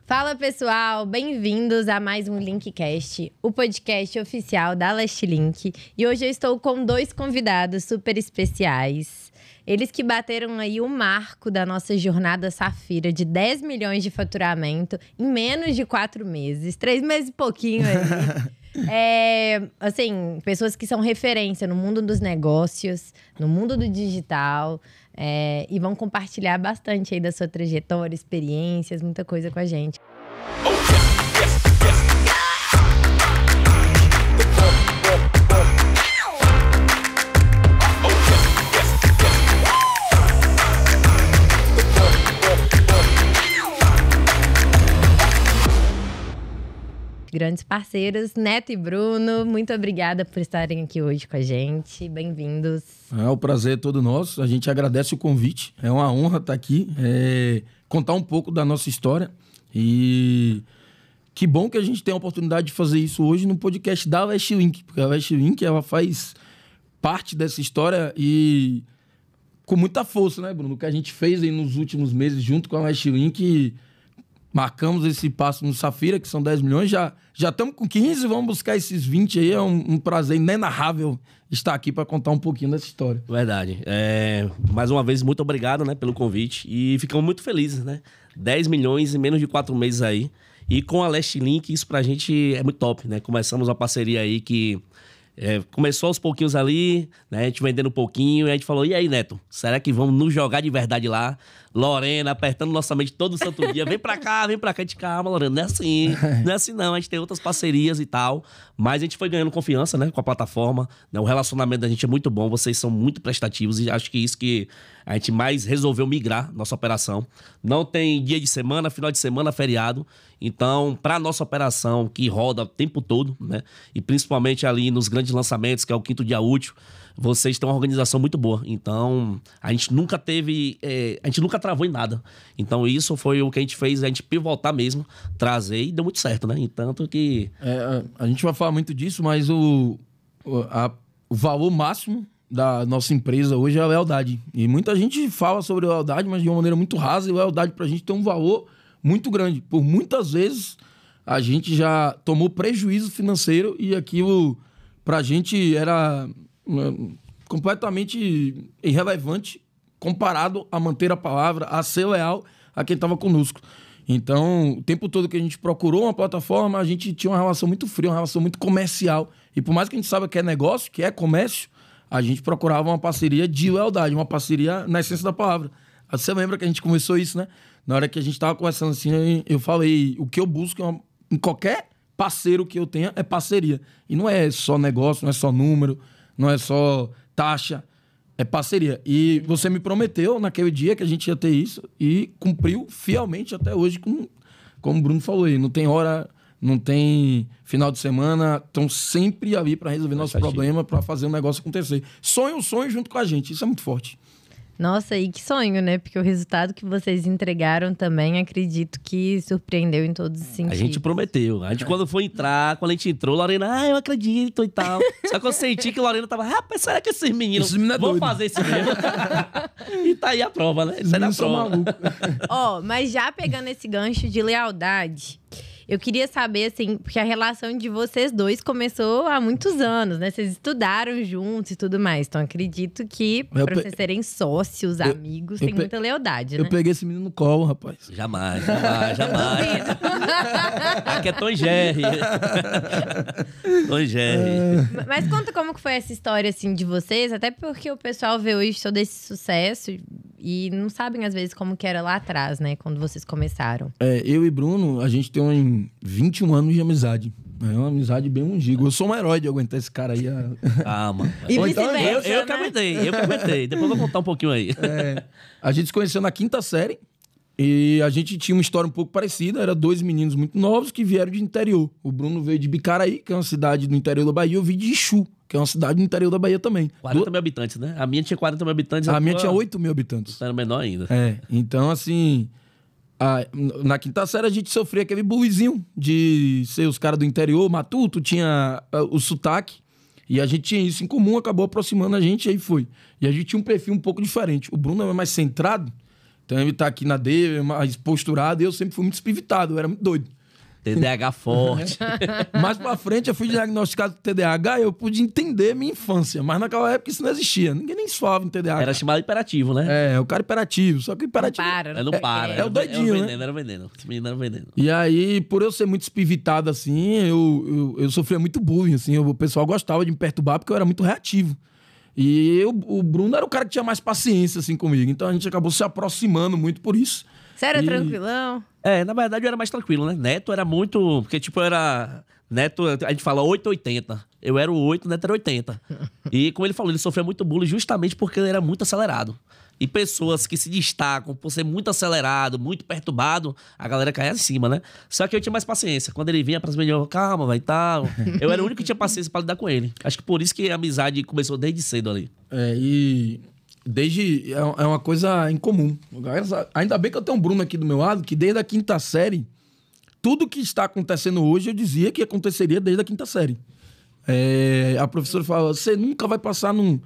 Fala, pessoal! Bem-vindos a mais um Linkcast, o podcast oficial da Last Link. E hoje eu estou com 2 convidados super especiais. Eles que bateram aí o marco da nossa jornada Safira de 10 milhões de faturamento em menos de 4 meses. 3 meses e pouquinho aí. Assim, pessoas que são referência no mundo dos negócios, no mundo do digital, e vão compartilhar bastante aí da sua trajetória, experiências, muita coisa com a gente. Grandes parceiros, Neto e Bruno, muito obrigada por estarem aqui hoje com a gente. Bem-vindos. O prazer é todo nosso. A gente agradece o convite. É uma honra estar aqui, contar um pouco da nossa história. E que bom que a gente tem a oportunidade de fazer isso hoje no podcast da Last Link, porque a Last Link ela faz parte dessa história e com muita força, né, Bruno? O que a gente fez aí nos últimos meses junto com a Last Link. Marcamos esse passo no Safira, que são 10 milhões. Já estamos com 15, vamos buscar esses 20 aí. É um prazer inenarrável estar aqui para contar um pouquinho dessa história. Verdade. Mais uma vez, muito obrigado, né, pelo convite. E ficamos muito felizes, né? 10 milhões em menos de 4 meses aí. E com a Last Link, isso pra gente é muito top, né? Começamos uma parceria aí que começou aos pouquinhos ali, né? A gente vendendo um pouquinho. E a gente falou, e aí, Neto? Será que vamos nos jogar de verdade lá? Lorena apertando nossa mente todo santo dia. Vem pra cá, vem pra cá. A gente, calma, Lorena, não é assim. Não é assim, não. A gente tem outras parcerias e tal. Mas a gente foi ganhando confiança, né? Com a plataforma. Né? O relacionamento da gente é muito bom. Vocês são muito prestativos. E acho que isso que a gente mais resolveu migrar nossa operação. Não tem dia de semana, final de semana, feriado. Então, pra nossa operação, que roda o tempo todo, né? E principalmente ali nos grandes lançamentos, que é o 5º dia útil, vocês têm uma organização muito boa. Então, a gente nunca teve... a gente nunca travou em nada. Então, isso foi o que a gente fez, a gente pivotar mesmo, trazer, e deu muito certo, né? Entanto que... a gente vai falar muito disso, mas o valor máximo da nossa empresa hoje é a lealdade. E muita gente fala sobre lealdade, mas de uma maneira muito rasa, e lealdade pra gente tem um valor muito grande. Por muitas vezes, a gente já tomou prejuízo financeiro e aquilo, pra gente, era completamente irrelevante comparado a manter a palavra, a ser leal a quem estava conosco. Então, o tempo todo que a gente procurou uma plataforma, a gente tinha uma relação muito fria, uma relação muito comercial. E por mais que a gente saiba que é negócio, que é comércio, a gente procurava uma parceria de lealdade, uma parceria na essência da palavra. Você lembra que a gente começou isso, né? Na hora que a gente estava conversando assim, eu falei, o que eu busco em qualquer parceiro que eu tenha é parceria. E não é só negócio, não é só número, não é só taxa, é parceria. E você me prometeu naquele dia que a gente ia ter isso e cumpriu fielmente até hoje, como o Bruno falou aí. Não tem hora, não tem final de semana, estão sempre ali para resolver nosso problema, para fazer o negócio acontecer. Sonho junto com a gente, isso é muito forte. Nossa, e que sonho, né? Porque o resultado que vocês entregaram também, acredito que surpreendeu em todos os sentidos. A gente prometeu. A gente, quando a gente entrou, Lorena, eu acredito e tal. Só que eu senti que a Lorena tava, rapaz, será que esses meninos vão fazer isso mesmo? E tá aí a prova, né? Isso é da prova. Mas já pegando esse gancho de lealdade, eu queria saber, assim, porque a relação de vocês dois começou há muitos anos, né? Vocês estudaram juntos e tudo mais. Então, acredito que pra vocês serem sócios, amigos, tem muita lealdade, né? Eu peguei esse menino no colo, rapaz. Jamais. Aqui é Tom e Jerry. Tom e Jerry. Mas conta como que foi essa história, assim, de vocês. Até porque o pessoal vê hoje todo esse sucesso e não sabem, às vezes, como que era lá atrás, né? Quando vocês começaram. Eu e Bruno, a gente tem 21 anos de amizade. É uma amizade bem longínqua. Eu sou um herói de aguentar esse cara aí. Mano. E vice-versa, eu que aguentei. Depois eu vou contar um pouquinho aí. A gente se conheceu na 5ª série e a gente tinha uma história um pouco parecida. Era 2 meninos muito novos que vieram de interior. O Bruno veio de Bicaraí, que é uma cidade do interior da Bahia. Eu vim de Ixu, que é uma cidade do interior da Bahia também. 40 mil habitantes, né? A minha tinha 40 mil habitantes. A minha tinha 8 mil habitantes. Era menor ainda. Então, assim... na 5ª série a gente sofria aquele bullyingzinho de ser os caras do interior, matuto, tinha o sotaque. E a gente tinha isso em comum, acabou aproximando a gente, e aí foi. E a gente tinha um perfil um pouco diferente. O Bruno é mais centrado, Então ele tá aqui na dele, mais posturado, e eu sempre fui muito espivitado, eu era muito doido. TDAH forte. Mais pra frente, eu fui diagnosticado com TDAH e eu pude entender minha infância. Mas naquela época isso não existia. Ninguém nem se falava em TDAH. Era chamado hiperativo, né? É o cara hiperativo. Só que hiperativo... Não para. Não para. É o doidinho, né? Era o veneno. Esse menino era o veneno. E aí, por eu ser muito espivitado assim, eu sofria muito bullying, assim. O pessoal gostava de me perturbar porque eu era muito reativo. E o Bruno era o cara que tinha mais paciência, assim, comigo. Então a gente acabou se aproximando muito por isso. Você era tranquilão? Na verdade eu era mais tranquilo, né? Neto era muito... Porque, tipo, eu era... Neto, a gente fala 8,80. Eu era o 8, o Neto era 80. E como ele falou, ele sofreu muito bullying justamente porque ele era muito acelerado. E pessoas que se destacam por ser muito acelerado, muito perturbado, a galera caía em cima, né? Só que eu tinha mais paciência. Quando ele vinha pra cima, eu, calma, vai, tal. Eu era o único que tinha paciência pra lidar com ele. Acho que por isso que a amizade começou desde cedo ali. É uma coisa incomum. Ainda bem que eu tenho um Bruno aqui do meu lado, que desde a 5ª série, tudo que está acontecendo hoje, eu dizia que aconteceria desde a 5ª série. A professora falava, você nunca vai passar num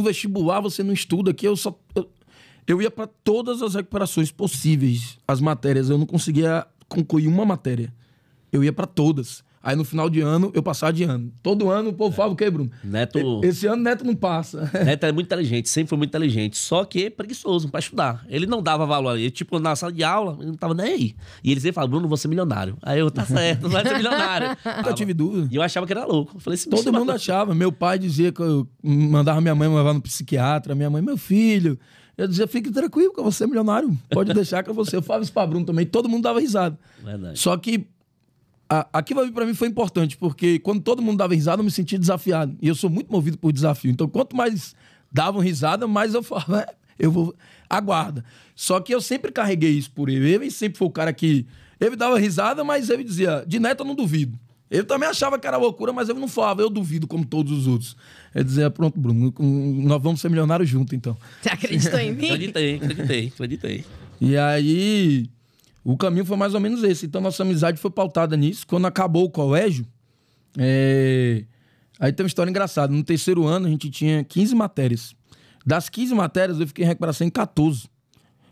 vestibular, você não estuda aqui. Eu ia para todas as recuperações possíveis, as matérias. Eu não conseguia concluir uma matéria. Eu ia para todas. Aí no final de ano, eu passava de ano. Todo ano o povo falava o quê, Bruno? Neto... Esse ano Neto não passa. Neto é muito inteligente, sempre foi muito inteligente. Só que preguiçoso pra estudar. Ele não dava valor ali. Tipo, na sala de aula, ele não tava nem aí. E ele sempre falava, Bruno, vou ser milionário. Aí eu, tá certo, não vai ser milionário. Nunca tive dúvida. E eu achava que era louco. Eu falei, todo mundo achava. Meu pai dizia que eu mandava minha mãe me levar no psiquiatra. Minha mãe, meu filho... Eu dizia, fique tranquilo, que eu vou ser milionário. Pode deixar que eu vou ser. Eu falava isso pra Bruno também. Todo mundo dava risada. Verdade. Só que aquilo pra mim foi importante, porque quando todo mundo dava risada, eu me sentia desafiado. E eu sou muito movido por desafio. Então, quanto mais davam risada, mais eu falava, eu vou... Aguarda. Só que eu sempre carreguei isso por ele. Ele sempre foi o cara que... Ele dava risada, mas ele dizia, de Neto eu não duvido. Ele também achava que era loucura, mas ele não falava, eu duvido, como todos os outros. Ele dizia, pronto, Bruno, nós vamos ser milionários juntos, então. Você acreditou em mim? Acreditei. E aí, o caminho foi mais ou menos esse. Então, nossa amizade foi pautada nisso. Quando acabou o colégio, aí tem uma história engraçada. No 3º ano, a gente tinha 15 matérias. Das 15 matérias, eu fiquei em recuperação em 14.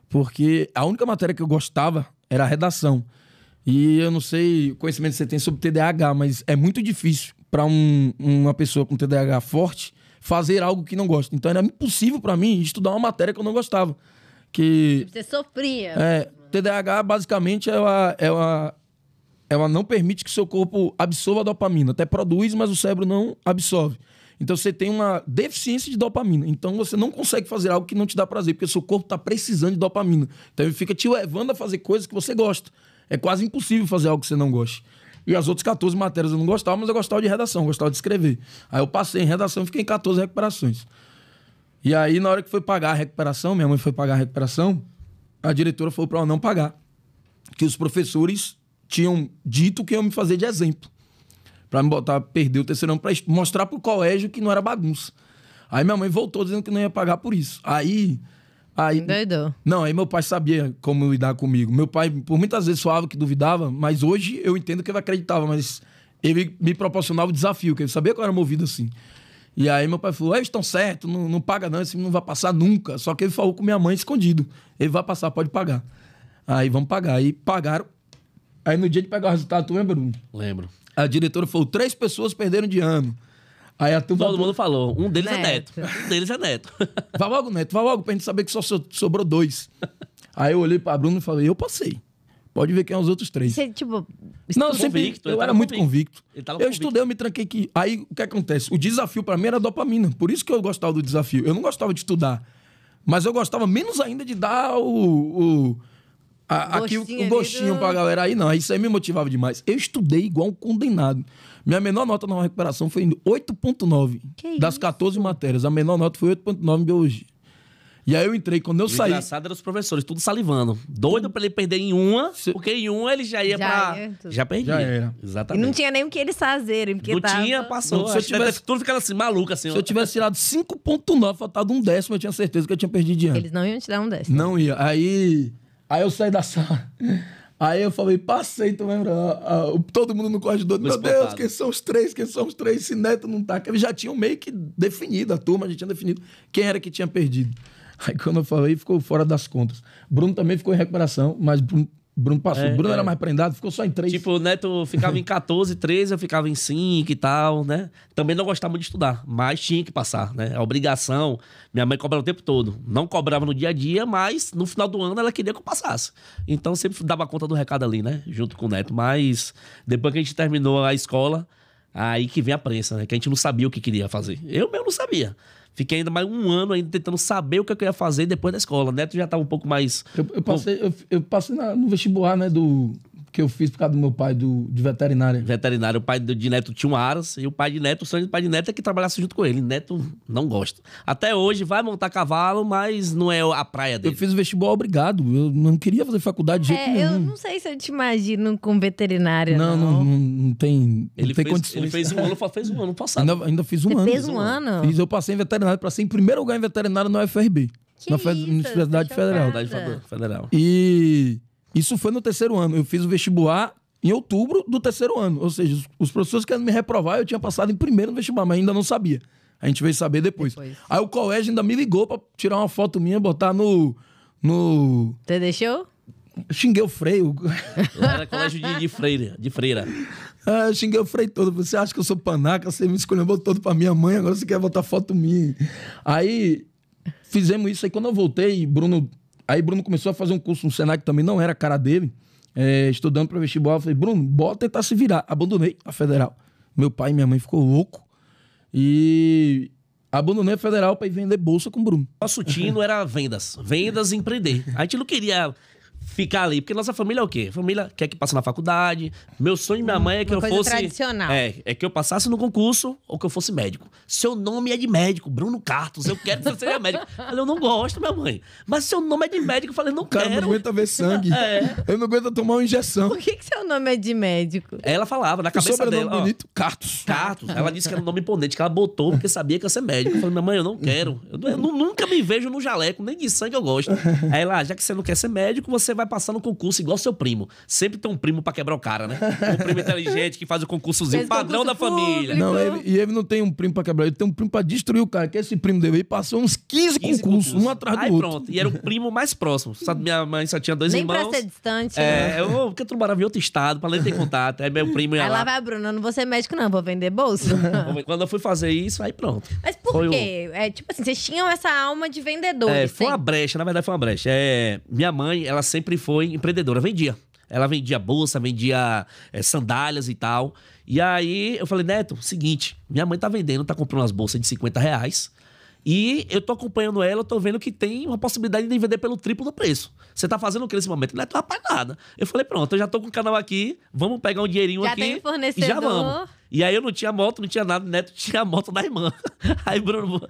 Porque a única matéria que eu gostava era a redação. E eu não sei o conhecimento que você tem sobre TDAH, mas é muito difícil para uma pessoa com TDAH forte fazer algo que não gosta. Então era impossível para mim estudar uma matéria que eu não gostava. Você sofria. TDAH basicamente ela não permite que seu corpo absorva a dopamina. Até produz, mas o cérebro não absorve. Então você tem uma deficiência de dopamina. Então você não consegue fazer algo que não te dá prazer, porque seu corpo está precisando de dopamina. Então ele fica te levando a fazer coisas que você gosta. É quase impossível fazer algo que você não goste. E as outras 14 matérias eu não gostava, mas eu gostava de redação, gostava de escrever. Aí eu passei em redação e fiquei em 14 recuperações. E aí, na hora que foi pagar a recuperação, minha mãe foi pagar a recuperação, a diretora falou para ela não pagar. Que os professores tinham dito que iam me fazer de exemplo. Para me botar, perder o 3º ano, para mostrar pro colégio que não era bagunça. Aí minha mãe voltou dizendo que não ia pagar por isso. Aí Doidou. Não, aí meu pai sabia como lidar comigo. Meu pai, por muitas vezes, falava que duvidava, mas hoje eu entendo que ele acreditava, mas ele me proporcionava o desafio, que ele sabia que eu era movido assim. E aí meu pai falou, eles estão certos, não paga não, esse não vai passar nunca. Só que ele falou com minha mãe escondido. Ele vai passar, pode pagar. Aí vamos pagar. Aí pagaram. Aí no dia de pegar o resultado, tu lembra, Bruno? Lembro. A diretora falou, 3 pessoas perderam de ano. Aí a turma... Todo mundo falou. Um deles é Neto. Um deles é Neto. Vai logo, Neto. Vai logo pra gente saber que só sobrou 2. Aí eu olhei pra Bruno e falei, eu passei. Pode ver quem é os outros 3. Você, tipo... Não, sempre... Eu era muito convicto. Eu estudei, eu me tranquei aqui. Aí, o que acontece? O desafio pra mim era dopamina. Por isso que eu gostava do desafio. Eu não gostava de estudar. Mas eu gostava menos ainda de dar o gostinho pra galera aí. Não, isso aí me motivava demais. Eu estudei igual um condenado. Minha menor nota na recuperação foi 8,9 das 14 matérias. A menor nota foi 8,9 em biologia. E aí eu entrei, quando eu saí... O engraçado era os professores, tudo salivando. Doido pra ele perder em uma, porque em uma ele já ia Já perdia. Já era. Exatamente. E não tinha nem o que eles fazerem, porque não tinha, passou. Se eu tivesse... Tudo ficava assim, maluco assim. Se eu tivesse tirado 5,9, faltado 1/10, eu tinha certeza que eu tinha perdido de ano. Eles não iam te dar 1/10. Não ia. Aí eu saí da sala... Aí eu falei, passei, tu lembra? Todo mundo no corredor doido. Meu Deus, quem são os 3? Quem são os 3? Se Neto não tá. Eles já tinham meio que definido, a turma já tinha definido quem era que tinha perdido. Aí quando eu falei, ficou fora das contas. Bruno também ficou em recuperação, mas Bruno passou. Bruno era mais prendado, ficou só em 3. Tipo, o Neto ficava em 14, 13, eu ficava em 5 e tal, né? Também não gostava muito de estudar, mas tinha que passar, né? A obrigação, minha mãe cobrava o tempo todo. Não cobrava no dia a dia, mas no final do ano ela queria que eu passasse. Então sempre dava conta do recado ali, né? Junto com o Neto. Mas depois que a gente terminou a escola, aí que vem a prensa, né? Que a gente não sabia o que queria fazer. Eu mesmo não sabia. Fiquei ainda mais um ano ainda tentando saber o que eu ia fazer depois da escola. O Neto já estava um pouco mais... Eu passei no vestibular, né, que eu fiz por causa do meu pai, de veterinária. Veterinário. O pai de Neto tinha um Aras e o pai de Neto, o sonho do pai de Neto é que trabalhasse junto com ele. Neto não gosta. Até hoje vai montar cavalo, mas não é a praia dele. Eu fiz o vestibular obrigado. Eu não queria fazer faculdade de jeito nenhum. Eu não sei se eu te imagino com veterinária, não tem condições. Ele fez um ano passado. Ainda fiz um ano. Você fez um ano? Eu passei em veterinário, passei em primeiro lugar em veterinário na UFRB. Na Universidade Federal. Federal. E isso foi no terceiro ano. Eu fiz o vestibular em outubro do terceiro ano. Ou seja, os professores querendo me reprovar, eu tinha passado em primeiro no vestibular, mas ainda não sabia. A gente veio saber depois. Aí o colégio ainda me ligou pra tirar uma foto minha e botar no... Você deixou? Xinguei o freio. Era colégio de freira. Eu xinguei o freio todo. Você acha que eu sou panaca? Você me escolheu todo pra minha mãe, agora você quer botar foto minha. Aí fizemos isso. Aí quando eu voltei, Bruno começou a fazer um curso no Senai, que também não era a cara dele, estudando para vestibular. Eu falei, Bruno, bora tentar se virar. Abandonei a Federal. Meu pai e minha mãe ficou louco. E abandonei a Federal para ir vender bolsa com o Bruno. Nosso tino era vendas e empreender. A gente não queria ficar ali, porque nossa família é o quê? A família quer que passe na faculdade. Meu sonho de minha mãe é que eu fosse... tradicional. É que eu passasse no concurso ou que eu fosse médico. Seu nome é de médico, Bruno Cartos. Eu quero que você seja médico. Eu falei, eu não gosto, minha mãe. Mas seu nome é de médico. Eu falei, não quero. O cara não aguenta ver sangue. Eu não aguento tomar uma injeção. Por que seu nome é de médico? Ela falava na cabeça dela. Bonito, Cartos. Ela disse que era um nome imponente, que ela botou porque sabia que ia ser médico. Eu falei, minha mãe, eu não quero. Eu nunca me vejo no jaleco, nem de sangue eu gosto. Aí ela, já que você não quer ser médico, você vai passar no concurso igual seu primo. Sempre tem um primo pra quebrar o cara, né? Um primo inteligente que faz o concursozinho, padrão da família. Não, ele não tem um primo pra quebrar, ele tem um primo pra destruir o cara, que esse primo dele. Ele passou uns 15 concursos, um atrás do outro. Aí pronto, e era o primo mais próximo. Sabe, minha mãe só tinha 2 irmãos. Nem pra ser distante. Né? Porque tu morava em outro estado, pra nem ter contato. Aí meu primo ia lá. Aí lá vai, Bruno, eu não vou ser médico não, vou vender bolsa. Quando eu fui fazer isso, aí pronto. Mas por quê? Tipo assim, vocês tinham essa alma de vendedor. Foi uma brecha, na verdade foi uma brecha. Minha mãe, ela sempre foi empreendedora, vendia. Ela vendia bolsa, vendia sandálias e tal. E aí eu falei, Neto, seguinte, minha mãe tá vendendo, tá comprando umas bolsas de R$50. E eu tô acompanhando ela, eu tô vendo que tem uma possibilidade de vender pelo triplo do preço. Você tá fazendo o que nesse momento? Neto, rapaz, nada. Eu falei, pronto, eu já tô com o canal aqui, vamos pegar um dinheirinho já aqui. Tem fornecedor. E já vamos. E aí eu não tinha moto, não tinha nada, Neto tinha a moto da irmã. Aí Bruno,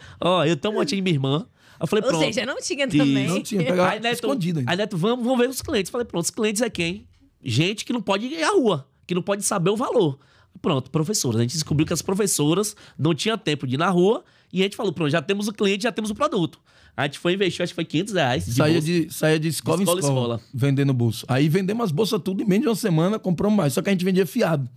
eu tenho uma motinha de minha irmã. Eu falei, pronto. Ou seja, não tinha também. Não tinha, pegava escondido. Aí Neto, vamos ver os clientes. Eu falei, pronto, os clientes é quem? Gente que não pode ir à rua, que não pode saber o valor. Pronto, professoras. A gente descobriu que as professoras não tinham tempo de ir na rua e a gente falou, pronto, já temos o cliente, já temos o produto. A gente foi investir, acho que foi R$500. Saía de escola em escola, vendendo bolsa. Aí vendemos as bolsas tudo em menos de uma semana, compramos mais. Só que a gente vendia fiado.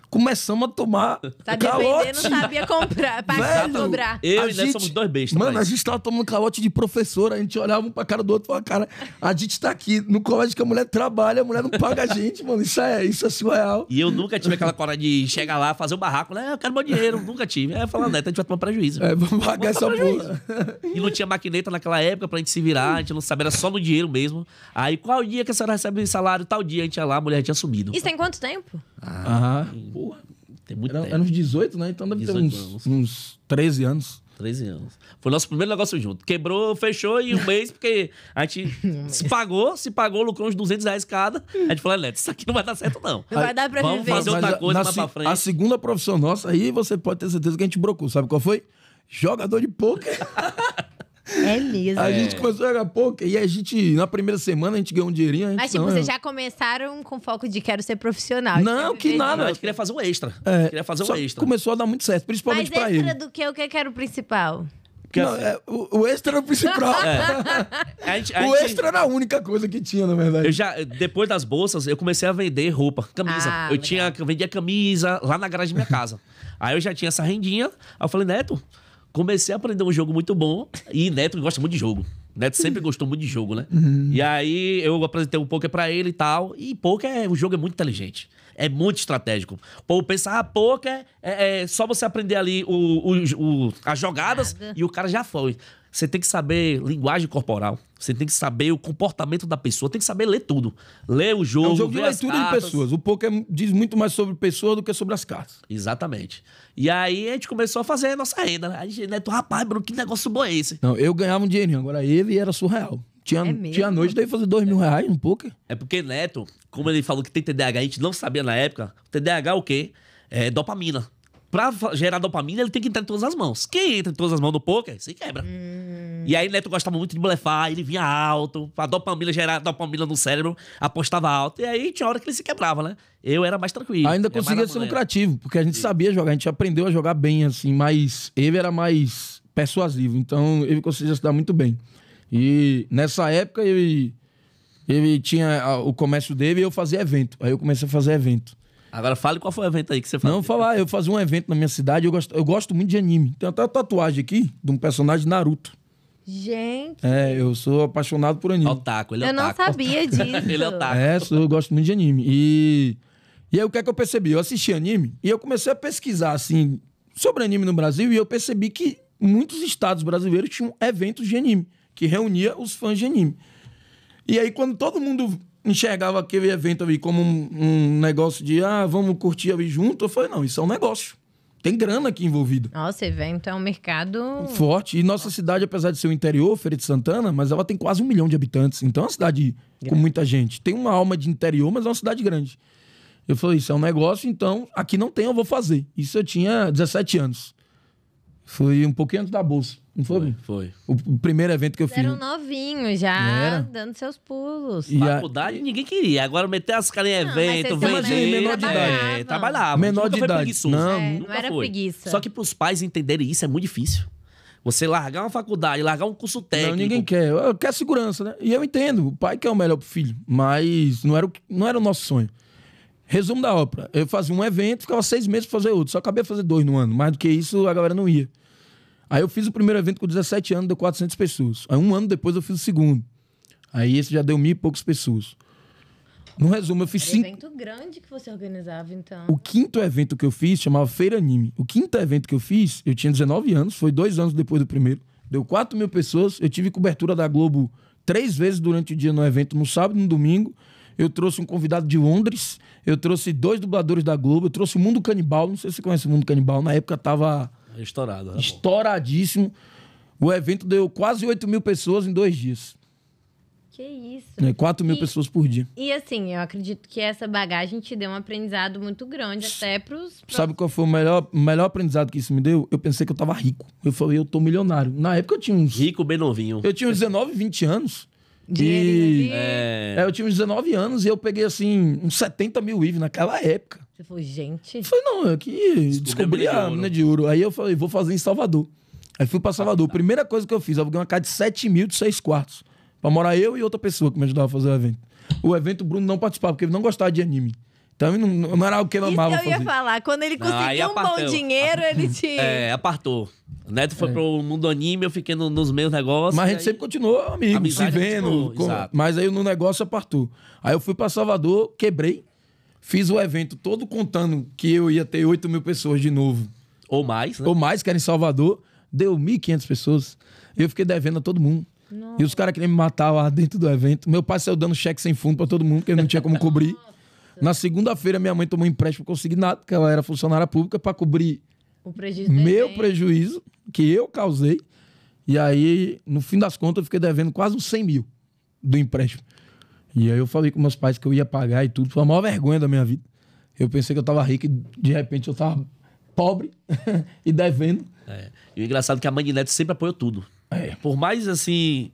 Começamos a tomar sabia calote. Vender, não sabia comprar, pagar, cobrar. Eu e Neto somos 2 bestas. Mano, a gente tava tomando calote de professora, a gente olhava um pra cara do outro e falava, cara, a gente tá aqui no colégio que a mulher trabalha, a mulher não paga a gente, mano, isso é surreal. E eu nunca tive aquela coragem de chegar lá, fazer um barraco, né? Eu quero meu dinheiro, nunca tive. Aí eu falava, Neto, a gente vai tomar prejuízo. Vamos pagar essa porra. E não tinha maquineta naquela época pra gente se virar, a gente não sabia, era só no dinheiro mesmo. Aí qual dia que a senhora recebe salário? Tal dia a gente ia lá, a mulher já tinha sumido. Isso tem quanto tempo? Porra. Tem muito tempo. Era uns 18, né? Então deve ter uns 13 anos. 13 anos. Foi o nosso primeiro negócio junto. Quebrou, fechou em um mês, porque a gente se pagou, lucrou uns R$200 cada. A gente falou, Neto, isso aqui não vai dar certo, não. Não vai dar pra Vamos viver. fazer outra coisa mais pra frente. A segunda profissão nossa, aí você pode ter certeza que a gente brocou. Sabe qual foi? Jogador de pôquer. É mesmo. A gente começou a jogar pôquer e a gente, na primeira semana, a gente ganhou um dinheirinho. Mas, tipo, vocês já começaram com foco de quero ser profissional. Não, que nada. A gente queria fazer um extra. Queria fazer um extra. Começou a dar muito certo, principalmente pra ele. Mas extra do que? O que era o principal? Não, o extra era o principal. O extra era a única coisa que tinha, na verdade. Depois das bolsas, eu comecei a vender roupa, camisa. Eu vendia camisa lá na garagem da minha casa. Aí eu já tinha essa rendinha. Aí eu falei, Neto, comecei a aprender um jogo muito bom. E Neto gosta muito de jogo. Neto sempre gostou muito de jogo, né? E aí eu apresentei o poker pra ele e tal. E poker, o jogo é muito inteligente. É muito estratégico. O povo pensa, poker é só você aprender ali as jogadas e o cara já foi. Você tem que saber linguagem corporal. Você tem que saber o comportamento da pessoa. Tem que saber ler tudo. Ler o jogo, É um jogo de ver as leitura de cartas. pessoas. O poker diz muito mais sobre pessoas do que sobre as cartas. Exatamente. E aí a gente começou a fazer a nossa renda. Né? Aí, Neto, rapaz, Bruno, que negócio bom é esse? Não, eu ganhava um dinheirinho. Agora ele era surreal. Tinha noite daí fazer R$2.000 no poker. É porque Neto, como ele falou que tem TDAH, a gente não sabia na época. TDAH é o quê? É dopamina. Pra gerar dopamina, ele tem que entrar em todas as mãos. Quem entra em todas as mãos do poker, se quebra. E aí Neto gostava muito de blefar, ele vinha alto, pra dopamina gerar dopamina no cérebro, apostava alto. E aí tinha hora que ele se quebrava, né? Eu era mais tranquilo. Ainda Era mais conseguia na ser manhã. lucrativo, porque a gente sabia jogar, a gente aprendeu a jogar bem, assim, mas ele era mais persuasivo, então ele conseguia se dar muito bem. E nessa época ele tinha o comércio dele e eu fazia evento. Aí eu comecei a fazer evento. Agora fale qual foi o evento aí que você faz. Não, falar, eu fazia um evento na minha cidade, eu gosto muito de anime. Tem até uma tatuagem aqui de um personagem Naruto. Gente, Eu sou apaixonado por anime. Otaku, ele é eu não otaku. sabia disso. Ele é otaku. Eu gosto muito de anime. E aí o que é que eu percebi? Eu assisti anime e eu comecei a pesquisar, assim, sobre anime no Brasil e eu percebi que muitos estados brasileiros tinham eventos de anime, que reunia os fãs de anime. E aí quando todo mundo enxergava aquele evento ali como um negócio de, vamos curtir ali junto, eu falei, não, isso é um negócio. Tem grana aqui envolvida. Nossa, evento é um mercado... Forte. E nossa cidade, apesar de ser o interior, Feira de Santana, mas ela tem quase 1 milhão de habitantes. Então é uma cidade com muita gente. Tem uma alma de interior, mas é uma cidade grande. Eu falei, isso é um negócio, então aqui não tem, eu vou fazer. Isso eu tinha 17 anos. Foi um pouquinho antes da bolsa. Não foi? Foi. O primeiro evento que eu fiz. Eram novinhos já, Era. dando seus pulos. E Faculdade ninguém queria. Agora meter as caras em Não, mas evento, vocês também vender. menor de idade. Trabalhava. Menor Nunca de foi idade. preguiçoso. Não, não era preguiça. Só que pros pais entenderem isso é muito difícil. Você largar uma faculdade, largar um curso técnico. Não, ninguém quer. Eu quero segurança, né? E eu entendo. O pai quer o melhor pro filho. Mas não era o nosso sonho. Resumo da ópera. Eu fazia um evento, ficava 6 meses pra fazer outro. Só acabei de fazer 2 no ano. Mais do que isso, a galera não ia. Aí eu fiz o primeiro evento com 17 anos, deu 400 pessoas. Aí 1 ano depois eu fiz o segundo. Aí esse já deu 1.000 e poucas pessoas. No resumo, eu fiz Era 5... evento grande que você organizava, então. O quinto evento que eu fiz chamava Feira Anime. O quinto evento que eu fiz, eu tinha 19 anos, foi 2 anos depois do primeiro. Deu 4.000 pessoas. Eu tive cobertura da Globo 3 vezes durante o dia no evento, no sábado e no domingo. Eu trouxe um convidado de Londres. Eu trouxe 2 dubladores da Globo. Eu trouxe o Mundo Canibal. Não sei se você conhece o Mundo Canibal. Na época tava Estourado. Tá bom. estouradíssimo. O evento deu quase 8.000 pessoas em 2 dias. Que isso. 4.000 pessoas por dia. E assim, eu acredito que essa bagagem te deu um aprendizado muito grande até pros... Sabe qual foi o melhor aprendizado que isso me deu? Eu pensei que eu tava rico. Eu falei, eu tô milionário. Na época eu tinha uns... Rico, bem novinho. Eu tinha uns 19, 20 anos. Dinheirinho E... ali. eu tinha uns 19 anos e eu peguei, assim, uns 70 mil IVs naquela época. Você falou, gente... Eu falei, não, eu que descobri a mina de ouro. Aí eu falei, vou fazer em Salvador. Aí fui pra Salvador. Primeira coisa que eu fiz, eu aluguei uma casa de 7 mil de 6 quartos. Pra morar eu e outra pessoa que me ajudava a fazer o evento. O evento o Bruno não participava, porque ele não gostava de anime. Então ele não era algo que ele Isso amava que eu ia fazer. falar. Quando ele Não, aí conseguiu um bom apartou. dinheiro, ele te... Apartou. O Neto foi pro mundo anime, eu fiquei nos meus negócios. Mas a e gente aí- sempre continuou amigo, se Amizade vendo. continuou, exato. Mas aí no negócio apartou. Aí eu fui pra Salvador, quebrei. Fiz o evento todo contando que eu ia ter 8.000 pessoas de novo. Ou mais, né? Ou mais, que era em Salvador. Deu 1.500 pessoas. Eu fiquei devendo a todo mundo. E os caras queriam me matar lá dentro do evento. Meu pai saiu dando cheque sem fundo pra todo mundo, porque não tinha como cobrir. Na segunda-feira, minha mãe tomou um empréstimo consignado, porque ela era funcionária pública, pra cobrir O prejuízo do meu evento. prejuízo, que eu causei. E aí, no fim das contas, eu fiquei devendo quase uns 100 mil do empréstimo. E aí eu falei com meus pais que eu ia pagar e tudo. Foi a maior vergonha da minha vida. Eu pensei que eu tava rico e de repente eu tava pobre e devendo. E o engraçado é que a mãe de Neto sempre apoiou tudo. Por mais, assim,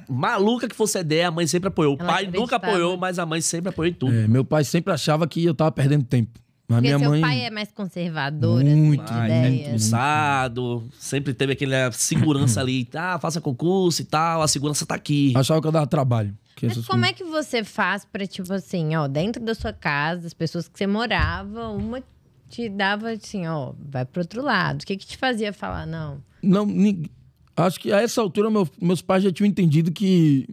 maluca que fosse a ideia, a mãe sempre apoiou. O Ela pai nunca acreditava. apoiou, mas a mãe sempre apoiou em tudo. Meu pai sempre achava que eu tava perdendo tempo. Mas Porque minha seu mãe... pai é mais conservador, Muito, assim, Mas, de é ideias. impulsado, sempre teve aquela segurança ali. Faça concurso e tal, a segurança tá aqui. achava que eu dava trabalho. Que Mas essas como coisas. é que você faz pra, tipo assim, ó, dentro da sua casa, as pessoas que você morava, uma te dava assim, ó, vai pro outro lado. O que te fazia falar, não? Não, Acho que a essa altura meus pais já tinham entendido que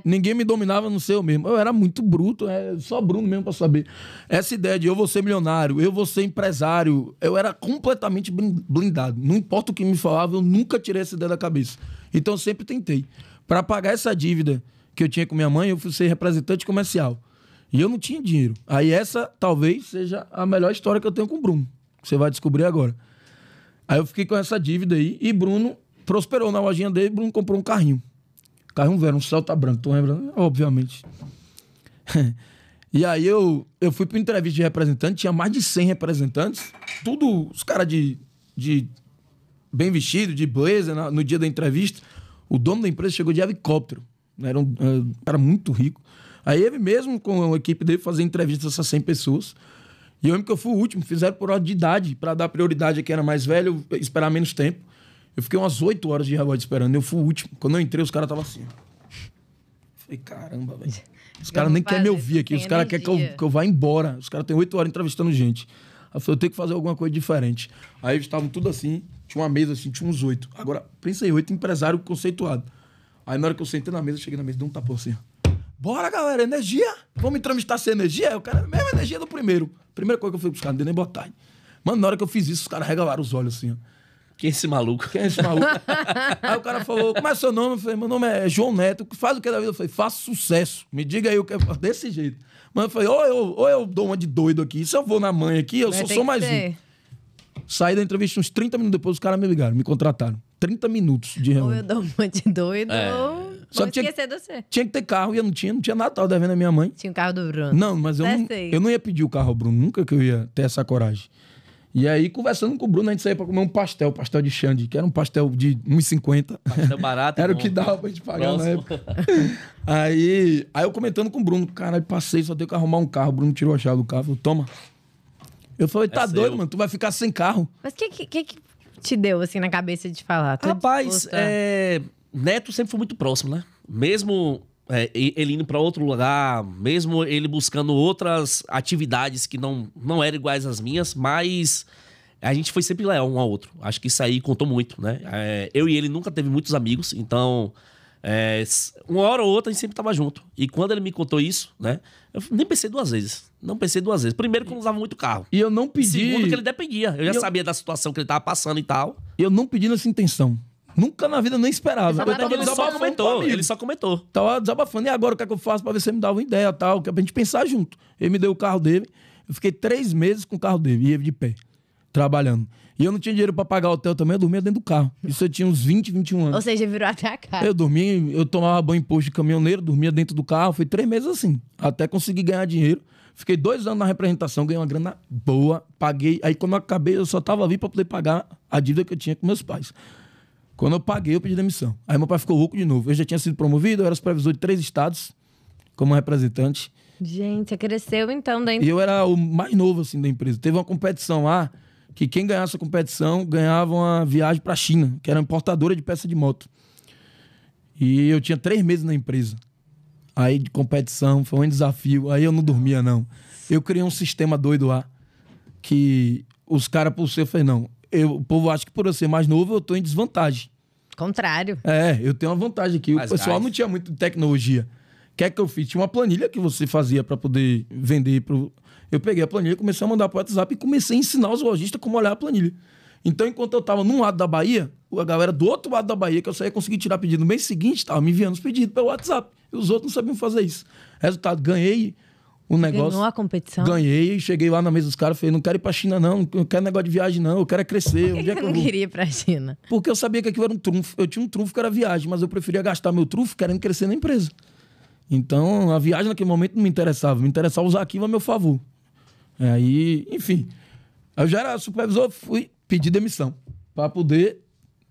ninguém me dominava no seu mesmo. Eu era muito bruto, só Bruno mesmo pra saber. Essa ideia de eu vou ser milionário, eu vou ser empresário, eu era completamente blindado. Não importa o que me falava, eu nunca tirei essa ideia da cabeça. Então eu sempre tentei. Para pagar essa dívida que eu tinha com minha mãe, eu fui ser representante comercial. E eu não tinha dinheiro. Aí essa talvez seja a melhor história que eu tenho com o Bruno. Que você vai descobrir agora. Aí eu fiquei com essa dívida aí e Bruno prosperou na lojinha dele. Bruno comprou um carrinho. Carrinho velho, um Celta branco, tô lembrando? Obviamente. E aí eu fui para entrevista de representante, tinha mais de 100 representantes, tudo os caras de bem vestido, de blazer, no dia da entrevista. O dono da empresa chegou de helicóptero, era um cara muito rico. Aí ele mesmo, com a equipe dele, fazia entrevista dessas 100 pessoas. E eu lembro que eu fui o último, fizeram por ordem de idade, para dar prioridade a quem era mais velho, esperar menos tempo. Eu fiquei umas 8 horas de relógio esperando, eu fui o último. Quando eu entrei, os caras estavam assim. Falei, caramba, velho. Os caras nem querem me ouvir aqui, os caras querem que eu vá embora. Os caras têm 8 horas entrevistando gente. Aí eu falei, eu tenho que fazer alguma coisa diferente. Aí eles estavam tudo assim, tinha uma mesa assim, tinha uns 8. Agora, pensa aí, 8 empresário conceituado. Aí na hora que eu sentei na mesa, cheguei na mesa, dei um tapão assim. Bora, galera, energia. Vamos entrevistar sem energia? O cara, mesma energia do primeiro. Primeira coisa que eu fui buscar, não dei nem boa tarde. Mano, na hora que eu fiz isso, os caras regalaram os olhos assim, ó. Quem é esse maluco? Quem é esse maluco? Aí o cara falou, como é seu nome? Eu falei, meu nome é João Neto. Faz o que da vida? Eu falei, faço sucesso. Me diga aí o que é desse jeito. Mas eu falei, ou eu dou uma de doido aqui. Se eu vou na mãe aqui, eu sou mais um. Saí da entrevista uns 30 minutos depois, os caras me ligaram, me contrataram. 30 minutos de reunião. Ou eu dou uma de doido, ou só vou esquecer de você. Tinha que ter carro e eu não tinha nada, tava devendo a minha mãe. Tinha o carro do Bruno. Não, mas eu não ia pedir o carro ao Bruno, nunca que eu ia ter essa coragem. E aí, conversando com o Bruno, a gente saía pra comer um pastel de Xande, que era um pastel de 1,50. Pastel barato. Era o que dava pra gente pagar na época. Aí eu comentando com o Bruno, caralho, passei, só tenho que arrumar um carro. O Bruno tirou a chave do carro, falou, toma. Eu falei, tá doido, mano, tu vai ficar sem carro. Mas o que te deu, assim, na cabeça de falar? Rapaz, Neto sempre foi muito próximo, né? Mesmo ele indo para outro lugar, mesmo ele buscando outras atividades que não eram iguais às minhas, mas a gente foi sempre leal um ao outro. Acho que isso aí contou muito, né? Eu e ele nunca teve muitos amigos, então uma hora ou outra a gente sempre tava junto. E quando ele me contou isso, né? Eu nem pensei duas vezes. Não pensei duas vezes. Primeiro, que eu não usava muito carro. E eu não pedi... Segundo, que ele dependia. Eu já sabia da situação que ele tava passando e tal. Eu não pedi nessa intenção. Nunca na vida nem esperava. Ele só comentou. Tava desabafando. E agora o que é que eu faço pra ver se ele me dava uma ideia e tal? Que é pra gente pensar junto. Ele me deu o carro dele. Eu fiquei 3 meses com o carro dele. E ele de pé. Trabalhando. E eu não tinha dinheiro pra pagar o hotel também. Eu dormia dentro do carro. Isso eu tinha uns 20, 21 anos. Ou seja, virou até a casa. Eu tomava banho em posto de caminhoneiro. Dormia dentro do carro. Foi 3 meses assim. Até conseguir ganhar dinheiro. Fiquei 2 anos na representação. Ganhei uma grana boa. Paguei. Aí quando eu acabei, eu só tava ali pra poder pagar a dívida que eu tinha com meus pais. Quando eu paguei, eu pedi demissão. Aí meu pai ficou louco de novo. Eu já tinha sido promovido, eu era supervisor de 3 estados, como representante. Gente, você cresceu então dentro... E eu era o mais novo, assim, da empresa. Teve uma competição lá, que quem ganhasse a competição ganhava uma viagem pra China, que era uma importadora de peça de moto. E eu tinha 3 meses na empresa. Aí, de competição, foi um desafio. Aí eu não dormia, não. Eu criei um sistema doido lá, que os caras, por ser, eu falei, não... O povo acha que por eu ser mais novo, eu tô em desvantagem. Contrário. Eu tenho uma vantagem aqui. O pessoal não tinha muito tecnologia. O que é que eu fiz? Tinha uma planilha que você fazia para poder vender. Eu peguei a planilha, comecei a mandar pro WhatsApp e comecei a ensinar os lojistas como olhar a planilha. Então, enquanto eu tava num lado da Bahia, a galera do outro lado da Bahia, que eu só ia conseguir tirar pedido no mês seguinte, tava me enviando os pedidos pelo WhatsApp. E os outros não sabiam fazer isso. Resultado, ganhei um negócio. Ganhou a competição? Ganhei, cheguei lá na mesa dos caras, falei, não quero ir pra China não quero negócio de viagem não, eu quero crescer. Por que você não queria ir pra China? Porque eu sabia que aquilo era um trunfo. Eu tinha um trunfo que era viagem, mas eu preferia gastar meu trunfo querendo crescer na empresa. Então, a viagem naquele momento não me interessava. Me interessava usar aquilo a meu favor. Aí, enfim. Eu já era supervisor, fui pedir demissão pra poder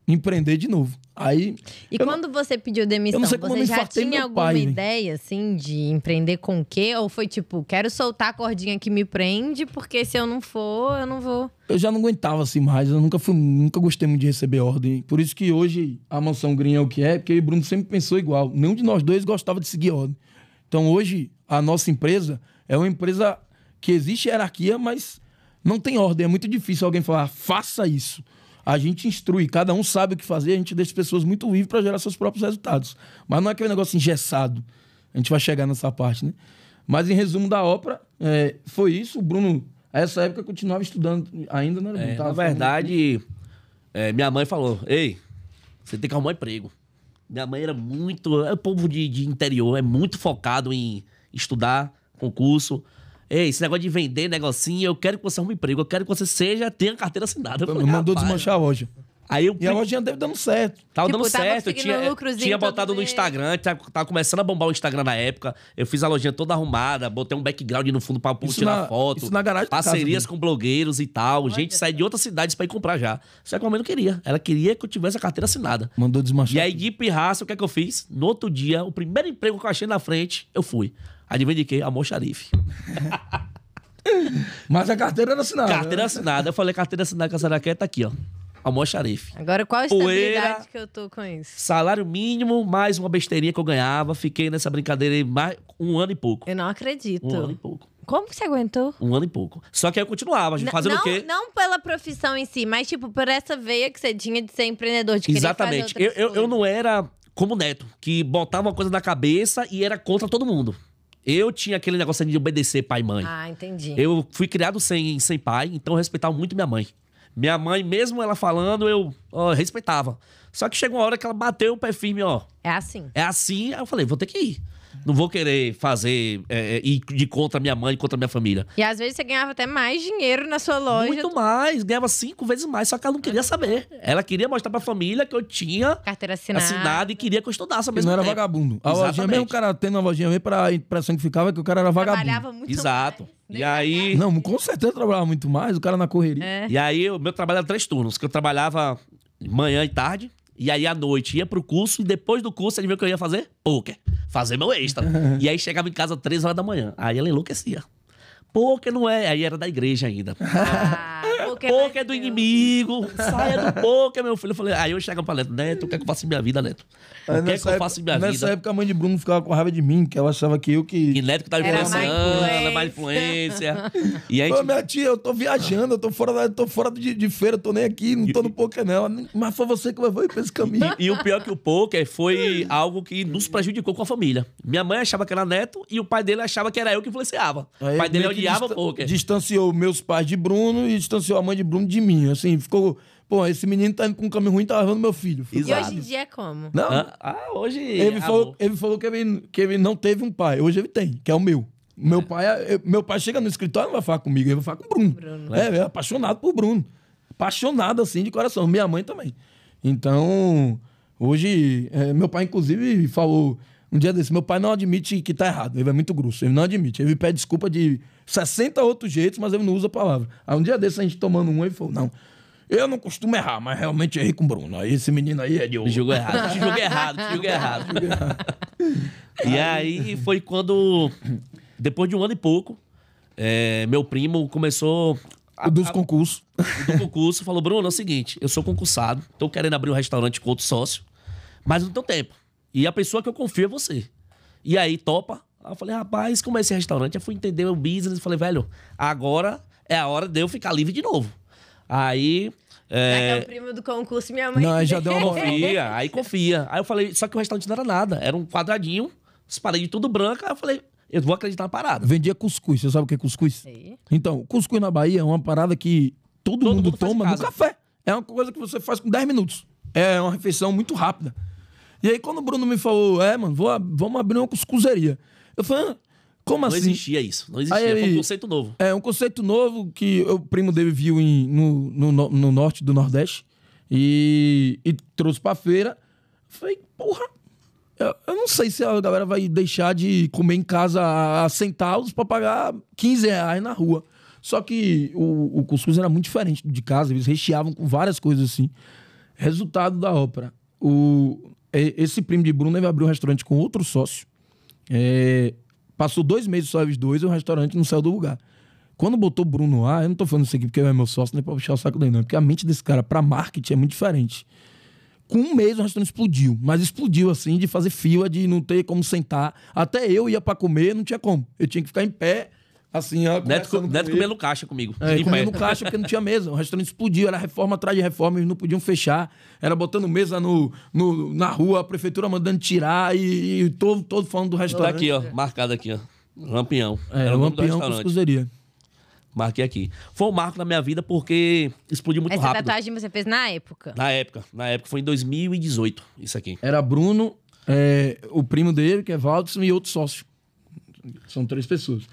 empreender de novo. Aí, e quando você pediu demissão, você já tinha alguma ideia, assim, de empreender com o quê? Ou foi tipo, quero soltar a cordinha que me prende, porque se eu não for, eu não vou... Eu já não aguentava assim mais, eu nunca gostei muito de receber ordem. Por isso que hoje a Mansão Green é o que é, porque eu e o Bruno sempre pensou igual. Nenhum de nós dois gostava de seguir ordem. Então hoje, a nossa empresa é uma empresa que existe hierarquia, mas não tem ordem. É muito difícil alguém falar, faça isso. A gente instrui, cada um sabe o que fazer, a gente deixa as pessoas muito livres para gerar seus próprios resultados. Mas não é aquele negócio engessado. A gente vai chegar nessa parte, né? Mas em resumo da ópera, foi isso. O Bruno, a essa época, continuava estudando ainda, né? Na verdade, minha mãe falou, ei, você tem que arrumar um emprego. Minha mãe era muito... É o povo de interior, é muito focado em estudar, concurso. Ei, esse negócio de vender negocinho, eu quero que você arrume um emprego, eu quero que você tenha carteira assinada. Me mandou desmanchar a loja. Aí E a lojinha deve dando certo. Tava Tipo, dando tava certo, eu conseguindo tinha botado todo no mês. Instagram, tava começando a bombar o Instagram na época. Eu fiz a lojinha toda arrumada, botei um background no fundo pra Isso tirar na- foto. isso na garagem da casa Parcerias dele. com blogueiros e tal. Gente sai de outras cidades pra ir comprar já. Só que a mãe não queria. Ela queria que eu tivesse a carteira assinada. Mandou desmanchar. E aí, de pirraça, o que é que eu fiz? No outro dia, o primeiro emprego que eu achei na frente, eu fui. Adivinha de quê? Almoxarife. Mas a carteira era assinada. Carteira assinada. Eu falei, carteira assinada que a senhora quer, tá aqui, ó. Almoxarife. Agora, qual a Poeira. estabilidade que eu tô com isso? Salário mínimo, mais uma besteirinha que eu ganhava. Fiquei nessa brincadeira aí mais um ano e pouco. Eu não acredito. Um ano e pouco. Como que você aguentou? Um ano e pouco. Só que aí eu continuava, fazendo não, o quê? Não pela profissão em si, mas tipo, por essa veia que você tinha de ser empreendedor, de querer Exatamente. fazer outras Eu coisas. não era como o Neto, que botava uma coisa na cabeça e era contra todo mundo. Eu tinha aquele negócio de obedecer pai e mãe. Ah, entendi. Eu fui criado sem pai, então eu respeitava muito minha mãe. Minha mãe, mesmo ela falando, eu respeitava. Só que chegou uma hora que ela bateu o pé firme, ó. É assim. É assim, aí eu falei, vou ter que ir. Não vou querer fazer, ir de contra minha mãe, contra minha família. E às vezes você ganhava até mais dinheiro na sua loja. Muito mais, ganhava 5 vezes mais, só que ela não queria saber. Ela queria mostrar pra família que eu tinha Carteira assinada. assinado e queria que eu estudasse ao Ele mesmo não era tempo. vagabundo. A lojinha, Exatamente. mesmo o cara tendo a lojinha, mesmo pra impressão que ficava, que o cara era vagabundo. Trabalhava muito Exato. mais. E aí, Não, com certeza trabalhava muito mais, o cara na correria. É. e aí o meu trabalho era 3 turnos, que eu trabalhava manhã e tarde, e aí à noite ia pro curso, e depois do curso, adivinha o que eu ia fazer? Pôquer. Fazer meu extra. E aí chegava em casa 3 horas da manhã. Aí ela enlouquecia. Pôquer não é. Aí era da igreja ainda. Ah, porque Pôquer é do inimigo. Saia do pôquer, meu filho. Eu falei, aí eu chegava pra Neto, Neto, o que é que eu faço em minha vida, Neto? O que é que eu faço em minha Nessa vida? época a mãe de Bruno ficava com raiva de mim, que ela achava que eu que... E Neto que tava Era má influenciando, era má influência. influência. E aí, Ô, minha tia, eu tô viajando, eu tô fora de feira, tô nem aqui, não tô no poker não. Mas foi você que levou pra esse caminho. e o pior que o pôquer foi algo que nos prejudicou com a família. Minha mãe achava que era Neto e o pai dele achava que era eu que influenciava. Aí O pai dele meio que odiava o pôquer. distanciou meus pais de Bruno e distanciou a mãe de Bruno de mim. Assim, ficou... Pô, esse menino tá indo pra um caminho ruim, tá levando meu filho. E Exato. hoje em dia é como? Não, Hoje. ele falou que ele não teve um pai. Hoje ele tem, que é o meu. Meu pai chega no escritório e não vai falar comigo, ele vai falar com o Bruno. Ele é apaixonado por Bruno. Apaixonado, assim, de coração. Minha mãe também. Então, hoje, meu pai, inclusive, falou... Um dia desse, meu pai não admite que tá errado. Ele é muito grosso, ele não admite. Ele pede desculpa de 60 outros jeitos, mas ele não usa a palavra. Aí um dia desse, a gente tomando um, ele falou, não, eu não costumo errar, mas realmente errei com o Bruno. Aí esse menino aí é de ouro. Me julgou errado. Te julguei errado, te julguei errado. E aí foi quando, depois de um ano e pouco, meu primo começou Dos concursos. do concurso, falou, Bruno, é o seguinte, eu sou concursado, tô querendo abrir um restaurante com outro sócio, mas não tenho tempo. E a pessoa que eu confio é você. E aí, topa? Aí eu falei, rapaz, como é esse restaurante? Eu fui entender o business e falei, velho, agora é a hora de eu ficar livre de novo. Aí... É o primo do concurso, minha mãe. Não, aí já deu uma Confia, aí confia. Aí eu falei, só que o restaurante não era nada. Era um quadradinho, as paredes tudo branca. Aí eu falei, eu vou acreditar na parada. Vendia cuscuz. Você sabe o que é cuscuz? Sei. Então, cuscuz na Bahia é uma parada que todo mundo mundo faz em toma no casa. café. É uma coisa que você faz com 10 minutos. É uma refeição muito rápida. E aí, quando o Bruno me falou, mano, vamos abrir uma cuscuzeria. Eu falei, como Não assim? existia isso. Não existia. Aí Foi ele- um conceito novo. É um conceito novo que o primo dele viu no norte do Nordeste e trouxe pra feira. Falei, porra, eu não sei se a galera vai deixar de comer em casa a centavos pra pagar 15 reais na rua. Só que o cuscuz era muito diferente do de casa, eles recheavam com várias coisas assim. Resultado da ópera. Esse primo de Bruno ele abriu um restaurante com outro sócio. Passou 2 meses só eles dois e o restaurante não saiu do lugar. Quando botou o Bruno lá, eu não tô falando isso aqui porque ele é meu sócio, nem pra puxar o saco dele, não. Porque a mente desse cara pra marketing é muito diferente. Com 1 mês o restaurante explodiu. Mas explodiu assim, de fazer fila, de não ter como sentar. Até eu ia pra comer, não tinha como. Eu tinha que ficar em pé, Assim, ó, Neto comendo caixa comigo. Comendo caixa porque não tinha mesa. O restaurante explodiu, era reforma atrás de reforma, eles não podiam fechar. Era botando mesa na rua, a prefeitura mandando tirar e todo falando do Tá restaurante. aqui, ó, marcado aqui, ó. Lampião. Era o Lampião Cuscuzeria. Marquei aqui. Foi um marco na minha vida porque explodiu muito Essa rápido. tatuagem você fez na época? Na época foi em 2018, isso aqui. Era Bruno, o primo dele, que é Valdson, e outro sócio. São 3 pessoas.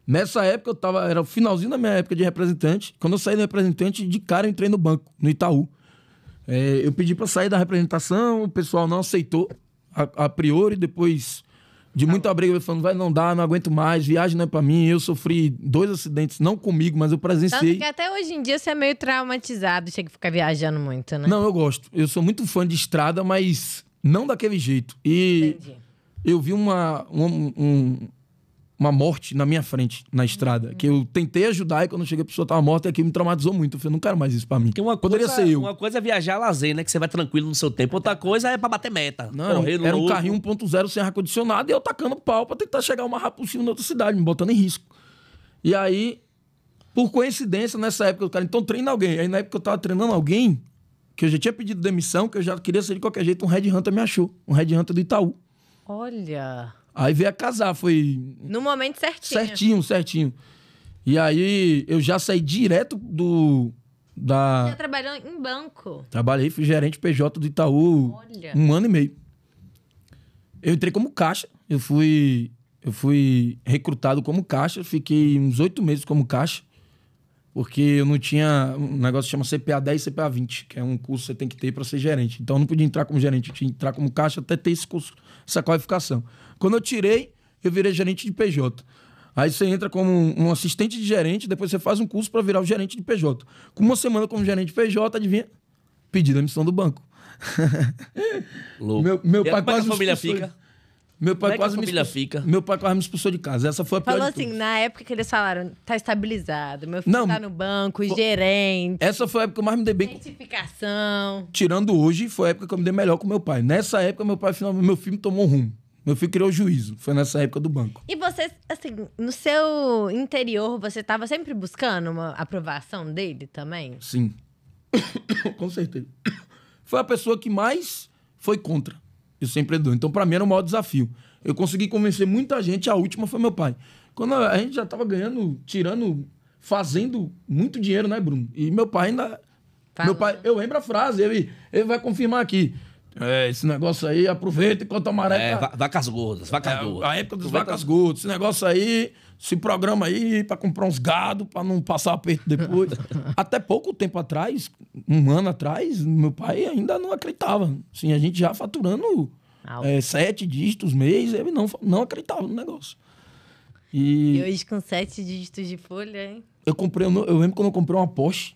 Nessa época, era o finalzinho da minha época de representante. Quando eu saí do representante, de cara eu entrei no banco, no Itaú. Eu pedi para sair da representação, o pessoal não aceitou a priori, depois de muita briga, eu falando, não dá, não aguento mais, viagem não é para mim. Eu sofri 2 acidentes, não comigo, mas eu presenciei. Tanto que até hoje em dia você é meio traumatizado, chega a ficar viajando muito, né? Não, eu gosto. Eu sou muito fã de estrada, mas não daquele jeito. E Entendi. eu vi uma morte na minha frente, na estrada, que eu tentei ajudar e quando eu cheguei a pessoa estava morta e aquilo me traumatizou muito. Eu falei, não quero mais isso pra mim. Poderia ser eu. Uma coisa é viajar a lazer, né? Que você vai tranquilo no seu tempo. Outra coisa é pra bater meta. Não, era um carrinho 1.0 sem ar-condicionado e eu tacando pau pra tentar chegar o mais rápido possível na outra cidade, me botando em risco. E aí, por coincidência, nessa época, o cara, então treina alguém. Aí na época eu tava treinando alguém, que eu já tinha pedido demissão, que eu já queria sair de qualquer jeito, um Red Hunter me achou. Um Red Hunter do Itaú. Olha. Aí veio a casar, foi... No momento certinho. Certinho. E aí eu já saí direto Já trabalhou em banco. Trabalhei, fui gerente PJ do Itaú. Olha. 1 ano e meio. Eu entrei como caixa. Eu fui recrutado como caixa. Fiquei uns 8 meses como caixa. Porque eu não tinha... Um negócio que chama CPA 10 e CPA 20, que é um curso que você tem que ter para ser gerente. Então eu não podia entrar como gerente, eu tinha que entrar como caixa até ter esse curso, essa qualificação. Quando eu tirei, eu virei gerente de PJ. Aí você entra como um assistente de gerente, depois você faz um curso para virar o gerente de PJ. Com 1 semana como gerente de PJ, adivinha? Pedi demissão do banco. Louco. Meu pai quase quase a família expulsou. fica? Meu pai Como é que quase a me família expulsou. fica? Meu pai quase me expulsou de casa. Essa foi a pior Falou de todas. assim, na época que eles falaram, tá estabilizado, meu filho Não, tá no banco, gerente, Essa foi a época que eu mais me dei bem. certificação. Tirando hoje, foi a época que eu me dei melhor com meu pai. Nessa época, meu filho tomou um rumo. Meu filho criou juízo. Foi nessa época do banco. E você, assim, no seu interior, você tava sempre buscando uma aprovação dele também? Sim. Com certeza. Foi a pessoa que mais foi contra esse empreendedor. Então, pra mim, era o maior desafio. Eu consegui convencer muita gente. A última foi meu pai. Quando a gente já tava ganhando, fazendo muito dinheiro, né, Bruno? E meu pai ainda... Falando. Meu pai, eu lembro a frase, ele vai confirmar aqui. Esse negócio aí, aproveita enquanto a maré tá... Vacas gordas, vacas gordas. A época dos vacas gordas. Esse negócio aí, se programa aí pra comprar uns gado, pra não passar aperto depois. Até pouco tempo atrás, 1 ano atrás, meu pai ainda não acreditava. Assim, a gente já faturando 7 dígitos mês, ele não acreditava no negócio. E hoje com 7 dígitos de folha, hein? Eu lembro quando eu comprei uma Porsche.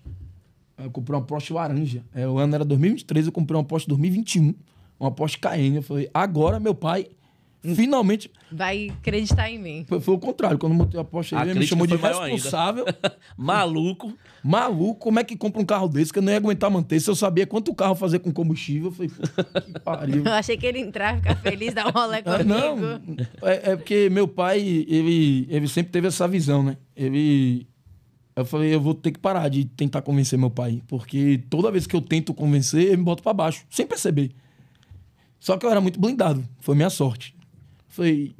Eu comprei uma Porsche laranja. O ano era 2023, eu comprei uma Porsche 2021. Uma Porsche Cayenne. Eu falei, agora meu pai finalmente... Vai acreditar em mim. Foi o contrário. Quando eu montei a Porsche, ele me chamou de responsável. Maluco. Maluco, como é que compra um carro desse que eu não ia aguentar manter? Se eu sabia quanto o carro fazia com combustível, eu falei, que pariu. Eu achei que ele entrar, ficar feliz, dar um rolê comigo. Não, é porque meu pai, ele sempre teve essa visão, né? Eu falei, eu vou ter que parar de tentar convencer meu pai. Porque toda vez que eu tento convencer, ele me bota pra baixo, sem perceber. Só que eu era muito blindado. Foi minha sorte. Falei,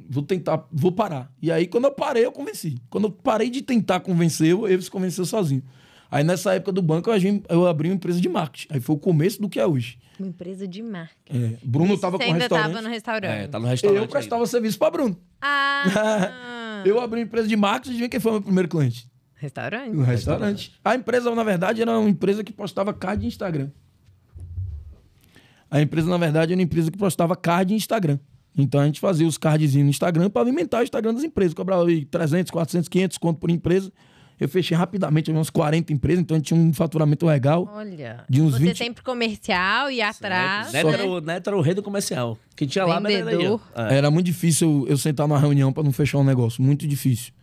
vou parar. E aí, quando eu parei, eu convenci. Quando eu parei de tentar convencer, ele se convenceu sozinho. Aí, nessa época do banco, eu abri uma empresa de marketing. Aí foi o começo do que é hoje. Uma empresa de marketing. Bruno tava com o restaurante. Você ainda tava no restaurante. Tá no restaurante. Eu prestava serviço pra Bruno. Eu abri uma empresa de marketing e quem foi o meu primeiro cliente? Restaurante. No restaurante. A empresa, na verdade, era uma empresa que postava card em Instagram. A empresa, na verdade, era uma empresa que postava card em Instagram. Então, a gente fazia os cardzinhos no Instagram para alimentar o Instagram das empresas. Cobrava 300, 400, 500 conto por empresa. Eu fechei rapidamente umas 40 empresas, então a gente tinha um faturamento legal. Olha, de uns você 20... sempre comercial e atrás, Neto era o rei do comercial. Quem tinha lá, vendedor. Era muito difícil eu sentar numa reunião para não fechar um negócio. Muito difícil.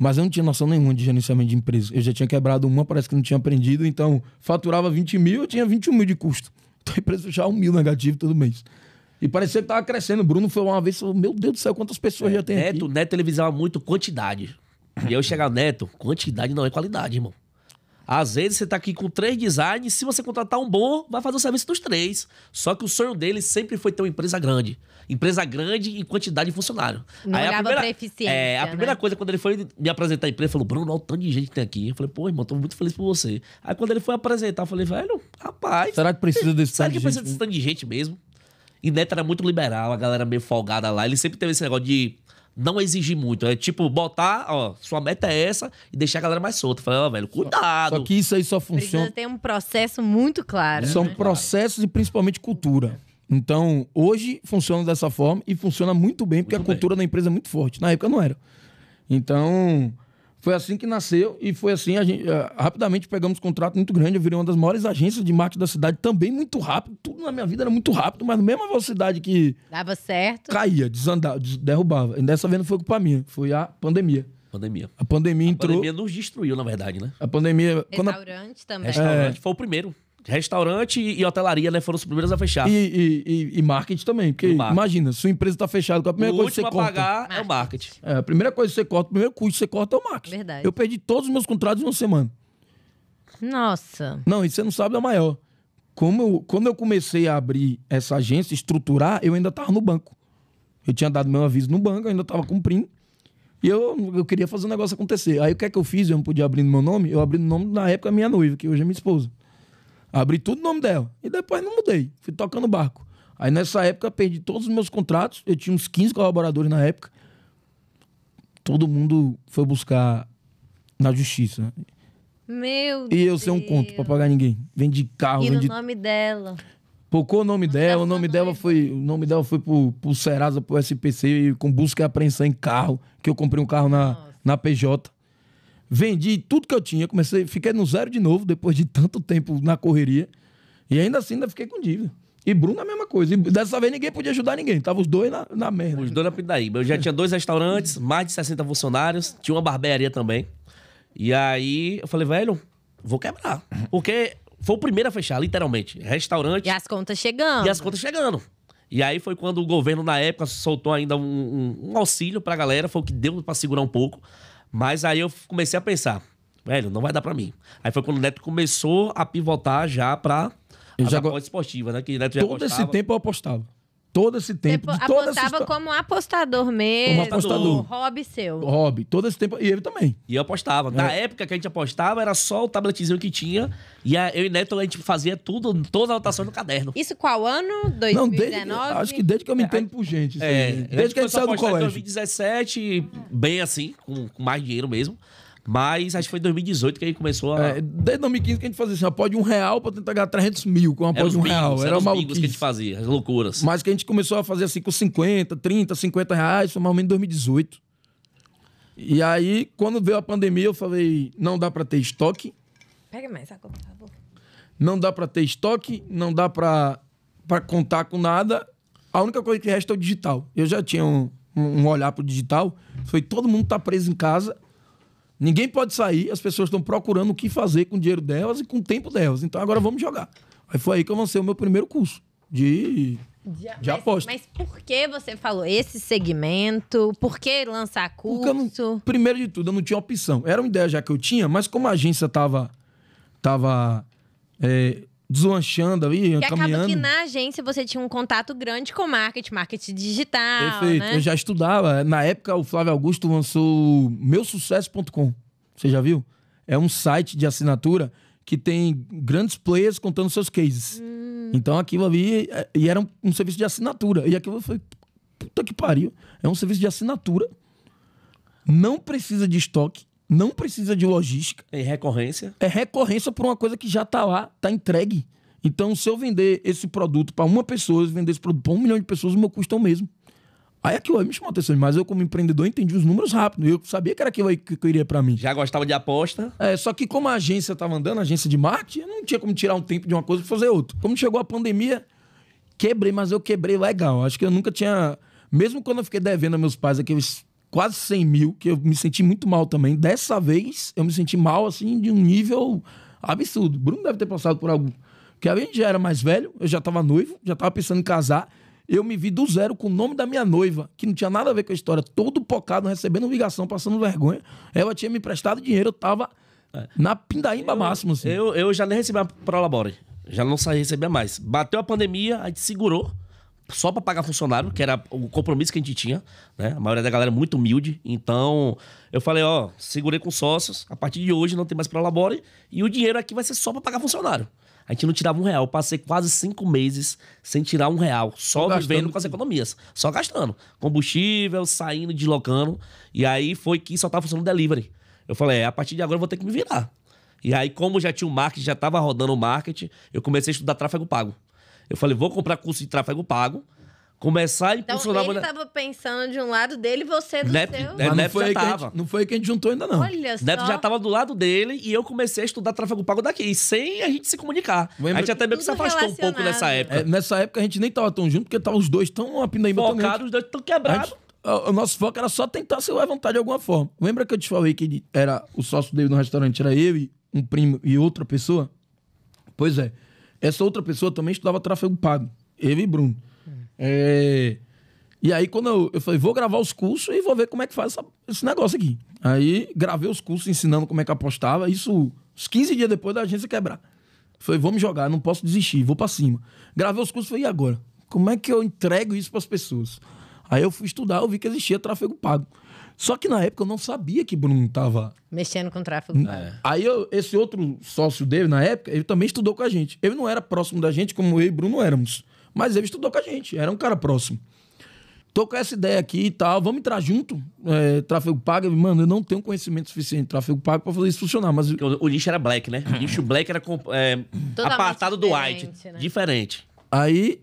Mas eu não tinha noção nenhuma de gerenciamento de empresa. Eu já tinha quebrado uma, parece que não tinha aprendido. Então, faturava 20 mil, eu tinha 21 mil de custo. Então, a empresa fechava 1 mil negativo todo mês. E parecia que tava crescendo. O Bruno foi uma vez e falou, meu Deus do céu, quantas pessoas já tem aqui? Neto televisava muito quantidade. E eu chegava, Neto, quantidade não é qualidade, irmão. Às vezes você tá aqui com 3 designs, se você contratar um bom, vai fazer o serviço dos 3. Só que o sonho dele sempre foi ter uma empresa grande. Empresa grande e quantidade de funcionário. Não olhava pra eficiência, a primeira né? coisa, quando ele foi me apresentar a empresa, ele falou, Bruno, olha o tanto de gente que tem aqui. Eu falei, pô, irmão, tô muito feliz por você. Aí quando ele foi apresentar, eu falei, velho, rapaz... Será que precisa desse Será tanto que de precisa gente? desse tanto de gente mesmo? E Neto era muito liberal, a galera meio folgada lá. Ele sempre teve esse negócio de não exigir muito. É tipo, botar, ó, sua meta é essa e deixar a galera mais solta. Eu falei, ó, velho, cuidado. Só que isso aí só Precisa funciona... ter um processo muito claro. São né? processos e principalmente cultura. Então, hoje funciona dessa forma e funciona muito bem, porque Muito a cultura da empresa é muito forte. Na época não era. Então, foi assim que nasceu e foi assim, a gente rapidamente pegamos um contrato muito grande, eu virei uma das maiores agências de marketing da cidade, também muito rápido. Tudo na minha vida era muito rápido, mas na mesma velocidade que Dava certo. caía, desandava, derrubava. E dessa vez não foi culpa minha, foi a pandemia. Pandemia. A pandemia A entrou... pandemia nos destruiu, na verdade, né? A pandemia... Restaurante também. Restaurante foi o primeiro. Restaurante e hotelaria, né, foram os primeiros a fechar. E marketing também, porque marketing. imagina, sua empresa está fechada, a O primeira coisa que você último a corta... pagar é o marketing. A primeira coisa que você corta, o primeiro custo que você corta é o marketing. Verdade. Eu perdi todos os meus contratos em uma semana. Nossa. Não, e você não sabe da maior. Quando eu comecei a abrir essa agência, estruturar, eu ainda estava no banco. Eu tinha dado meu aviso no banco, eu ainda estava cumprindo. E eu queria fazer o negócio acontecer. Aí o que é que eu fiz? Eu não podia abrir no meu nome. Eu abri no nome, na época, minha noiva, que hoje é minha esposa. Abri tudo no nome dela. E depois não mudei. Fui tocando barco. Aí nessa época eu perdi todos os meus contratos. Eu tinha uns 15 colaboradores na época. Todo mundo foi buscar na justiça. Meu E Deus. eu sem um conto pra pagar ninguém. Vendi carro, E no vendi... nome dela. Pocou o nome dela. da O nome sua dela noiva. foi... O nome dela foi pro Serasa, pro SPC, com busca e apreensão em carro. Que eu comprei um carro na PJ. Vendi tudo que eu tinha. Fiquei no zero de novo, depois de tanto tempo na correria. E ainda assim, ainda fiquei com dívida. E Bruno a mesma coisa. E dessa vez ninguém podia ajudar ninguém. Tava os dois na merda. Os dois na Pindaíba. Eu já tinha 2 restaurantes, mais de 60 funcionários, tinha uma barbearia também. E aí eu falei, velho, vou quebrar. Porque foi o primeiro a fechar, literalmente. Restaurante E as contas chegando. e as contas chegando. E aí foi quando o governo, na época, soltou ainda um auxílio pra galera, foi o que deu pra segurar um pouco. Mas aí eu comecei a pensar, velho, não vai dar pra mim. Aí foi quando o Neto começou a pivotar já pra Eu já aposta esportiva, né? Que o Neto já Todo esse gostava. tempo eu apostava. Todo esse Você tempo. De toda essa apostava história. como apostador mesmo. Como apostador. Hobby seu. Hobby. Todo esse tempo. E ele também. E eu apostava. Na época que a gente apostava, era só o tabletzinho que tinha. E eu e Neto, a gente fazia tudo, todas as anotações no caderno. Isso qual ano? Não, 2019? acho que desde que eu me entendo por gente. isso aí. Desde que a gente saiu do Em colégio. 2017, bem assim, com mais dinheiro mesmo. Mas acho que foi em 2018 que aí começou a... Desde 2015 que a gente fazia assim, aposta de R$1 pra tentar ganhar 300 mil com uma Era aposta os de R$1. bingos, Era eram os uma bingos que a gente fazia, as loucuras. Mas que a gente começou a fazer assim com 50, 30, R$50, foi mais ou menos em 2018. E aí, quando veio a pandemia, eu falei, não dá pra ter estoque, Pega mais água, por favor. não dá pra ter estoque, não dá pra contar com nada. A única coisa que resta é o digital. Eu já tinha um olhar pro digital, foi todo mundo tá preso em casa, ninguém pode sair, as pessoas estão procurando o que fazer com o dinheiro delas e com o tempo delas. Então agora vamos jogar. Aí foi aí que eu lancei o meu primeiro curso de aposta. Mas por que você falou esse segmento? Por que lançar curso? Porque eu não, primeiro de tudo, eu não tinha opção. Era uma ideia já que eu tinha, mas como a agência tava deslanchando ali, E acaba caminhando. que na agência você tinha um contato grande com marketing digital, Perfeito. né? Eu já estudava. Na época, o Flávio Augusto lançou meusucesso.com. Você já viu? É um site de assinatura que tem grandes players contando seus cases. Então, aquilo ali... E era um serviço de assinatura. E aquilo foi... Puta que pariu. É um serviço de assinatura. Não precisa de estoque. Não precisa de logística. Em recorrência. É recorrência por uma coisa que já tá lá, tá entregue. Então, se eu vender esse produto para uma pessoa, se eu vender esse produto para 1 milhão de pessoas, o meu custo é o mesmo. Aí aquilo aí me chamou a atenção. Mas eu, como empreendedor, entendi os números rápido. Eu sabia que era aquilo aí que eu iria para mim. Já gostava de aposta. Só que como a agência tava andando, a agência de marketing, eu não tinha como tirar um tempo de uma coisa e fazer outra. Como chegou a pandemia, quebrei, mas eu quebrei legal. Acho que eu nunca tinha... Mesmo quando eu fiquei devendo a meus pais aqueles quase 100 mil, que eu me senti muito mal também. Dessa vez, eu me senti mal, assim, de um nível absurdo. Bruno deve ter passado por algo. Porque a gente já era mais velho, eu já tava noivo, já tava pensando em casar. eu me vi do zero com o nome da minha noiva, que não tinha nada a ver com a história, todo pocado, recebendo ligação, passando vergonha. Ela tinha me emprestado dinheiro, eu tava na pindaíba máximo, assim. Eu já nem recebia Prolabore. Já não saí recebia mais. Bateu a pandemia, a gente segurou só pra pagar funcionário, que era o compromisso que a gente tinha, né? A maioria da galera é muito humilde. Então, eu falei, segurei com sócios. A partir de hoje não tem mais Prolabore. E o dinheiro aqui vai ser só pra pagar funcionário. A gente não tirava R$1. Eu passei quase 5 meses sem tirar R$1. Só vivendo com as economias. Só gastando. Combustível, saindo, deslocando. E aí foi que só tava funcionando delivery. Eu falei, a partir de agora eu vou ter que me virar. E aí, como já tinha o marketing, já tava rodando o marketing, eu comecei a estudar tráfego pago. Eu falei, vou comprar curso de tráfego pago, começar a impulsionar... Então, ele tava pensando de um lado dele e você do Neto, seu. Neto já tava. Não foi aí que a gente juntou ainda, não. Olha só. Neto já tava do lado dele e eu comecei a estudar tráfego pago daqui, sem a gente se comunicar. Lembra? A gente até meio que se Tudo afastou um pouco nessa época. Nessa época a gente nem tava tão junto, porque tava os dois tão a pindaíba também. Focados, os dois tão quebrados. O nosso foco era só tentar se levantar de alguma forma. Lembra que eu te falei que era o sócio dele no restaurante, era eu e um primo e outra pessoa? Pois é. Essa outra pessoa também estudava tráfego pago. Ele e Bruno. E aí, quando eu falei, vou gravar os cursos e vou ver como é que faz esse negócio aqui. Aí, gravei os cursos ensinando como é que apostava. Isso, uns 15 dias depois da agência quebrar. Falei, vou me jogar, não posso desistir, vou pra cima. Gravei os cursos e falei, e agora? Como é que eu entrego isso pras pessoas? Aí eu fui estudar, eu vi que existia tráfego pago. Só que na época eu não sabia que Bruno tava... Mexendo com tráfego pago. Aí esse outro sócio dele, na época, ele também estudou com a gente. Ele não era próximo da gente como eu e Bruno éramos. Mas ele estudou com a gente, era um cara próximo. Tô com essa ideia aqui e tal, vamos entrar junto, tráfego pago. Eu, mano, eu não tenho conhecimento suficiente de tráfego pago pra fazer isso funcionar. Mas O nicho era black, né? O nicho black era apartado do white. né? Diferente. aí,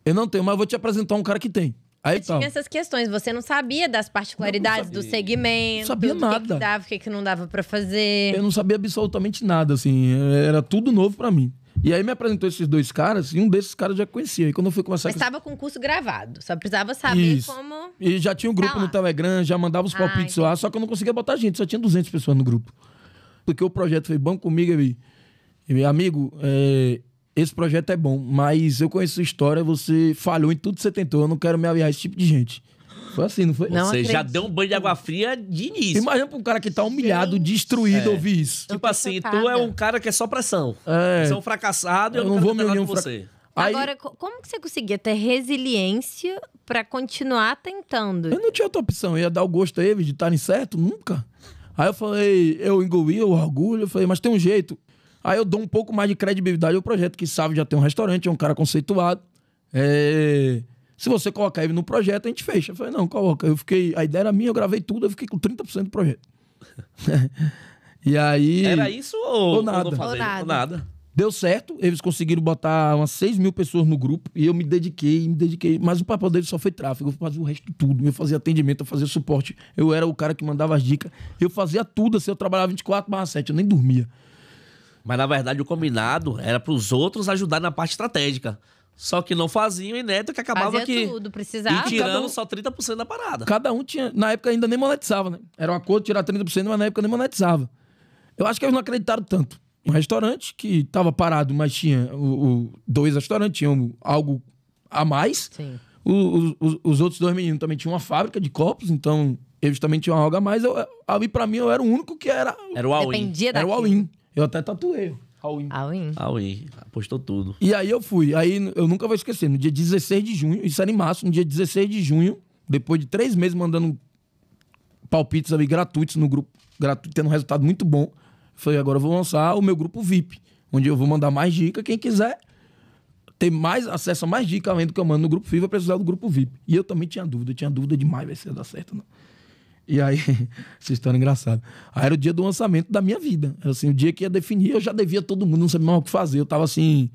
eu não tenho, mas eu vou te apresentar um cara que tem. Aí tal. Tinha essas questões, você não sabia das particularidades do segmento, Não sabia do nada. que dava, o que não dava pra fazer. Eu não sabia absolutamente nada, assim. Era tudo novo pra mim. E aí me apresentou esses dois caras, e um desses caras eu já conhecia. E quando eu fui conversar Mas com... estava com o curso gravado, só precisava saber Isso. como... E já tinha um grupo Tá lá. no Telegram, já mandava os palpites lá, só que eu não conseguia botar gente, só tinha 200 pessoas no grupo. Porque o projeto foi bom comigo, amigo, esse projeto é bom, mas eu conheço sua história, você falhou em tudo que você tentou, eu não quero me aliar a esse tipo de gente. Foi assim, não foi? Não Você já acredito. deu um banho de água fria de início. Imagina pra um cara que tá humilhado, destruído, ouvir isso. Eu Tipo tô assim, tu chocada. é um cara que é só pressão. É. Você é um fracassado e eu Eu não não quero vou me ter nada unir com um você. Aí, Agora, como que você conseguia ter resiliência pra continuar tentando? eu não tinha outra opção, eu ia dar o gosto a ele de estarem certo, nunca. Aí eu falei, eu engoli o orgulho, eu falei, mas tem um jeito. Aí eu dou um pouco mais de credibilidade ao projeto, que sabe, já tem um restaurante, é um cara conceituado. Se você colocar ele no projeto, a gente fecha. Eu falei, não, coloca. A ideia era minha, eu gravei tudo, eu fiquei com 30% do projeto. E aí... Era isso ou nada. não fazer? Ou nada. Ou nada. Deu certo, eles conseguiram botar umas 6 mil pessoas no grupo e eu me dediquei. Mas o papel dele só foi tráfego, eu fazia o resto de tudo. Eu fazia atendimento, eu fazia suporte. Eu era o cara que mandava as dicas. Eu fazia tudo, assim, eu trabalhava 24/7, eu nem dormia. Mas na verdade o combinado era pros outros ajudarem na parte estratégica. Só que não faziam e Neto que acabava Fazia que... tudo, precisava. E tirando Cada um- só 30% da parada. Cada um tinha... Na época ainda nem monetizava, né? Era um acordo tirar 30%, mas na época nem monetizava. Eu acho que eles não acreditaram tanto. Um restaurante que estava parado, mas tinha dois restaurantes, tinham algo a mais. Sim. Os outros dois meninos também tinham uma fábrica de copos, então eles também tinham algo a mais. Ali, pra mim, eu era o único que era... Era o all-in. Dependia Era o daquilo. all-in. Eu até tatuei. All-in. All-in. All-in. Apostou tudo. E aí eu fui. Aí eu nunca vou esquecer. No dia 16 de junho, isso era em março, no dia 16 de junho, depois de 3 meses mandando palpites ali gratuitos no grupo, tendo um resultado muito bom, falei, agora eu vou lançar o meu grupo VIP, onde eu vou mandar mais dicas. Quem quiser ter mais acesso a mais dicas além do que eu mando no grupo VIP, vai precisar do grupo VIP. E eu também tinha dúvida demais, vai ser dar certo, não. E aí, essa história é engraçada. Aí era o dia do lançamento da minha vida. Era assim, o dia que ia definir, eu já devia todo mundo, não sabia mais o que fazer. Eu tava assim...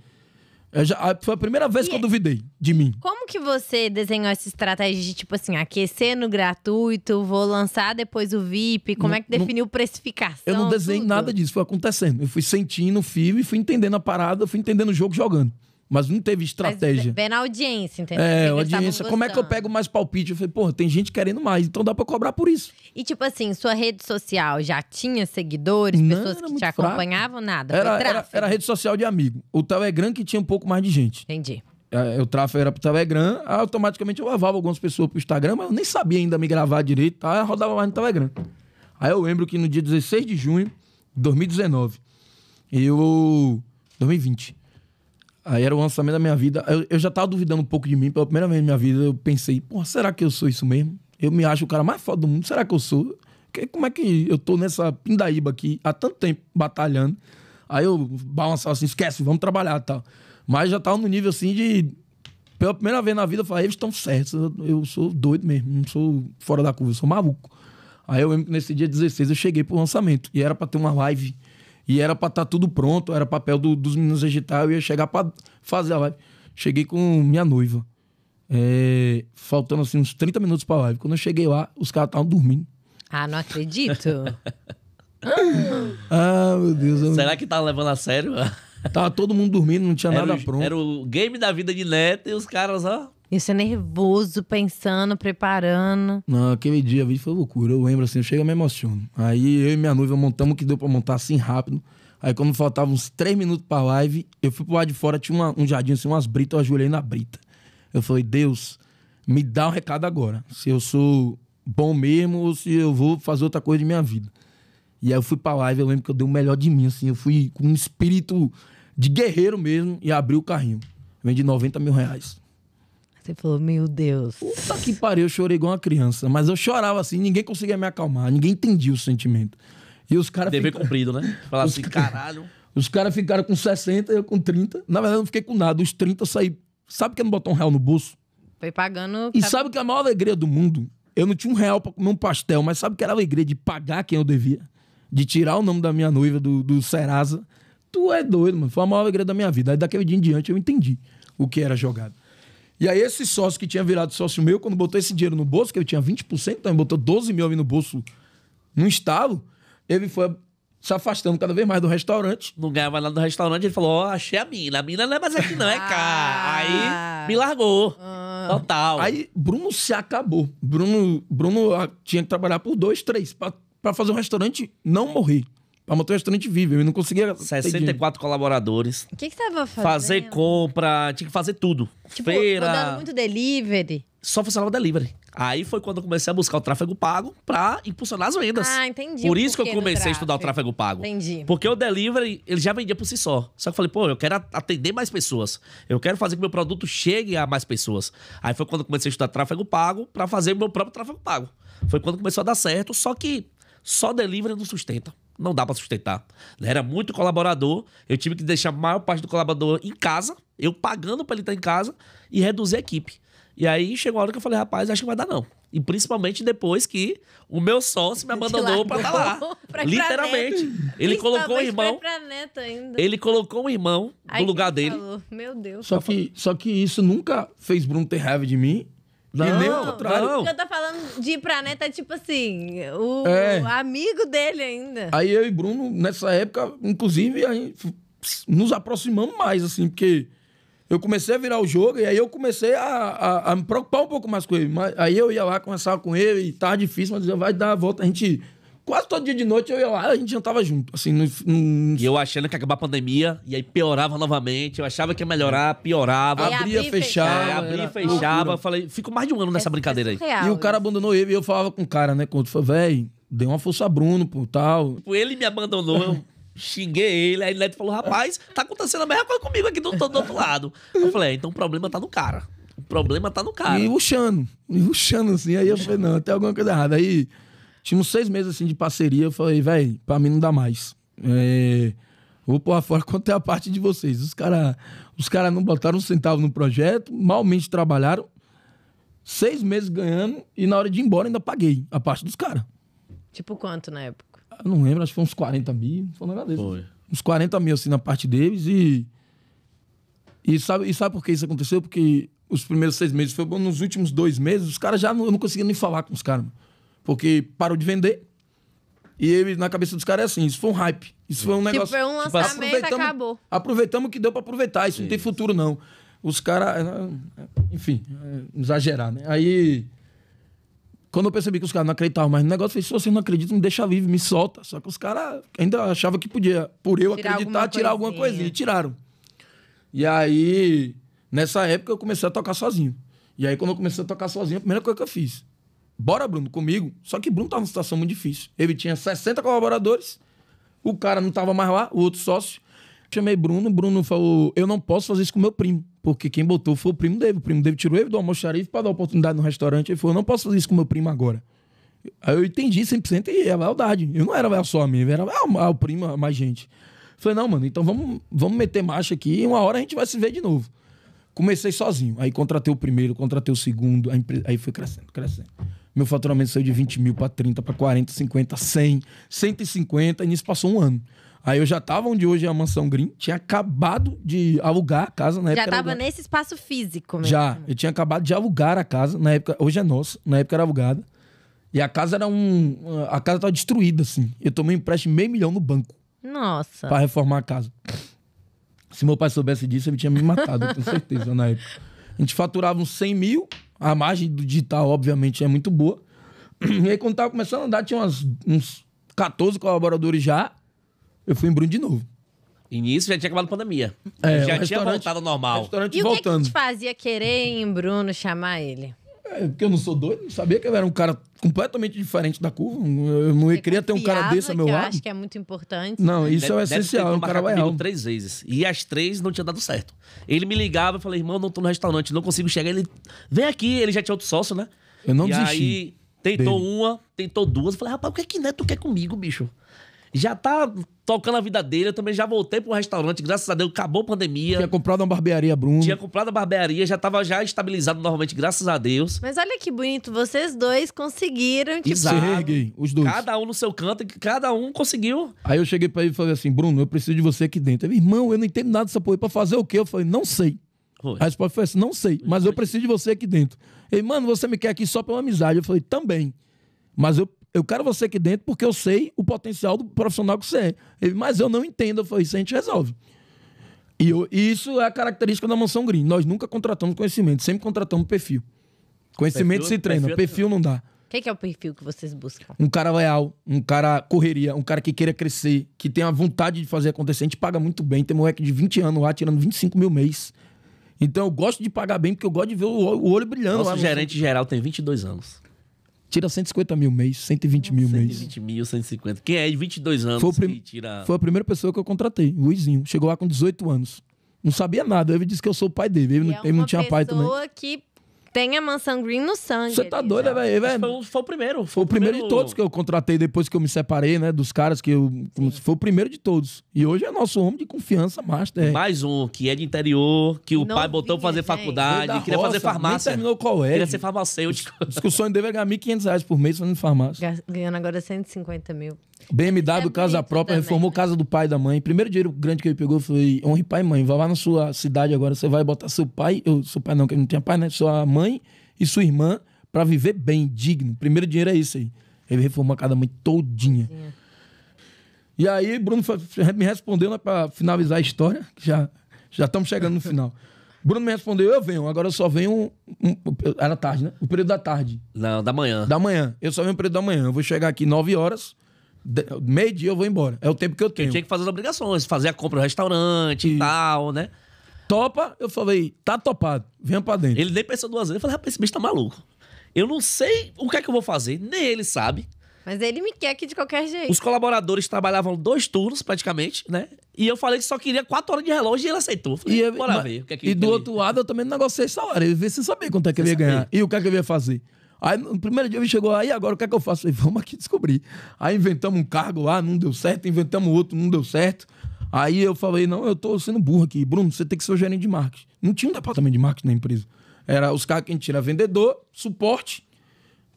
foi a primeira vez que eu duvidei de mim. Como que você desenhou essa estratégia de, tipo assim, aquecer no gratuito, vou lançar depois o VIP? Como é que definiu precificação? Eu não desenhei tudo? nada disso, foi acontecendo. Eu fui sentindo o fio e fui entendendo a parada, fui entendendo o jogo jogando. Mas não teve Mas estratégia. bem na audiência, entendeu? É, Porque eles audiência. estavam Como é que eu gostando. pego mais palpite? Eu falei, porra, tem gente querendo mais, então dá pra cobrar por isso. E tipo assim, sua rede social já tinha seguidores, Não, pessoas era que muito te fraco. acompanhavam? Nada, foi tráfego? Era rede social de amigo. O Telegram que tinha um pouco mais de gente. Entendi. o tráfego era pro Telegram, aí automaticamente eu levava algumas pessoas pro Instagram, mas eu nem sabia ainda me gravar direito, tá? Eu rodava mais no Telegram. Aí eu lembro que no dia 16 de junho de 2019, 2020, aí era o lançamento da minha vida, eu já tava duvidando um pouco de mim, pela primeira vez na minha vida, eu pensei, porra, será que eu sou isso mesmo? Eu me acho o cara mais foda do mundo, será que eu sou? Como é que eu tô nessa pindaíba aqui há tanto tempo batalhando? Aí eu balançava assim, esquece, vamos trabalhar e tal. Mas já tava no nível assim de... Pela primeira vez na vida eu falei, eles estão certos, eu sou doido mesmo, não sou fora da curva, eu sou maluco. Aí eu lembro que nesse dia 16 eu cheguei pro lançamento, e era pra ter uma live, e era pra estar tudo pronto, era papel dos meninos digitais, eu ia chegar pra fazer a live. Cheguei com minha noiva, faltando assim uns 30 minutos pra live. Quando eu cheguei lá, os caras estavam dormindo. Ah, não acredito. Ah, meu Deus. Será que tá levando a sério? Tava todo mundo dormindo, não tinha nada pronto. Era o game da vida de Neto e os caras, ó... Isso é nervoso, pensando, preparando. Não, aquele dia, vi, foi loucura. Eu lembro assim, eu chego e me emociono. Aí eu e minha noiva montamos o que deu pra montar assim rápido. Aí quando faltavam uns 3 minutos pra live, eu fui pro lado de fora, tinha um jardim assim, umas britas, eu ajoelhei na brita. Eu falei, Deus, me dá um recado agora. Se eu sou bom mesmo ou se eu vou fazer outra coisa de minha vida. E aí eu fui pra live, eu lembro que eu dei o melhor de mim, assim. Eu fui com um espírito de guerreiro mesmo e abri o carrinho. Vendi R$90 mil. Você falou, meu Deus. Puta que pariu, eu chorei igual uma criança. Mas eu chorava assim, ninguém conseguia me acalmar. Ninguém entendia o sentimento. E os caras... Dever cumprido, né? Falar assim, caralho... Os caras ficaram com 60, eu com 30. Na verdade, eu não fiquei com nada. Os 30 eu saí... Sabe que não botou R$1 no bolso? Foi pagando... E sabe que a maior alegria do mundo... Eu não tinha R$1 pra comer um pastel, mas sabe que era a alegria de pagar quem eu devia? De tirar o nome da minha noiva do Serasa. Tu é doido, mano. Foi a maior alegria da minha vida. Aí daquele dia em diante eu entendi o que era jogado. E aí esse sócio que tinha virado sócio meu, quando botou esse dinheiro no bolso, que eu tinha 20%, então ele botou 12 mil ali no bolso, no estalo, ele foi se afastando cada vez mais do restaurante. Não ganhava nada do restaurante, ele falou, ó, achei a mina. A mina não é mais aqui não, é cá. Aí me largou. Total. Aí Bruno se acabou. Bruno tinha que trabalhar por 2, 3, pra fazer um restaurante não morrer. Pra manter o restaurante vivo. Eu não conseguia... 64 colaboradores. O que você tava fazendo? Fazer compra, tinha que fazer tudo. Tipo, Feira. rodando muito delivery. Só funcionava delivery. Aí foi quando eu comecei a buscar o tráfego pago pra impulsionar as vendas. Ah, entendi. Por isso que eu comecei a estudar o tráfego pago. Entendi. Porque o delivery, ele já vendia por si só. Só que eu falei, pô, eu quero atender mais pessoas. Eu quero fazer que meu produto chegue a mais pessoas. Aí foi quando eu comecei a estudar tráfego pago pra fazer o meu próprio tráfego pago. Foi quando começou a dar certo, só que só delivery não sustenta. Não dá pra sustentar. Era muito colaborador. Eu tive que deixar a maior parte do colaborador em casa, eu pagando pra ele estar em casa e reduzir a equipe. E aí chegou a hora que eu falei, rapaz, acho que vai dar não. E principalmente depois que o meu sócio me abandonou pra estar lá. Literalmente. Ele colocou o irmão. Ele colocou um irmão no lugar dele. Falou, meu Deus. Só que isso nunca fez Bruno ter raiva de mim. Não, e nem o contrário. não. O que eu tô falando de ir pra neta é tipo assim, o amigo dele ainda. Aí eu e Bruno, nessa época, inclusive, a gente nos aproximamos mais, assim, porque eu comecei a virar o jogo e aí eu comecei a me preocupar um pouco mais com ele. Mas aí eu ia lá, conversava com ele e tava difícil, mas eu vai dar a volta. A gente... Quase todo dia de noite eu ia lá, a gente jantava junto. Assim, E eu achando que ia acabar a pandemia, e aí piorava novamente. Eu achava que ia melhorar, piorava. Abria, fechava. Abria e fechava. Eu falei, fico mais de um ano nessa brincadeira aí. Surreal, E o cara abandonou ele e eu falava com o cara, né? Quando falei, velho, dê uma força a Bruno, pô, tal. Ele me abandonou, eu xinguei ele. Aí o Neto falou, rapaz, tá acontecendo a mesma coisa comigo aqui do outro lado. Eu falei, então o problema tá no cara. O problema tá no cara. E rushando assim. Aí eu falei, não, tem alguma coisa errada. Aí... Tínhamos 6 meses assim de parceria. Eu falei, velho, pra mim não dá mais. Vou pôr fora quanto é a parte de vocês. Os cara não botaram um centavo no projeto, malmente trabalharam. 6 meses ganhando e na hora de ir embora ainda paguei a parte dos caras. Tipo quanto na época? Eu não lembro, acho que foi uns 40 mil. Foi um negócio desse. Foi. Uns 40 mil assim na parte deles e sabe por que isso aconteceu? Porque os primeiros 6 meses foi bom. Nos últimos 2 meses, os caras eu não conseguia nem falar com os caras. Porque parou de vender. E ele, na cabeça dos caras, é assim: isso foi um hype. Isso foi um negócio. Tipo, foi um lançamento, acabou. Aproveitamos o que deu pra aproveitar. Isso não tem futuro, não. Os caras. Enfim, exagerar, né? Aí. Quando eu percebi que os caras não acreditavam mais no negócio, eu falei: se vocês não acreditam, me deixa vivo, me solta. Só que os caras ainda achavam que podia, por eu acreditar, tirar alguma coisinha. E tiraram. E aí. Nessa época eu comecei a tocar sozinho. E aí quando eu comecei a tocar sozinho, a primeira coisa que eu fiz, bora, Bruno, comigo. Só que Bruno tava numa situação muito difícil. Ele tinha 60 colaboradores, o cara não tava mais lá, o outro sócio. Chamei Bruno falou, eu não posso fazer isso com meu primo, porque quem botou foi o primo dele. O primo dele tirou ele do almoxarife para dar oportunidade no restaurante. Ele falou, eu não posso fazer isso com meu primo agora. Aí eu entendi 100% e é verdade. Eu não era só a mim, era o primo, mais gente. Falei, não, mano, então vamos meter marcha aqui e uma hora a gente vai se ver de novo. Comecei sozinho. Aí contratei o primeiro, contratei o segundo, aí foi crescendo. Meu faturamento saiu de 20 mil para 30, para 40, 50, 100, 150, e nisso passou um ano. Aí eu já tava onde hoje é a Mansão Green, tinha acabado de alugar a casa na época. Já tava nesse espaço físico mesmo. Já, eu tinha acabado de alugar a casa, na época, hoje é nossa, na época era alugada. E a casa era a casa tava destruída, assim. Eu tomei um empréstimo de R$500 mil no banco. Nossa. Pra reformar a casa. Se meu pai soubesse disso, ele tinha me matado, eu tenho certeza, na época. A gente faturava uns 100 mil, a margem do digital, obviamente, é muito boa. E aí, quando tava começando a andar, tinha uns 14 colaboradores já. Eu fui em Bruno de novo. E nisso já tinha acabado a pandemia. Já tinha voltado ao normal. E o que te fazia querer ir em Bruno chamar ele? Porque eu não sou doido, não sabia que eu era um cara completamente diferente da curva. Eu não queria ter um cara desse ao meu lado. Eu acho que é muito importante. Não, isso é o essencial. Um cara vai 3 vezes. E as 3 não tinha dado certo. Ele me ligava e falei, irmão, não tô no restaurante, não consigo chegar. Ele, vem aqui, ele já tinha outro sócio, né? Eu não desisti. E aí, tentou uma, tentou duas. Eu falei, rapaz, o que é que Neto quer comigo, bicho? Já tá tocando a vida dele, eu também já voltei pro restaurante, graças a Deus, acabou a pandemia. Tinha comprado uma barbearia, Bruno. Tinha comprado a barbearia, já tava estabilizado novamente, graças a Deus. Mas olha que bonito, vocês dois conseguiram, tipo... Se reerguei, os dois. Cada um no seu canto, cada um conseguiu. Aí eu cheguei pra ele e falei assim, Bruno, eu preciso de você aqui dentro. Ele, irmão, eu não entendo nada dessa porra, pra fazer o quê? Eu falei, não sei. Foi. A resposta foi assim, não sei, mas eu preciso de você aqui dentro. Ele, mano, você me quer aqui só pela amizade. Eu falei, também. Mas eu quero você aqui dentro porque eu sei o potencial do profissional que você é. Ele, mas eu não entendo. Eu falei, isso a gente resolve. E isso é a característica da Mansão Green. Nós nunca contratamos conhecimento, sempre contratamos perfil. Conhecimento se treina, perfil não dá. O que é o perfil que vocês buscam? Um cara leal, um cara correria, um cara que queira crescer, que tenha vontade de fazer acontecer. A gente paga muito bem. Tem moleque de 20 anos lá, tirando 25 mil mês. Então eu gosto de pagar bem porque eu gosto de ver o olho brilhando. Nosso gerente geral tem 22 anos. Tira 150 mil mês, 120 mil mês. 120 mil, 150. Quem é de 22 anos que tira... Foi a primeira pessoa que eu contratei, o Luizinho. Chegou lá com 18 anos. Não sabia nada. Ele disse que eu sou o pai dele. Ele não tinha pai também. É uma pessoa que tem a Mansão Green no sangue. Você tá doido, velho? Foi o primeiro. Foi o primeiro de todos que eu contratei depois que eu me separei, né? Dos caras que eu... Foi o primeiro de todos. E hoje é nosso homem de confiança, master. Mais um, que é de interior, que o pai botou pra fazer faculdade, queria fazer farmácia. Nem terminou qual é. Queria ser farmacêutico. Diz que o sonho dele é ganhar R$1.500 por mês fazendo farmácia. Ganhando agora 150 mil. BMW, casa própria, também. Reformou casa do pai e da mãe. Primeiro dinheiro grande que ele pegou, eu falei, honre pai e mãe, vai lá na sua cidade agora, você vai botar seu pai, seu pai não, que ele não tinha pai, né? Sua mãe e sua irmã pra viver bem, digno. Primeiro dinheiro é isso aí. Ele reformou a casa da mãe todinha. E aí, Bruno me respondeu, né, pra finalizar a história, que já estamos chegando no final. Bruno me respondeu, eu venho, agora eu só venho... Era tarde, né? O período da tarde. Não, da manhã. Da manhã. Eu só venho no período da manhã. Eu vou chegar aqui 9 horas... Meio-dia eu vou embora. É o tempo que eu tenho. Eu tinha que fazer as obrigações, fazer a compra no restaurante e tal, né? Topa, eu falei, tá topado, venha pra dentro. Ele nem pensou duas vezes. Eu falei, rapaz, esse bicho tá maluco. Eu não sei o que é que eu vou fazer, nem ele sabe. Mas ele me quer aqui de qualquer jeito. Os colaboradores trabalhavam 2 turnos, praticamente, né? E eu falei que só queria 4 horas de relógio e ele aceitou. Falei, bora ver. O que é que e do outro lado, eu também negociei salário. Ele veio sem saber quanto é que ele ia ganhar. E o que é que ele ia fazer. Aí, no primeiro dia, ele chegou, aí agora o que é que eu faço? Eu falei, vamos aqui descobrir. Aí inventamos um cargo lá, não deu certo, inventamos outro, não deu certo. Aí eu falei, não, eu tô sendo burro aqui. Bruno, você tem que ser o gerente de marketing. Não tinha um departamento de marketing na empresa. Era os caras que a gente tira vendedor, suporte,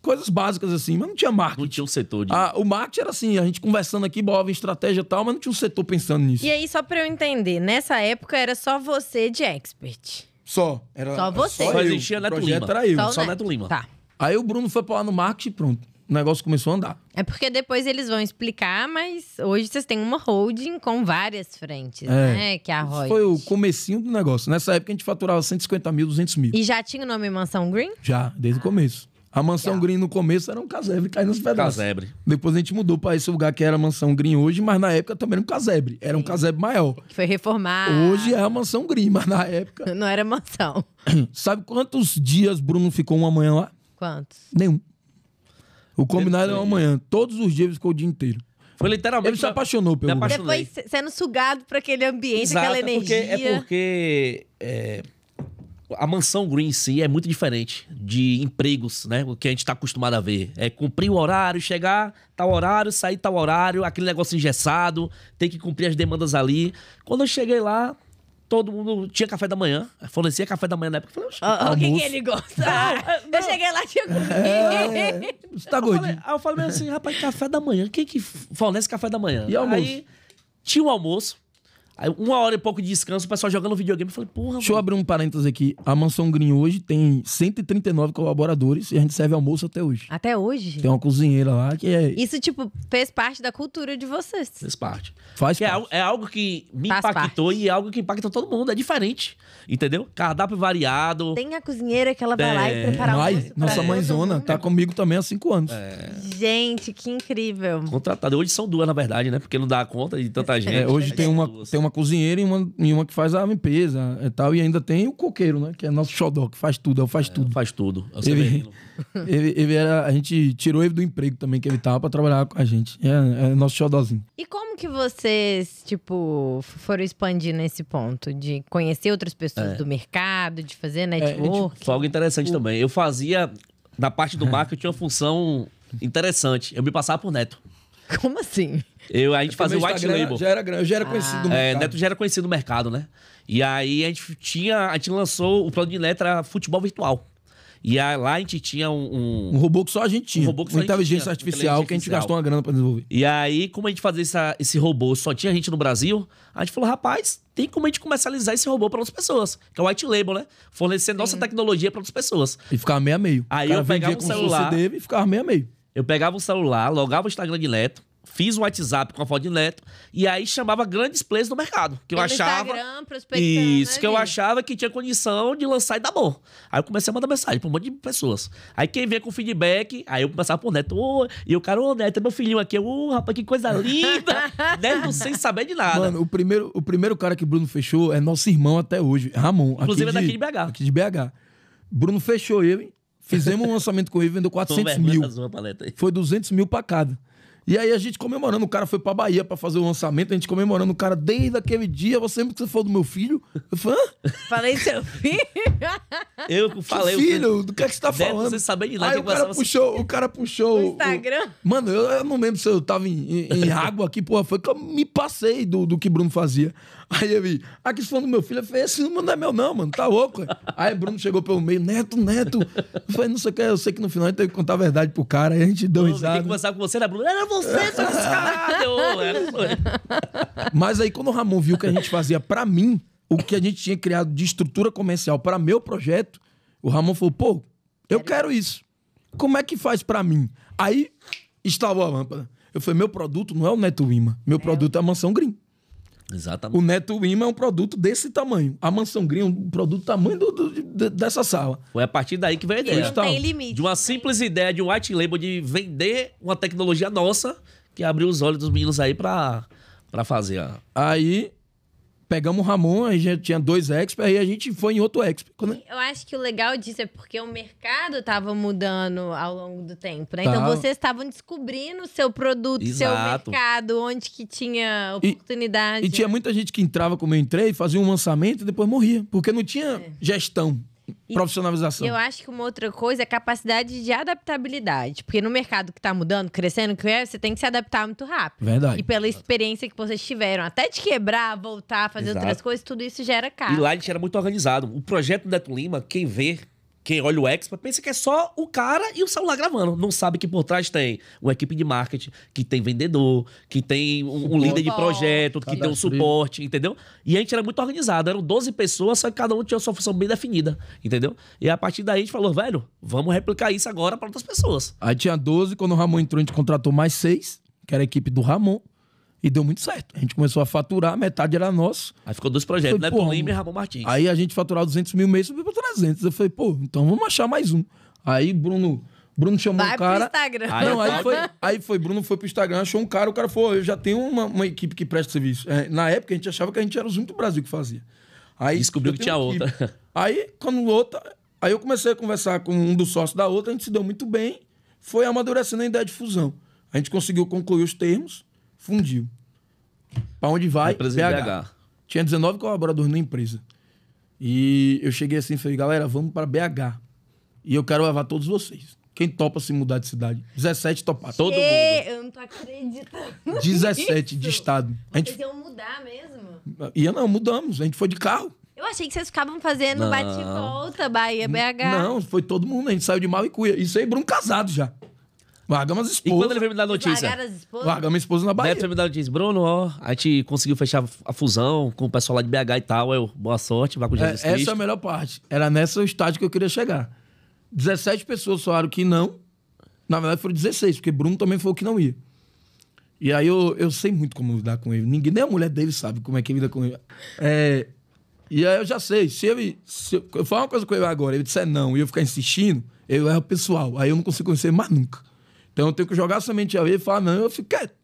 coisas básicas assim, mas não tinha marketing. Não tinha um setor de... O marketing era assim, a gente conversando aqui, bolava em estratégia e tal, mas não tinha um setor pensando nisso. E aí, só pra eu entender, nessa época era só você de expert? Só. Só você. Só existia Neto Lima. Era eu. Só Neto Lima. Tá. Aí o Bruno foi pra lá no marketing e pronto. O negócio começou a andar. É porque depois eles vão explicar, mas hoje vocês têm uma holding com várias frentes, né? Que é a Roy. Foi o comecinho do negócio. Nessa época a gente faturava 150 mil, 200 mil. E já tinha o nome Mansão Green? Já, desde o começo. A Mansão Green no começo era um casebre caindo nos pedaços. Casebre. Depois a gente mudou para esse lugar que era a Mansão Green hoje, mas na época também era um casebre. Era um casebre maior. Que foi reformado. Hoje é a Mansão Green, mas na época... Não era mansão. Sabe quantos dias Bruno ficou uma manhã lá? Quantos? Nenhum. O combinado era uma manhã. Todos os dias ele ficou o dia inteiro. Foi literalmente... Ele se apaixonou pelo lugar. Depois sendo sugado por aquele ambiente, aquela energia. É porque a Mansão Green em si é muito diferente de empregos, né? O que a gente tá acostumado a ver. É cumprir o horário, chegar tal horário, sair tal horário, aquele negócio engessado, tem que cumprir as demandas ali. Quando eu cheguei lá, todo mundo tinha café da manhã, fornecia café da manhã na época. Eu falei, O que ele gosta? Eu cheguei lá, tinha comida. Você tá gordinho. Aí eu falei assim, rapaz, café da manhã, quem que fornece café da manhã? E almoço? Aí tinha um almoço, aí 1 hora e pouco de descanso, o pessoal jogando videogame. Eu falei, porra, Deixa eu abrir um parênteses aqui. A Mansão Green hoje tem 139 colaboradores e a gente serve almoço até hoje. Até hoje? Tem uma cozinheira lá que é... Isso, tipo, fez parte da cultura de vocês. fez parte. Faz Que parte. é algo que me Faz impactou parte. e é algo que impacta todo mundo. É diferente, entendeu? Cardápio variado. Tem a cozinheira que ela vai lá e prepara Mai, almoço pra nossa todo mãezona, mundo. tá comigo também há 5 anos. Gente, que incrível. Contratado. Hoje são 2, na verdade, né? Porque não dá conta de tanta gente. Hoje Aí tem são uma, 2. tem uma cozinheira e uma que faz a limpeza e tal. E ainda tem o coqueiro, né? Que é nosso xodó, que faz tudo, faz tudo. Faz tudo. É o Ele, Severino. ele era... A gente tirou ele do emprego também, que ele tava pra trabalhar com a gente. É nosso xodózinho. E como que vocês, tipo, foram expandir nesse ponto? De conhecer outras pessoas do mercado, de fazer network? Foi algo interessante também. Eu fazia, na parte do marketing, eu tinha uma função interessante. Eu me passava por Neto. Como assim? A gente fazia o White Label. Eu já era conhecido no mercado. Neto já era conhecido no mercado, né? E aí a gente lançou o plano de Neto, era futebol virtual. E aí, lá a gente tinha Um robô que só a gente tinha. Um robô que só a uma gente inteligência tinha. artificial que a gente gastou uma grana pra desenvolver. E aí, como a gente fazia esse robô, só tinha gente no Brasil, a gente falou, rapaz, tem como a gente comercializar esse robô para outras pessoas. Que é o White Label, né? Fornecer nossa tecnologia para outras pessoas. E ficava meio a meio. Aí O cara eu pegava vendia o como se celular. fosse dele e ficava meio a meio. Eu pegava o celular, logava o Instagram de Neto, fiz um WhatsApp com a foto de Neto, e aí chamava grandes players do mercado. Que eu Pelo achava. Instagram, prospectando, Isso, né, que eu gente? achava que tinha condição de lançar e dar bom. Aí eu comecei a mandar mensagem pra um monte de pessoas. Aí quem vinha com feedback, aí eu começava por Neto, e o cara, Neto, é meu filhinho aqui. Rapaz, que coisa linda. Neto sem saber de nada. Mano, o primeiro cara que Bruno fechou é nosso irmão até hoje, Ramon. Inclusive é daqui de BH. Aqui de BH. Bruno fechou ele, fizemos um lançamento com ele, vendeu 400 mil. Foi 200 mil pra cada. E aí a gente comemorando, o cara foi pra Bahia pra fazer o lançamento, a gente comemorando o cara desde aquele dia, você lembra que você falou do meu filho? Eu falei, hã? Falei seu filho? Eu falei. Filho, do que é que você tá Neto, falando? sem saber de nada, Aí que o cara puxou O Instagram? Mano, eu não lembro se eu tava em água aqui, porra, foi que eu me passei do que Bruno fazia. Aí ele, aqui se falando do meu filho, eu falei, esse número não é meu não, mano, tá louco? Aí Bruno chegou pelo meio, Neto. Eu falei, não sei o que, eu sei que no final a gente teve que contar a verdade pro cara, aí a gente deu Tem que risada. conversar com você, né, Bruno? Era você, seu descarado. Mas aí quando o Ramon viu que a gente fazia pra mim, o que a gente tinha criado de estrutura comercial pra meu projeto, o Ramon falou, pô, eu quero isso. Como é que faz pra mim? Aí instalou a lâmpada. Eu falei, meu produto não é o Neto Lima, meu produto é a Mansão Green. Exatamente. O Neto Lima é um produto desse tamanho. A Mansão Green é um produto do tamanho dessa sala. Foi a partir daí que veio a E ideia. não tem limite. De uma simples ideia de um white label de vender uma tecnologia nossa que abriu os olhos dos meninos aí pra fazer. Aí pegamos o Ramon, a gente tinha 2 experts, aí a gente foi em outro expert. Eu acho que o legal disso é porque o mercado tava mudando ao longo do tempo, né? Tá. Então vocês estavam descobrindo o seu produto, seu Exato. mercado, onde que tinha oportunidade. E tinha muita gente que entrava como eu entrei, fazia um lançamento e depois morria. Porque não tinha gestão, profissionalização. Eu acho que uma outra coisa é a capacidade de adaptabilidade. Porque no mercado que tá mudando, crescendo, você tem que se adaptar muito rápido. Verdade. E pela experiência que vocês tiveram, até de quebrar, voltar, fazer Exato. outras coisas, tudo isso gera E caro. lá a gente era muito organizado. O projeto do Neto Lima, quem vê, quem olha o Expo, pensa que é só o cara e o celular gravando. Não sabe que por trás tem uma equipe de marketing, que tem vendedor, que tem um líder de projeto, que tem um Cadastro. suporte, entendeu? E a gente era muito organizado. Eram 12 pessoas, só que cada um tinha a sua função bem definida, entendeu? E a partir daí a gente falou, velho, vamos replicar isso agora para outras pessoas. Aí tinha 12, quando o Ramon entrou, a gente contratou mais 6, que era a equipe do Ramon, e deu muito certo. A gente começou a faturar, metade era nosso. Aí ficou 2 projetos, Foi, Neto porra, Lima e Ramon Martins. Aí a gente faturava 200 mil mês, subiu pra 300. Eu falei, pô, então vamos achar mais um. Aí Bruno Bruno chamou Vai um cara... pro Instagram. Não, Bruno foi pro Instagram, achou um cara, o cara falou, eu já tenho uma equipe que presta serviço. Na época, a gente achava que a gente era os únicos do Brasil que fazia. Aí descobriu que tinha outra. Aí, aí eu comecei a conversar com um dos sócios da outra, a gente se deu muito bem, foi amadurecendo a ideia de fusão. A gente conseguiu concluir os termos, fundiu. Pra onde vai? BH. Tinha 19 colaboradores na empresa. E eu cheguei assim e falei, galera, vamos para BH. E eu quero levar todos vocês. Quem topa se mudar de cidade? 17 toparam. Todo mundo. Eu não tô acreditando. 17 de estado. Vocês iam mudar mesmo? Mudamos. A gente foi de carro. Eu achei que vocês ficavam fazendo bate e volta, Bahia, BH. Não, foi todo mundo. A gente saiu de Malicuia. Isso aí, Bruno casado já. Largamos as E esposas. quando ele veio me dar notícia? Largaram as esposas? Largamos a esposa na Bahia. Neto veio me dar notícia. Bruno, ó, a gente conseguiu fechar a fusão com o pessoal lá de BH e tal. Boa sorte, vai com Jesus Cristo. Essa é a melhor parte. Era nessa estágio que eu queria chegar. 17 pessoas falaram que não. Na verdade, foram 16, porque Bruno também falou que não ia. E aí eu sei muito como lidar com ele. Ninguém, nem a mulher dele sabe como é que lida com ele. E aí eu já sei. Se eu falar uma coisa com ele agora, ele disser não e eu ficar insistindo, eu erro o pessoal. Aí eu não consigo conhecer mais nunca. Então eu tenho que jogar a semente a ele e falar não, eu fico quieto.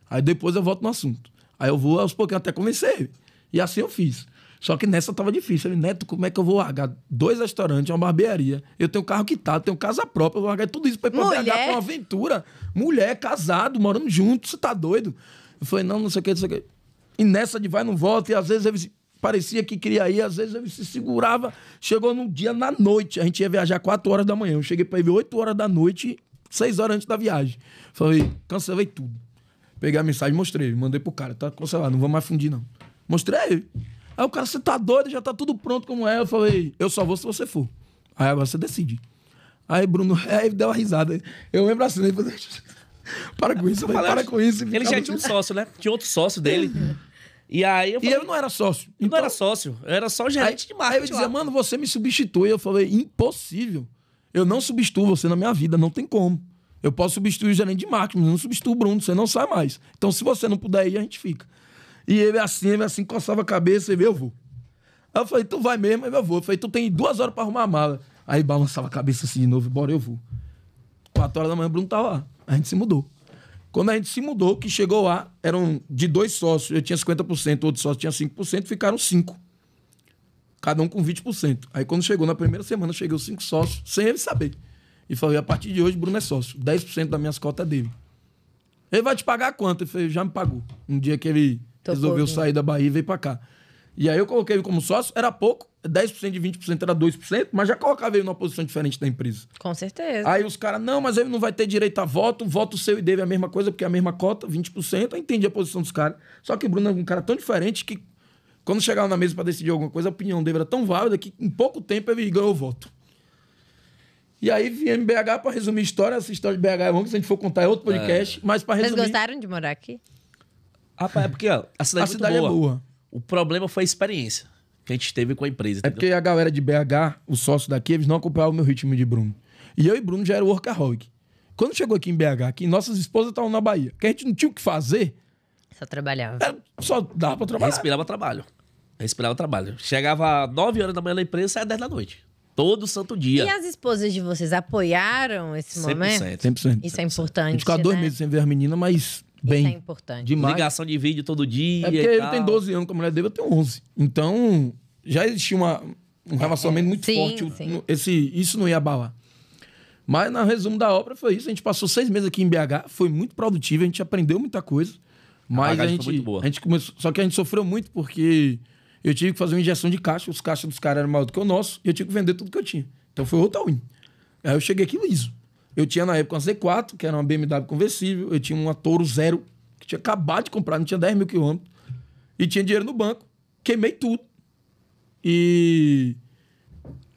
Aí depois eu volto no assunto. Aí eu vou aos pouquinhos até convencer ele. E assim eu fiz. Só que nessa tava difícil. Eu falei, Neto, como é que eu vou largar 2 restaurantes, uma barbearia? Eu tenho carro quitado, tenho casa própria, eu vou largar tudo isso pra ir pra BH pra uma aventura. Mulher, casado, morando junto, você tá doido? Eu falei, não sei o que, não sei o que. E nessa de vai, não volta, e às vezes ele parecia que queria ir, às vezes ele se segurava. Chegou num dia, na noite, a gente ia viajar 4 horas da manhã. Eu cheguei pra ele 8 horas da noite, 6 horas antes da viagem. Falei, cancelei tudo. Peguei a mensagem, mostrei, mandei pro cara, tá cancelado, não vou mais fundir não. Mostrei ele. Aí o cara, você tá doido, já tá tudo pronto como é. Eu falei, eu só vou se você for. Aí agora você decide. Aí Bruno, aí deu uma risada. Eu lembro assim, ele falou, para com isso, para com isso. Ele já tinha um sócio, né? Tinha outro sócio dele. E aí eu falei, E eu não era sócio. Eu não era sócio, eu era só gerente de marketing. Aí ele dizia, mano, você me substitui. Eu falei, impossível. Eu não substituo você na minha vida, não tem como. Eu posso substituir o gerente de marketing, mas não substituo o Bruno, você não sai mais. Então, se você não puder ir, a gente fica. E ele assim, coçava a cabeça, e eu vou. Aí eu falei, tu vai mesmo? Eu vou. Eu falei, tu tem 2 horas pra arrumar a mala. Aí balançava a cabeça assim de novo, bora, eu vou. 4 horas da manhã, o Bruno tava lá. A gente se mudou. Quando a gente se mudou, que chegou lá, eram de 2 sócios, eu tinha 50%, outro sócio tinha 5%, ficaram 5. Cada um com 20%. Aí quando chegou na primeira semana, cheguei os 5 sócios, sem ele saber. E falei, a partir de hoje, Bruno é sócio. 10% das minhas cotas é dele. Ele vai te pagar quanto? Ele falou, já me pagou. Um dia que ele resolveu sair da Bahia e veio pra cá. E aí eu coloquei ele como sócio, era pouco, 10% de 20% era 2%, mas já colocava ele numa posição diferente da empresa. Com certeza. Aí os caras, não, mas ele não vai ter direito a voto, o voto seu e dele é a mesma coisa, porque é a mesma cota, 20%, eu entendi a posição dos caras. Só que o Bruno é um cara tão diferente que, quando chegava na mesa pra decidir alguma coisa, a opinião dele era tão válida que em pouco tempo ele ganhou o voto. E aí viemos BH, pra resumir a história, essa história de BH é longa, se a gente for contar é outro podcast, mas pra resumir... Vocês gostaram de morar aqui? Rapaz, é porque ó, a cidade é muito boa. O problema foi a experiência que a gente teve com a empresa. É porque a galera de BH, os sócios daqui, eles não acompanhavam o meu ritmo de Bruno. E eu e Bruno já era workaholic. Quando chegou aqui em BH, que nossas esposas estavam na Bahia, que a gente não tinha o que fazer... Só trabalhava. Só dava pra trabalhar. Respirava trabalho. Chegava 9 horas da manhã na empresa e saia 10 da noite. Todo santo dia. E as esposas de vocês apoiaram esse momento? 100%. Isso é importante, A gente ficava 2 meses sem ver as meninas, mas bem. Isso é importante. Demais. Ligação de vídeo todo dia. É porque ele tem 12 anos com a mulher dele, eu tenho 11. Então, já existia um relacionamento muito forte. Sim. Isso não ia abalar. Mas, no resumo da obra, foi isso. A gente passou 6 meses aqui em BH, foi muito produtivo, a gente aprendeu muita coisa. Mas a gente, foi muito boa. a gente começou. Só que a gente sofreu muito porque eu tive que fazer uma injeção de caixa, os caixas dos caras eram maior do que o nosso, e eu tinha que vender tudo que eu tinha. Então foi outra win. Aí eu cheguei aqui liso. Eu tinha na época uma Z4, que era uma BMW conversível, eu tinha uma Toro Zero, que tinha acabado de comprar, não tinha 10 mil quilômetros, e tinha dinheiro no banco. Queimei tudo. E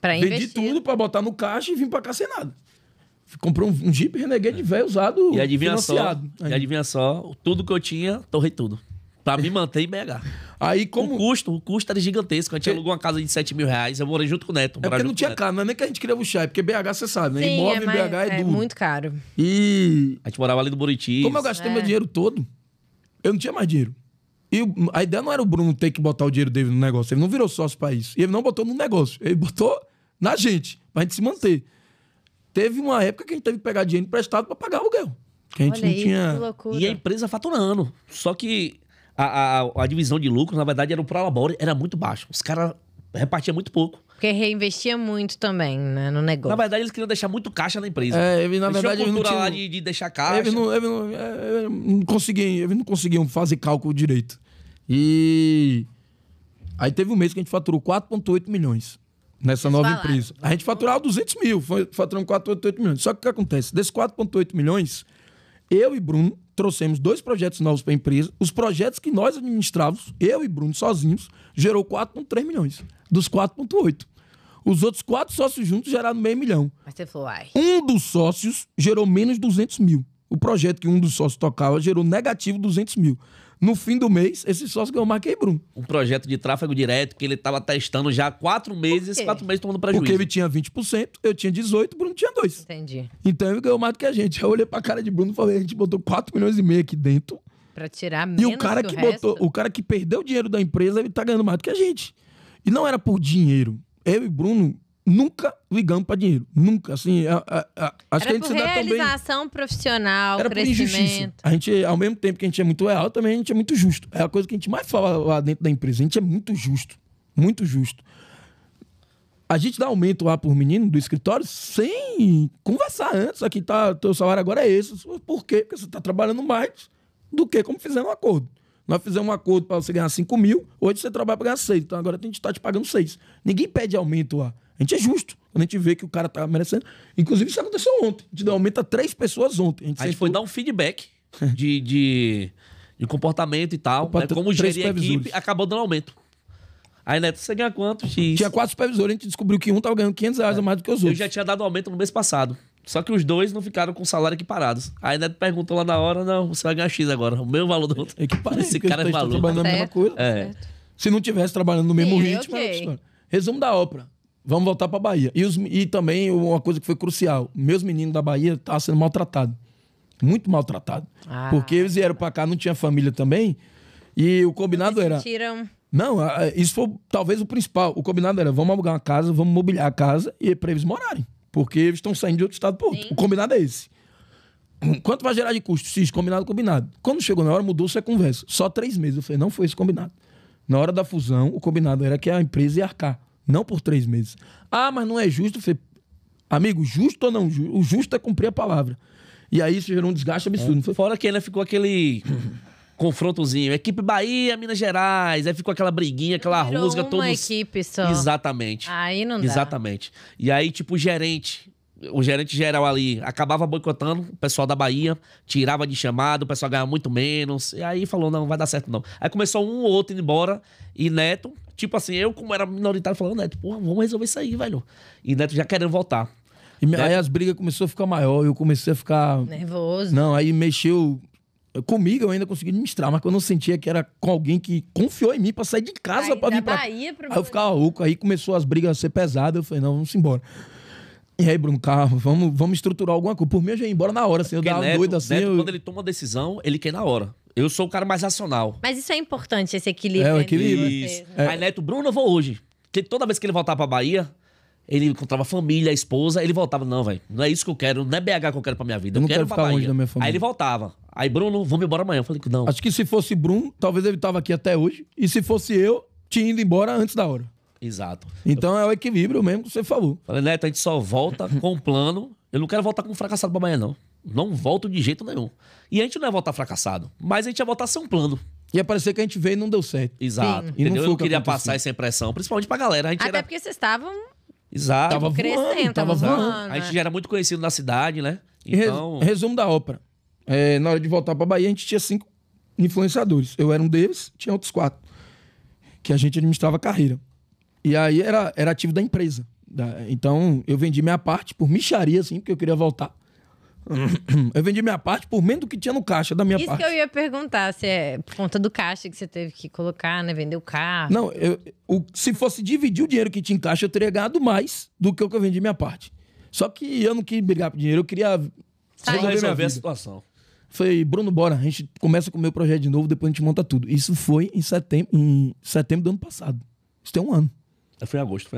vendi tudo pra botar no caixa e vim pra cá sem nada. Comprei um Jeep Renegade velho usado, e adivinha financiado. E adivinha só, tudo que eu tinha, torrei tudo. Pra me manter em BH. Aí, como... O custo era gigantesco. A gente alugou uma casa de 7 mil reais. Eu morei junto com o Neto. É porque não tinha carro, não é nem que a gente queria buchar, é porque BH, você sabe, né? Sim, Imóvel em BH é duro. É muito caro. E A gente morava ali no Buriti. como eu gastei meu dinheiro todo, eu não tinha mais dinheiro. E a ideia não era o Bruno ter que botar o dinheiro dele no negócio. Ele não virou sócio pra isso. E ele não botou no negócio. Ele botou na gente, pra gente se manter. teve uma época que a gente teve que pegar dinheiro emprestado para pagar aluguel. Que a gente Olha não isso, tinha... que loucura. E a empresa faturando. Só que a divisão de lucro, na verdade, era o prolabore, era muito baixo. Os caras repartiam muito pouco. Porque reinvestia muito também, né, no Na negócio. verdade, eles queriam deixar muito caixa na empresa. Na verdade, eles eles não cultura lá tinham... de deixar caixa. Eles não conseguiam fazer cálculo direito. E aí teve um mês que a gente faturou 4,8 milhões nessa Vocês nova falaram. empresa. A gente faturava 200 mil, faturamos 4,8 milhões. Só que o que acontece? Desses 4,8 milhões, eu e Bruno trouxemos 2 projetos novos para a empresa. Os projetos que nós administrávamos, eu e Bruno sozinhos, gerou 4,3 milhões. Dos 4,8. Os outros 4 sócios juntos geraram meio milhão. Mas você falou, ai. Um dos sócios gerou menos 200 mil. O projeto que um dos sócios tocava gerou negativo 200 mil. No fim do mês, esse sócio ganhou mais que Bruno. Um projeto de tráfego direto que ele estava testando já há 4 meses, esses 4 meses tomando prejuízo. Porque ele tinha 20%, eu tinha 18%, Bruno tinha 2%. Entendi. Então ele ganhou mais do que a gente. Eu olhei pra cara de Bruno e falei, a gente botou 4 milhões e meio aqui dentro. Pra tirar menos E o cara que botou, o cara que perdeu o dinheiro da empresa, ele tá ganhando mais do que a gente. E não era por dinheiro. Eu e Bruno nunca ligamos pra dinheiro. Nunca, assim, acho que a Era gente por se dá tão bem. realização profissional, Era por injustiça. crescimento. A gente, ao mesmo tempo que a gente é muito leal, também a gente é muito justo. É a coisa que a gente mais fala lá dentro da empresa. A gente é muito justo. Muito justo. A gente dá aumento lá por menino do escritório sem conversar antes. Aqui tá, teu salário agora é esse. Por quê? Porque você tá trabalhando mais do que como fizemos um acordo. Nós fizemos um acordo para você ganhar 5 mil, hoje você trabalha para ganhar 6. Então agora a gente tá te pagando 6. Ninguém pede aumento lá. A gente é justo. Quando a gente vê que o cara tá merecendo. Inclusive, isso aconteceu ontem. A gente deu aumento a 3 pessoas ontem. A gente foi dar um feedback de comportamento e tal. Opa, Né? Como 3 gerir a equipe, supervisores. acabou dando aumento. Aí, Neto, você ganha quanto? X. Tinha 4 supervisores, a gente descobriu que um tava ganhando R$500 a mais do que os Eu outros. já tinha dado aumento no mês passado. Só que os 2 não ficaram com salário equiparados. Aí Neto perguntou lá na hora, não, você vai ganhar X agora. O mesmo valor do outro. Equiparado, Esse porque cara é a gente tá maluco. trabalhando na mesma Certo. coisa. É. Se não tivesse trabalhando no mesmo Sim, ritmo, ok. era outra história. Resumo da ópera. Vamos voltar pra Bahia. E também uma coisa que foi crucial. Meus meninos da Bahia estavam sendo maltratados. Muito maltratados. Ah. Porque eles vieram pra cá, não tinha família também. E o combinado era... Tiram. Não, isso foi talvez o principal. O combinado era, vamos alugar uma casa, vamos mobiliar a casa e é pra eles morarem. Porque eles estão saindo de outro estado pro outro. Sim. O combinado é esse. Quanto vai gerar de custo? Sim, combinado, combinado. Quando chegou na hora, mudou-se a conversa. Só 3 meses. Eu falei, não foi esse combinado. Na hora da fusão, o combinado era que a empresa ia arcar. Não por 3 meses. Ah, mas não é justo. Eu falei, amigo, justo ou não justo? O justo é cumprir a palavra. E aí isso gerou um desgaste absurdo. Não foi? Fora que ainda ficou aquele confrontozinho. Equipe Bahia, Minas Gerais. Aí ficou aquela briguinha, aquela Virou rusga. uma Todos... equipe só. Exatamente. Aí não dá. Exatamente. E aí, tipo, o gerente geral ali acabava boicotando o pessoal da Bahia, tirava de chamado, o pessoal ganhava muito menos. E aí falou, não vai dar certo não. Aí começou um ou outro indo embora e Neto, tipo assim, eu como era minoritário, falando, Neto, porra, vamos resolver isso aí, velho. E Neto já querendo voltar. Aí as brigas começaram a ficar maior, eu comecei a ficar... Nervoso. Não, aí mexeu... Comigo eu ainda consegui administrar, mas quando eu sentia que era com alguém que confiou em mim pra sair de casa Aí pra da vir pra cá. Bahia pro Aí eu ficava louco, aí começou as brigas a ser pesadas, eu falei, não, vamos embora. E aí, Bruno, carro, vamos estruturar alguma coisa. Por mim, eu já ia embora na hora, assim, eu Porque dava Neto, doido assim. Neto, eu... quando ele toma uma decisão, ele quer na hora. Eu sou o cara mais racional. Mas isso é importante, esse equilíbrio. É, o entre equilíbrio. vocês, Isso. né? Aí Neto, Bruno, eu vou hoje. Porque toda vez que ele voltava pra Bahia, ele encontrava a família, a esposa, ele voltava, não, velho, não é isso que eu quero, não é BH que eu quero pra minha vida. Eu não quero quero pra ficar Bahia. longe da minha família. Aí ele voltava. Aí, Bruno, vamos embora amanhã. Eu falei que não. Acho que se fosse Bruno, talvez ele tava aqui até hoje. E se fosse eu, tinha ido embora antes da hora. Exato. Então é o equilíbrio mesmo que você falou. Falei, Neto, a gente só volta com um plano. Eu não quero voltar como fracassado pra Bahia, não. Não volto de jeito nenhum. E a gente não ia voltar fracassado, mas a gente ia voltar sem um plano. Ia parecer que a gente veio e não deu certo. Exato. Sim. E não Entendeu? foi Eu o que queria aconteceu. passar essa impressão, principalmente pra galera. A gente Até era... porque vocês estavam Exato. Tava crescendo, tava tava voando. voando. A gente já era muito conhecido na cidade, né? E Então... resumo da ópera. Na hora de voltar pra Bahia, a gente tinha 5 influenciadores. Eu era um deles, tinha outros 4. Que a gente administrava a carreira. E aí era ativo da empresa. Então, eu vendi minha parte por mixaria, assim, porque eu queria voltar. Eu vendi minha parte por menos do que tinha no caixa da minha Isso parte. que eu ia perguntar, se é por conta do caixa que você teve que colocar, né? Vender o carro. Não, se fosse dividir o dinheiro que tinha em caixa, eu teria ganhado mais do que o que eu vendi minha parte. Só que eu não queria brigar por dinheiro, eu queria Sai. resolver minha resolver a vida. situação. Falei, Bruno, bora, a gente começa com o meu projeto de novo, depois a gente monta tudo. Isso foi em setembro do ano passado. Isso tem um ano. Foi em agosto.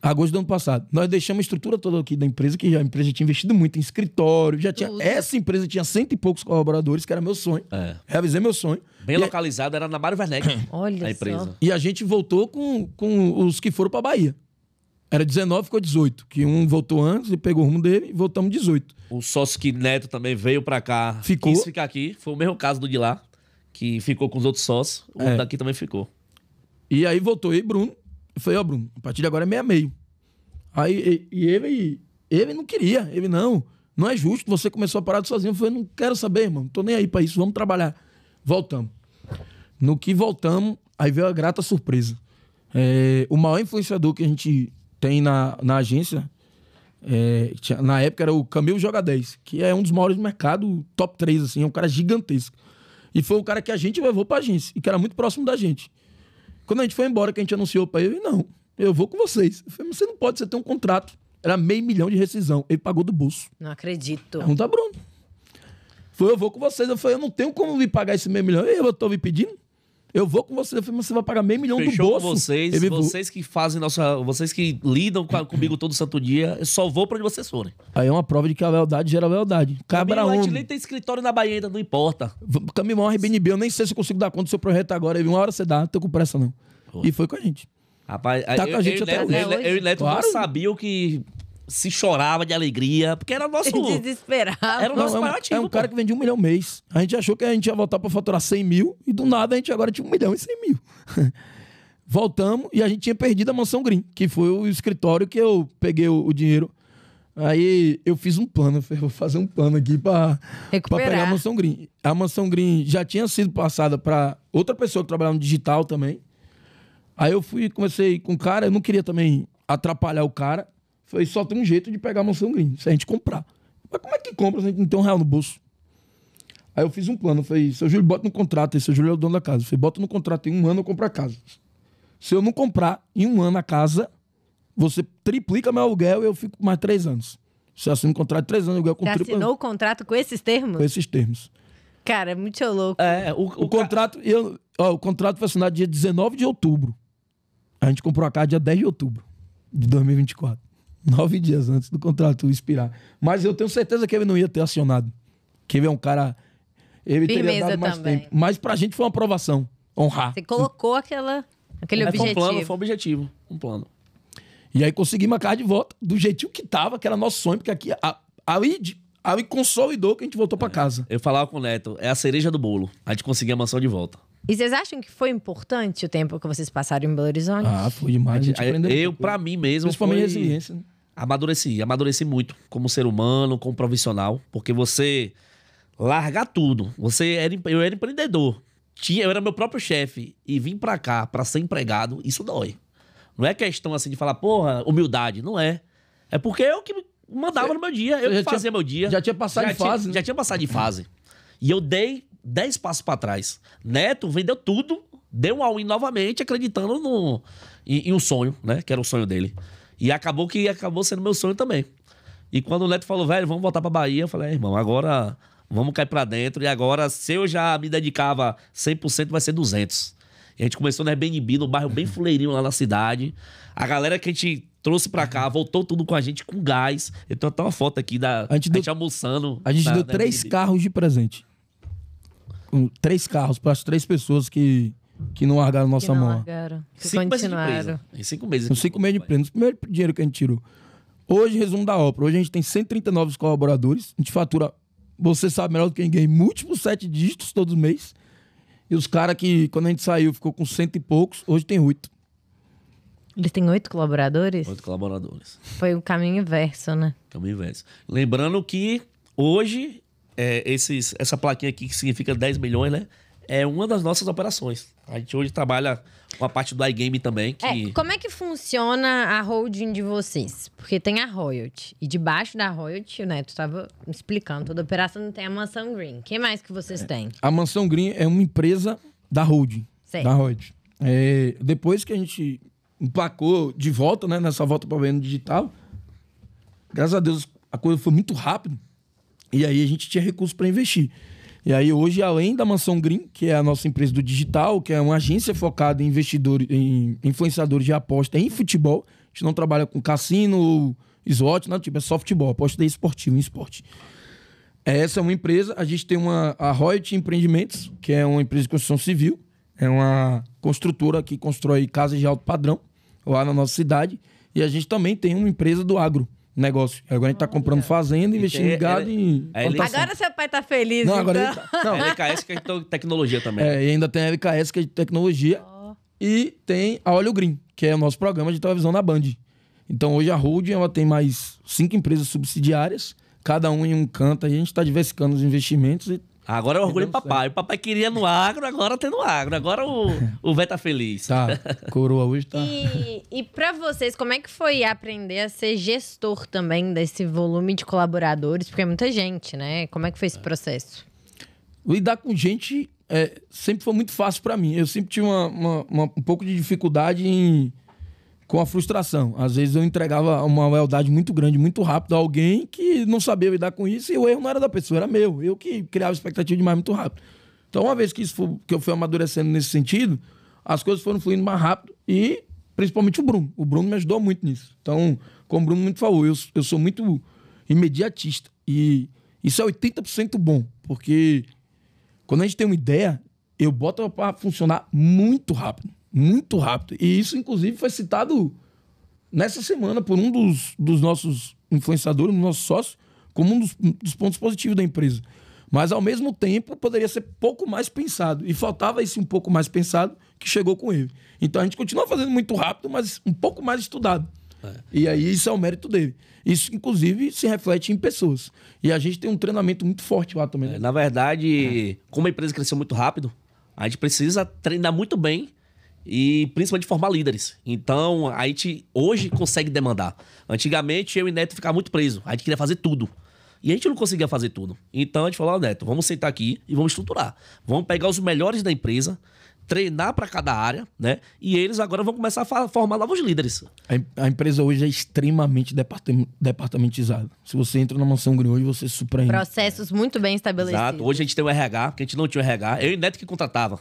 Agosto do ano passado. Nós deixamos a estrutura toda aqui da empresa, que a empresa tinha investido muito em escritório. Essa empresa tinha 100 e poucos colaboradores, que era meu sonho. Realizei meu sonho. Bem localizado, era na Mário Werneck. Olha a empresa. só. E a gente voltou com os que foram pra Bahia. Era 19, ficou 18. Que um voltou antes e pegou o rumo dele e voltamos 18. O sócio que Neto também veio pra cá, Ficou. quis ficar aqui. Foi o mesmo caso do de lá, que ficou com os outros sócios. O daqui também ficou. E aí voltou eu e Bruno. Eu falei, Bruno, a partir de agora é meio-meio. Aí ele não queria. Ele, não é justo, você começou a parar sozinho. Eu falei, não quero saber, irmão, não tô nem aí pra isso, vamos trabalhar. Voltamos. No que voltamos, aí veio a grata surpresa. O maior influenciador que a gente tem na agência, na época era o Camilo Joga 10, que é um dos maiores do mercado, top 3, assim, é um cara gigantesco. E foi o cara que a gente levou pra agência, e que era muito próximo da gente. Quando a gente foi embora, que a gente anunciou pra ele, não, eu vou com vocês. Eu falei, mas você não pode, você tem um contrato. Era $500 mil de rescisão. Ele pagou do bolso. Não acredito. Pergunta a Bruno. Foi, eu vou com vocês. Eu falei, eu não tenho como me pagar esse $500 mil. Eu tô me pedindo. Eu vou com vocês. Eu falei, mas você vai pagar $500 mil do Fechou bolso. Com vocês, vocês que fazem vocês que lidam comigo todo santo dia, eu só vou pra onde vocês forem. Aí é uma prova de que a lealdade gera lealdade. Cabra A gente homem. nem tem escritório na Bahia ainda, não importa. Caminho morre BNB. Eu nem sei se eu consigo dar conta do seu projeto agora. Uma hora você dá, não tô com pressa não. E foi com a gente. Rapaz, Tá com a gente até hoje. Eu e Neto Claro. não sabiam que se chorava de alegria, porque era o nosso... Desesperado. Era o nosso Não, maior ativo, é um cara que vendia $1 milhão mês. A gente achou que a gente ia voltar pra faturar 100 mil e do nada a gente agora tinha 1 milhão e 100 mil. Voltamos e a gente tinha perdido a Mansão Green, que foi o escritório que eu peguei o dinheiro. Aí eu fiz um plano, eu falei, vou fazer um plano aqui pra pegar a Mansão Green. A Mansão Green já tinha sido passada pra outra pessoa que trabalhava no digital também. Aí eu comecei com o cara, eu não queria também atrapalhar o cara. Falei, só tem um jeito de pegar a Mansão Green, se a gente comprar. Mas como é que compra se a gente não tem R$1 no bolso? Aí eu fiz um plano, eu falei, seu Júlio, bota no contrato aí, seu Júlio é o dono da casa. Eu falei, bota no contrato, em 1 ano eu compro a casa. Se eu não comprar em 1 ano a casa, você triplica meu aluguel e eu fico mais 3 anos. Se eu assino um contrato de 3 anos, eu ganho com Você triplo. assinou o contrato com esses termos? Com esses termos. Cara, é muito louco. O contrato, o contrato foi assinado dia 19 de outubro. A gente comprou a casa dia 10 de outubro de 2024. 9 dias antes do contrato expirar. Mas eu tenho certeza que ele não ia ter acionado. Que ele é um cara... Ele teria dado mais tempo. Mas pra gente foi uma aprovação. Honrar. Você colocou aquele objetivo. Foi um objetivo. Um plano. E aí conseguimos a casa de volta do jeitinho que tava, que era nosso sonho, porque aqui ali consolidou que a gente voltou pra casa. Eu falava com o Neto, é a cereja do bolo. A gente conseguiu a mansão de volta. E vocês acham que foi importante o tempo que vocês passaram em Belo Horizonte? Ah, foi demais. A gente aprendeu pra mim mesmo, principalmente resiliência, né? Amadureci muito como ser humano, como profissional, porque você largar tudo. Eu era empreendedor. Eu era meu próprio chefe e vim pra cá pra ser empregado, isso dói. Não é questão assim de falar, porra, humildade. Não é. É porque eu que mandava no meu dia, eu que fazia meu dia. Já tinha passado de fase. Já tinha passado de fase. E eu dei 10 passos pra trás. Neto vendeu tudo, deu um all-in novamente, acreditando em um sonho, né? Que era o sonho dele. E acabou sendo meu sonho também. E quando o Neto falou, velho, vamos voltar pra Bahia, eu falei, irmão, agora vamos cair pra dentro. E agora, se eu já me dedicava 100%, vai ser 200%. E a gente começou no Airbnb, num bairro bem fuleirinho lá na cidade. A galera que a gente trouxe pra cá, voltou tudo com a gente com gás. Eu tenho até uma foto aqui a gente almoçando. A gente deu 3 carros de presente. 3 carros para as 3 pessoas que não largaram nossa mão. Largaram. Que continuaram. Em 5 meses. Em 5 meses de empresa. No primeiro dinheiro que a gente tirou. Hoje, resumo da obra. Hoje a gente tem 139 colaboradores. A gente fatura, você sabe melhor do que ninguém, múltiplos 7 dígitos todos os meses. E os caras que, quando a gente saiu, ficou com 100 e poucos, hoje tem 8. Eles têm 8 colaboradores? 8 colaboradores. Foi o caminho inverso, né? Caminho inverso. Lembrando que hoje, essa plaquinha aqui que significa 10 milhões, né? É uma das nossas operações. A gente hoje trabalha com a parte do iGame também. Como é que funciona a holding de vocês? Porque tem a Royalty. E debaixo da Royalty, o Neto estava explicando, toda a operação não tem a Mansão Green. O que mais que vocês têm? A Mansão Green é uma empresa da holding. Certo. Da Royalty. Depois que a gente emplacou de volta, né? Nessa volta para o venda digital, graças a Deus a coisa foi muito rápido. E aí a gente tinha recursos para investir. E aí hoje, além da Mansão Green, que é a nossa empresa do digital, que é uma agência focada em investidores, em influenciadores de aposta em futebol, gente não trabalha com cassino, slot, nada tipo, é só futebol, aposta esportivo, em esporte. Essa é uma empresa, a gente tem a Royalty Empreendimentos, que é uma empresa de construção civil, é uma construtora que constrói casas de alto padrão lá na nossa cidade, e a gente também tem uma empresa do agronegócio. Agora a gente tá comprando fazenda, investindo em gado e plantação. Agora seu pai tá feliz, Não, então. agora Não, a LKS que é tecnologia também. e ainda tem a LKS, que é de tecnologia, e tem a Olho Green, que é o nosso programa de televisão na Band. Então hoje a holding ela tem mais 5 empresas subsidiárias, cada um em um canto, a gente está diversificando os investimentos e Agora é o orgulho do papai. O papai queria no agro, agora tem no agro. Agora o velho tá feliz. tá, coroa hoje tá... E pra vocês, como é que foi aprender a ser gestor também desse volume de colaboradores? Porque é muita gente, né? Como é que foi esse processo? Lidar com gente sempre foi muito fácil para mim. Eu sempre tive um pouco de dificuldade com a frustração. Às vezes eu entregava uma lealdade muito grande, muito rápido a alguém que não sabia lidar com isso e o erro não era da pessoa, era meu. Eu que criava expectativa demais muito rápido. Então, uma vez que eu fui amadurecendo nesse sentido, as coisas foram fluindo mais rápido e principalmente o Bruno. O Bruno me ajudou muito nisso. Então, como o Bruno muito falou, eu sou muito imediatista e isso é 80% bom, porque quando a gente tem uma ideia, eu boto para funcionar muito rápido. Muito rápido. E isso, inclusive, foi citado nessa semana por um dos nossos influenciadores, um nosso sócio, como um dos pontos positivos da empresa. Mas, ao mesmo tempo, poderia ser pouco mais pensado. E faltava esse um pouco mais pensado que chegou com ele. Então, a gente continua fazendo muito rápido, mas um pouco mais estudado. E aí, isso é o mérito dele. Isso, inclusive, se reflete em pessoas. E a gente tem um treinamento muito forte lá também. Né? Na verdade, como a empresa cresceu muito rápido, a gente precisa treinar muito bem e principalmente formar líderes. Então, a gente hoje consegue demandar. Antigamente, eu e Neto ficava muito preso. A gente queria fazer tudo. E a gente não conseguia fazer tudo. Então, a gente falou, Neto, vamos sentar aqui e vamos estruturar. Vamos pegar os melhores da empresa, treinar para cada área, né? E eles agora vão começar a formar novos líderes. A empresa hoje é extremamente departamentizada. Se você entra na Mansão Green hoje, você surpreende. Processos muito bem estabelecidos. Exato. Hoje a gente tem o RH, que a gente não tinha o RH. Eu e Neto que contratava.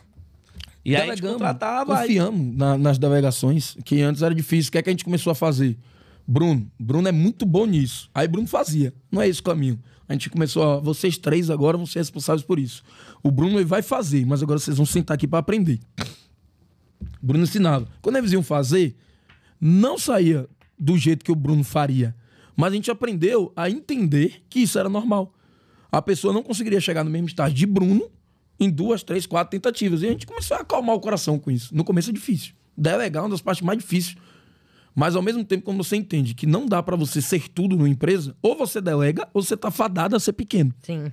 E aí a gente contratava... Confiamos nas delegações, que antes era difícil. O que é que a gente começou a fazer? Bruno é muito bom nisso. Aí Bruno fazia. Não é esse o caminho. A gente começou, vocês 3 agora vão ser responsáveis por isso. O Bruno ele vai fazer, mas agora vocês vão sentar aqui para aprender. O Bruno ensinava. Quando eles iam fazer, não saía do jeito que o Bruno faria. Mas a gente aprendeu a entender que isso era normal. A pessoa não conseguiria chegar no mesmo estágio de Bruno em 2, 3, 4 tentativas. E a gente começou a acalmar o coração com isso. No começo é difícil. Delegar é uma das partes mais difíceis. Mas, ao mesmo tempo, quando você entende que não dá para você ser tudo numa empresa, ou você delega, ou você tá fadado a ser pequeno. Sim.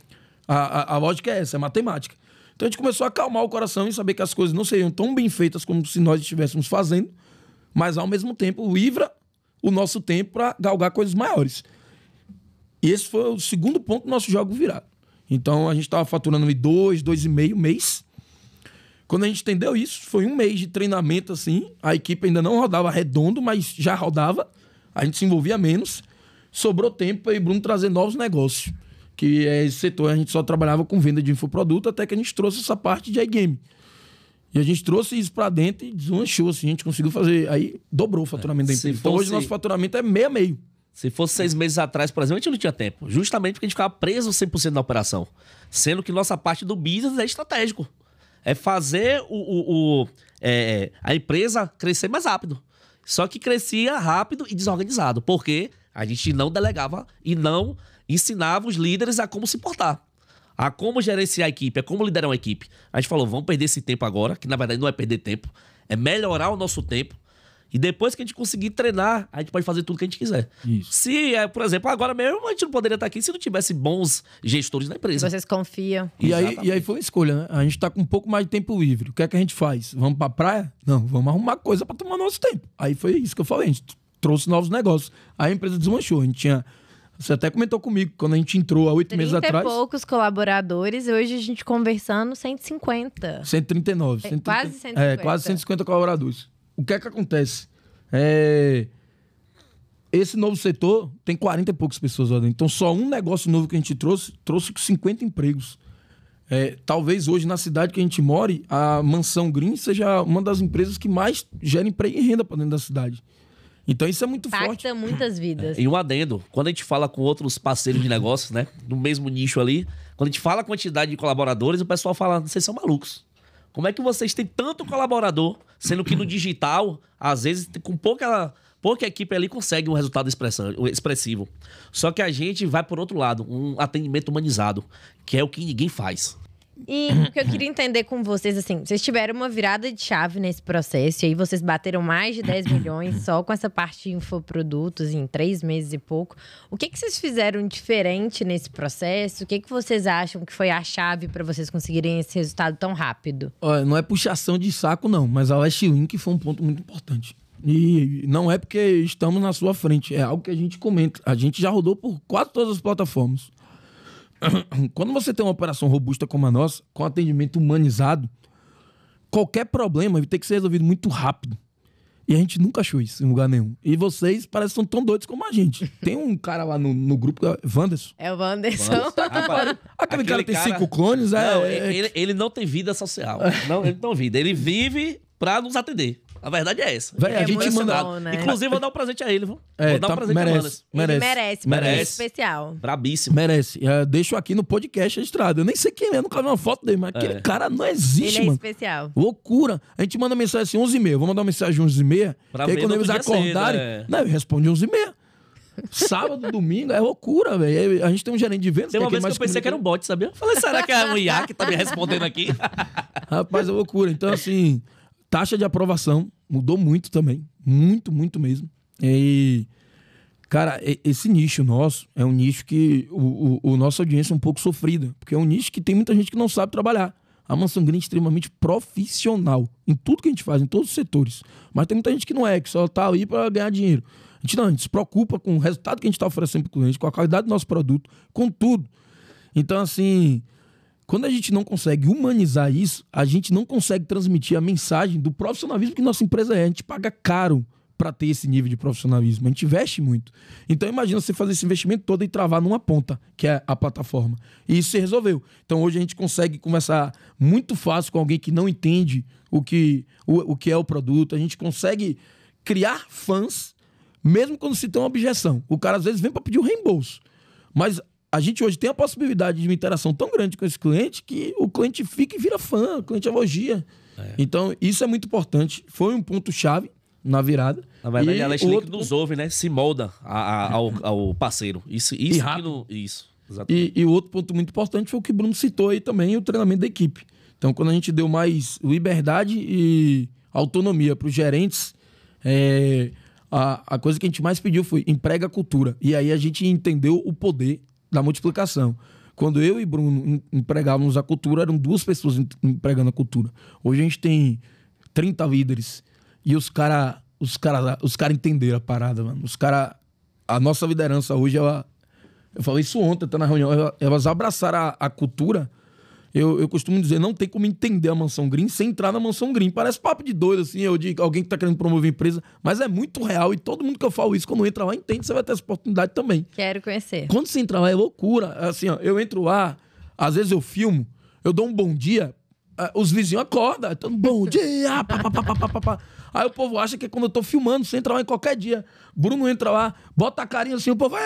A lógica é essa, é matemática. Então, a gente começou a acalmar o coração e saber que as coisas não seriam tão bem feitas como se nós estivéssemos fazendo, mas, ao mesmo tempo, livra o nosso tempo para galgar coisas maiores. E esse foi o segundo ponto do nosso jogo virado. Então, a gente estava faturando 2,5 mês. Quando a gente entendeu isso, foi 1 mês de treinamento, assim. A equipe ainda não rodava redondo, mas já rodava. A gente se envolvia menos. Sobrou tempo para o Bruno trazer novos negócios. Que é esse setor, a gente só trabalhava com venda de infoproduto, até que a gente trouxe essa parte de iGame. E a gente trouxe isso para dentro e deslanchou, assim. A gente conseguiu fazer... Aí dobrou o faturamento da empresa. Então, hoje, nosso faturamento é meio a meio. Se fosse 6 meses atrás, por exemplo, a gente não tinha tempo. Justamente porque a gente ficava preso 100% na operação. Sendo que nossa parte do business é estratégico. É fazer a empresa crescer mais rápido. Só que crescia rápido e desorganizado. Porque a gente não delegava e não ensinava os líderes a como se portar. A como gerenciar a equipe, a como liderar uma equipe. A gente falou, vamos perder esse tempo agora, que na verdade não é perder tempo. É melhorar o nosso tempo. E depois que a gente conseguir treinar, a gente pode fazer tudo que a gente quiser. Isso. Se, por exemplo, agora mesmo, a gente não poderia estar aqui se não tivesse bons gestores na empresa. Vocês confiam. E aí foi uma escolha, né? A gente tá com um pouco mais de tempo livre. O que é que a gente faz? Vamos pra praia? Não, vamos arrumar coisa pra tomar nosso tempo. Aí foi isso que eu falei. A gente trouxe novos negócios. Aí a empresa desmanchou. A gente tinha... Você até comentou comigo, quando a gente entrou há 8 meses atrás... 30 e poucos colaboradores, e hoje a gente conversando 150. 139. Quase 150. Quase 150 colaboradores. O que é que acontece? Esse novo setor tem 40 e poucas pessoas lá dentro. Então, só um negócio novo que a gente trouxe 50 empregos. Talvez hoje, na cidade que a gente more, a Mansão Green seja uma das empresas que mais gera emprego e renda para dentro da cidade. Então isso é muito forte. Impacta muitas vidas. E um adendo, quando a gente fala com outros parceiros de negócios, né, no mesmo nicho ali, quando a gente fala a quantidade de colaboradores, o pessoal fala, vocês são malucos. Como é que vocês têm tanto colaborador, sendo que no digital, às vezes, com pouca equipe ali, consegue um resultado expressivo. Só que a gente vai por outro lado, um atendimento humanizado, que é o que ninguém faz. E o que eu queria entender com vocês, assim, vocês tiveram uma virada de chave nesse processo, e aí vocês bateram mais de 10 milhões só com essa parte de infoprodutos em 3 meses e pouco. O que vocês fizeram diferente nesse processo? O que vocês acham que foi a chave para vocês conseguirem esse resultado tão rápido? Olha, não é puxação de saco, não, mas a Lashlink foi um ponto muito importante. E não é porque estamos na sua frente, é algo que a gente comenta. A gente já rodou por quase todas as plataformas. Quando você tem uma operação robusta como a nossa, com atendimento humanizado, qualquer problema vai ter que ser resolvido muito rápido. E a gente nunca achou isso em lugar nenhum. E vocês parecem que são tão doidos como a gente. Tem um cara lá no grupo, Wanderson. É o Wanderson. Aquele cara tem 5 clones. Não, ele não tem vida social. Não, ele não vive. Ele vive pra nos atender. A verdade é essa. Véi, a gente manda... bom, né? Inclusive, vou dar um presente a ele, viu? É, Vou dar um presente a Manas. Ele merece. Especial. Brabíssimo. Merece. Deixo aqui no podcast registrado. Eu nem sei quem é, nunca vi uma foto dele, mas aquele cara não existe, Ele mano. é especial. Loucura. A gente manda mensagem assim, 11h30. Vou mandar uma mensagem 11h30. Pra que aí ver quando no eles outro dia acordarem... cedo, Não, ele responde 11h30. Sábado, domingo, é loucura, velho. A gente tem um gerente de vendas... Tem uma vez que eu pensei que era um bot, sabia? Eu falei, será que é um IA que tá me respondendo aqui? Rapaz, é loucura. Então, assim, taxa de aprovação mudou muito também. Muito, muito mesmo. E, cara, esse nicho nosso é um nicho que o nossa audiência é um pouco sofrida. Porque é um nicho que tem muita gente que não sabe trabalhar. A Mansão Green é extremamente profissional em tudo que a gente faz, em todos os setores. Mas tem muita gente que não é, que só tá aí para ganhar dinheiro. A gente se preocupa com o resultado que a gente está oferecendo para o cliente, com a qualidade do nosso produto, com tudo. Então, assim... Quando a gente não consegue humanizar isso, a gente não consegue transmitir a mensagem do profissionalismo que nossa empresa é. A gente paga caro para ter esse nível de profissionalismo. A gente investe muito. Então, imagina você fazer esse investimento todo e travar numa ponta, que é a plataforma. E isso se resolveu. Então, hoje a gente consegue conversar muito fácil com alguém que não entende o que é o produto. A gente consegue criar fãs, mesmo quando se tem uma objeção. O cara, às vezes, vem para pedir um reembolso. Mas... a gente hoje tem a possibilidade de uma interação tão grande com esse cliente que o cliente fica e vira fã, o cliente elogia. Então, isso é muito importante. Foi um ponto-chave na virada. Na verdade, a Lashlink nos ouve, né? Se molda ao parceiro. Isso exatamente. E o outro ponto muito importante foi o que o Bruno citou aí também, o treinamento da equipe. Então, quando a gente deu mais liberdade e autonomia para os gerentes, a coisa que a gente mais pediu foi emprega a cultura. E aí a gente entendeu o poder da multiplicação. Quando eu e Bruno empregávamos a cultura, eram 2 pessoas empregando a cultura. Hoje a gente tem 30 líderes e os cara entenderam a parada, mano. A nossa liderança hoje, eu falei isso ontem, tá na reunião, elas abraçaram a cultura. Eu costumo dizer, não tem como entender a Mansão Green sem entrar na Mansão Green. Parece papo de doido, assim, eu digo, alguém que tá querendo promover a empresa, mas é muito real e todo mundo que eu falo isso, quando entra lá, entende, você vai ter essa oportunidade também. Quero conhecer. Quando você entra lá, é loucura. Assim, ó, eu entro lá, às vezes eu filmo, eu dou um bom dia, os vizinhos acordam, então, bom dia, pá. Aí o povo acha que é quando eu tô filmando, você entra lá em qualquer dia. Bruno entra lá, bota a carinha assim, o povo...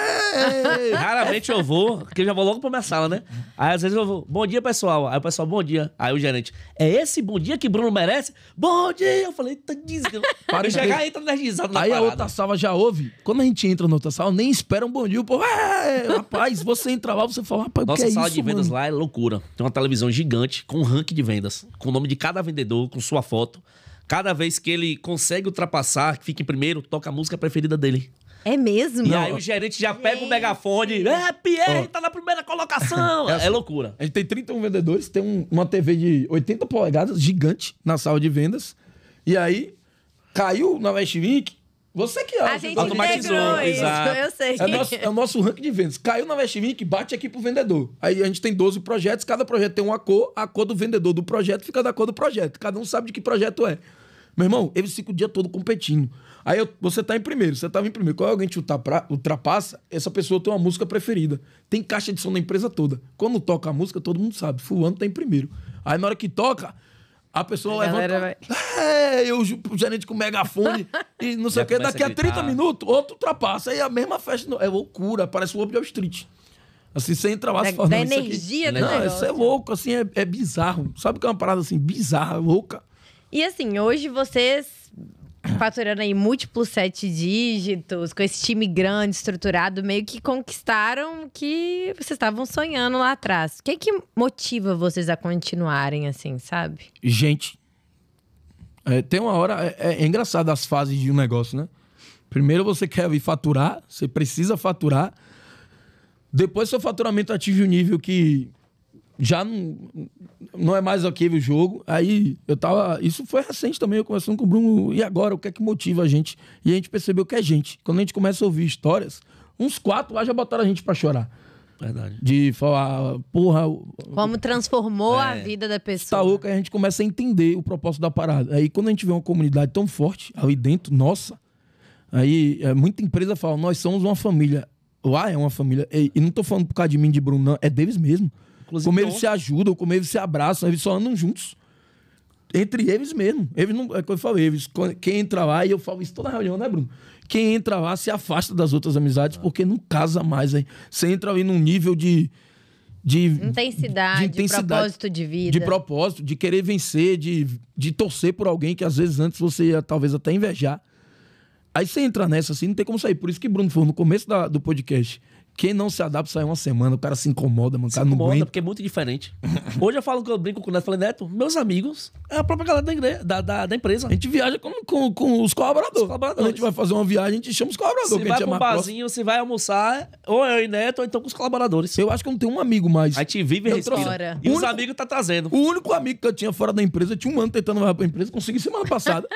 Raramente eu vou, porque eu já vou logo pra minha sala, né? Aí às vezes eu vou, bom dia, pessoal. Aí o pessoal, bom dia. Aí o gerente, é esse bom dia que Bruno merece? Bom dia! Eu falei, tá dizendo. Para chegar e entra energizado na parada. Aí a outra sala já ouve. Quando a gente entra na outra sala, nem espera um bom dia. O povo, rapaz, você entra lá, você fala, rapaz, nossa que é sala isso, de vendas mano? lá é loucura. Tem uma televisão gigante com um ranking de vendas, com o nome de cada vendedor, com sua foto. Cada vez que ele consegue ultrapassar, que fica em primeiro, toca a música preferida dele. É mesmo? E aí o gerente já pega o megafone. Pierre, tá na primeira colocação. É loucura. A gente tem 31 vendedores, tem uma TV de 80 polegadas, gigante, na sala de vendas. E aí, caiu na Westlink. Você que a gente automatizou, integrou isso, exato. eu sei. É o nosso ranking de vendas. Caiu na Westlink, bate aqui pro vendedor. Aí a gente tem 12 projetos, cada projeto tem uma cor, a cor do vendedor do projeto fica da cor do projeto. Cada um sabe de que projeto é. Meu irmão, eles ficam o dia todo competindo. Aí você tá em primeiro, você tava em primeiro. Quando alguém te ultrapassa, essa pessoa tem uma música preferida. Tem caixa de som na empresa toda. Quando toca a música, todo mundo sabe. Fulano tá em primeiro. Aí na hora que toca, A pessoa A galera levanta. O gerente com megafone e não sei Já o quê. começa Daqui a a 30 gritar. minutos, outro ultrapassa. Aí a mesma festa. É loucura. Parece o Lobo de Wall Street. Assim, você entra lá, você fala, Da não, isso aqui- energia do Não, negócio. isso é louco, assim, é bizarro. Sabe que é uma parada assim, bizarra, louca? E assim, hoje vocês faturando aí múltiplos 7 dígitos, com esse time grande, estruturado, meio que conquistaram o que vocês estavam sonhando lá atrás. O que motiva vocês a continuarem assim, sabe? Gente, tem uma hora... É engraçado as fases de um negócio, né? Primeiro você quer vir faturar, você precisa faturar. Depois seu faturamento atinge um nível que já não é mais aquele o jogo. Aí eu tava... Isso foi recente também, eu conversando com o Bruno. E agora, o que é que motiva a gente? E a gente percebeu que é gente. Quando a gente começa a ouvir histórias, uns 4 lá já botaram a gente pra chorar. Verdade. De falar, porra... Como transformou a vida da pessoa. Tá louco, aí a gente começa a entender o propósito da parada. Aí quando a gente vê uma comunidade tão forte ali dentro, nossa, aí muita empresa fala, nós somos uma família. Lá é uma família. E não tô falando por causa de mim, de Bruno, não. É deles mesmo. Inclusive, Como eles se ajudam, como eles se abraçam, eles só andam juntos. Entre eles mesmo. Eles não, é o que eu falei, quem entra lá, e eu falo isso toda reunião, né, Bruno? Quem entra lá se afasta das outras amizades, porque não casa mais. Aí. Você entra ali num nível de Intensidade, propósito de vida. De propósito, de querer vencer, de torcer por alguém que às vezes antes você ia talvez até invejar. Aí você entra nessa assim, não tem como sair. Por isso que Bruno falou no começo do podcast. Quem não se adapta sai uma semana, o cara se incomoda, mano. O cara não aguenta. Porque é muito diferente. Hoje eu falo que eu brinco com o Neto, falei, Neto, meus amigos é a própria galera da empresa. A gente viaja com os colaboradores. Quando a gente vai fazer uma viagem, a gente chama os colaboradores. Você que a vai gente é pra um mais próximo. barzinho, você vai almoçar, ou eu e Neto, ou então com os colaboradores. Eu acho que eu não tenho um amigo mais. A gente vive e Eu respira. fora. E O os único- amigos tá trazendo. O único amigo que eu tinha fora da empresa, tinha um ano tentando levar pra empresa, consegui semana passada.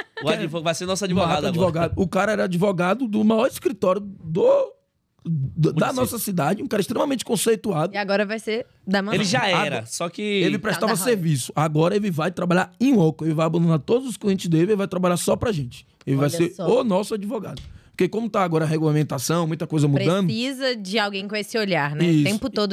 Vai ser nosso advogado agora. Advogado. O cara era advogado do maior escritório da Município. nossa cidade, um cara extremamente conceituado. E agora vai ser da Manu. Ele já era, Agora- só que... Ele prestava da Roy. serviço. Agora ele vai trabalhar em loco. Ele vai abandonar todos os clientes dele e vai trabalhar só pra gente. Ele vai Olha ser só. o nosso advogado. Porque como tá agora a regulamentação, muita coisa mudando, Precisa de alguém com esse olhar, né? Isso. O tempo todo.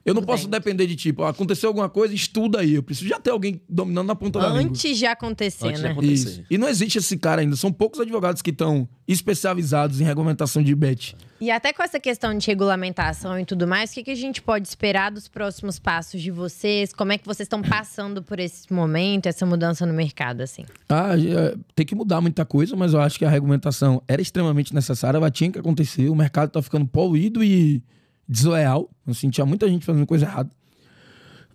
eu não por posso dentro. depender de tipo, aconteceu alguma coisa, estuda aí. Eu preciso já ter alguém dominando na ponta da língua. Antes de acontecer, Antes de né? acontecer. Isso. E não existe esse cara ainda. São poucos advogados que estão especializados em regulamentação de bet. E até com essa questão de regulamentação e tudo mais, o que a gente pode esperar dos próximos passos de vocês? Como é que vocês estão passando por esse momento, essa mudança no mercado, assim? Tem que mudar muita coisa, mas eu acho que a regulamentação era extremamente necessária, ela tinha que acontecer. O mercado tá ficando poluído e desleal. Assim, tinha muita gente fazendo coisa errada.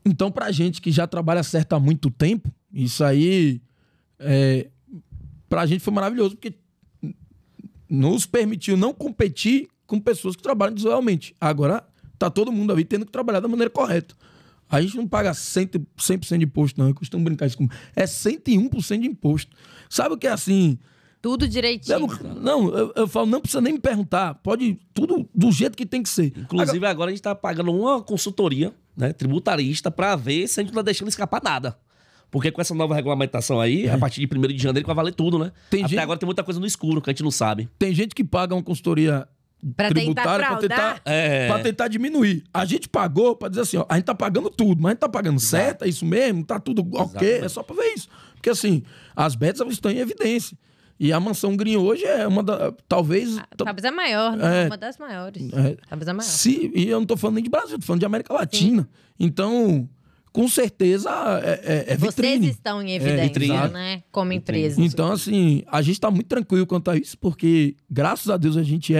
Então, pra gente que já trabalha certo há muito tempo, isso aí pra gente foi maravilhoso, porque nos permitiu não competir com pessoas que trabalham deslealmente. Agora, tá todo mundo ali tendo que trabalhar da maneira correta. A gente não paga 100% de imposto, não. Eu costumo brincar isso comigo. É 101% de imposto. Sabe o que é assim? Tudo direitinho. Eu falo, não precisa nem me perguntar. Pode tudo do jeito que tem que ser. Inclusive, agora a gente tá pagando uma consultoria, né, tributarista, pra ver se a gente não tá deixando escapar nada. Porque com essa nova regulamentação aí, a partir de 1º de janeiro, vai valer tudo, né? Tem Até gente- agora tem muita coisa no escuro que a gente não sabe. Tem gente que paga uma consultoria Pra tentar tributária fraudar? pra tentar diminuir. A gente pagou pra dizer assim, ó, a gente tá pagando tudo, mas a gente tá pagando certo, é isso mesmo, tá tudo ok, Exatamente. é só pra ver isso. Porque assim, as bets elas estão em evidência. E a Mansão Green hoje é uma da... Talvez... Talvez a maior, né? É. Uma das maiores. É. Talvez a maior. E eu não tô falando nem de Brasil, tô falando de América Latina. Então, com certeza, é Vocês vitrine. estão em evidência, vitrine. né? Como empresa. Então, assim, a gente tá muito tranquilo quanto a isso, porque, graças a Deus, a gente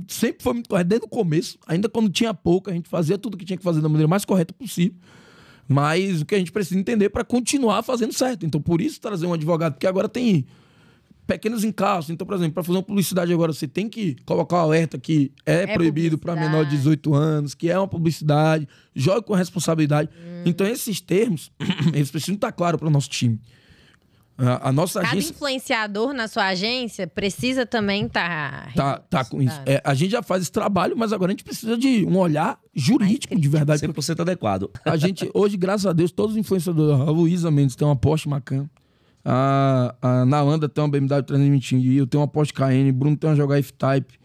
sempre foi muito correto, desde o começo. Ainda quando tinha pouco, a gente fazia tudo que tinha que fazer da maneira mais correta possível. Mas o que a gente precisa entender para continuar fazendo certo. Então, por isso, trazer um advogado, porque agora tem pequenos encalços. Então, por exemplo, para fazer uma publicidade agora, você tem que colocar o alerta que é proibido para publicidade. menor de 18 anos, que é uma publicidade, jogue com responsabilidade. Então, esses termos, eles precisam estar claros para o nosso time. A nossa Cada agência influenciador na sua agência precisa também estar... tá com isso. A gente já faz esse trabalho, mas agora a gente precisa de um olhar jurídico de verdade. 100% adequado. A gente, hoje, graças a Deus, todos os influenciadores, a Luísa Mendes tem uma Porsche Macan, a Nalanda tem uma BMW 320i, eu tenho uma Porsche Cayenne, Bruno tem uma Jogar F-Type,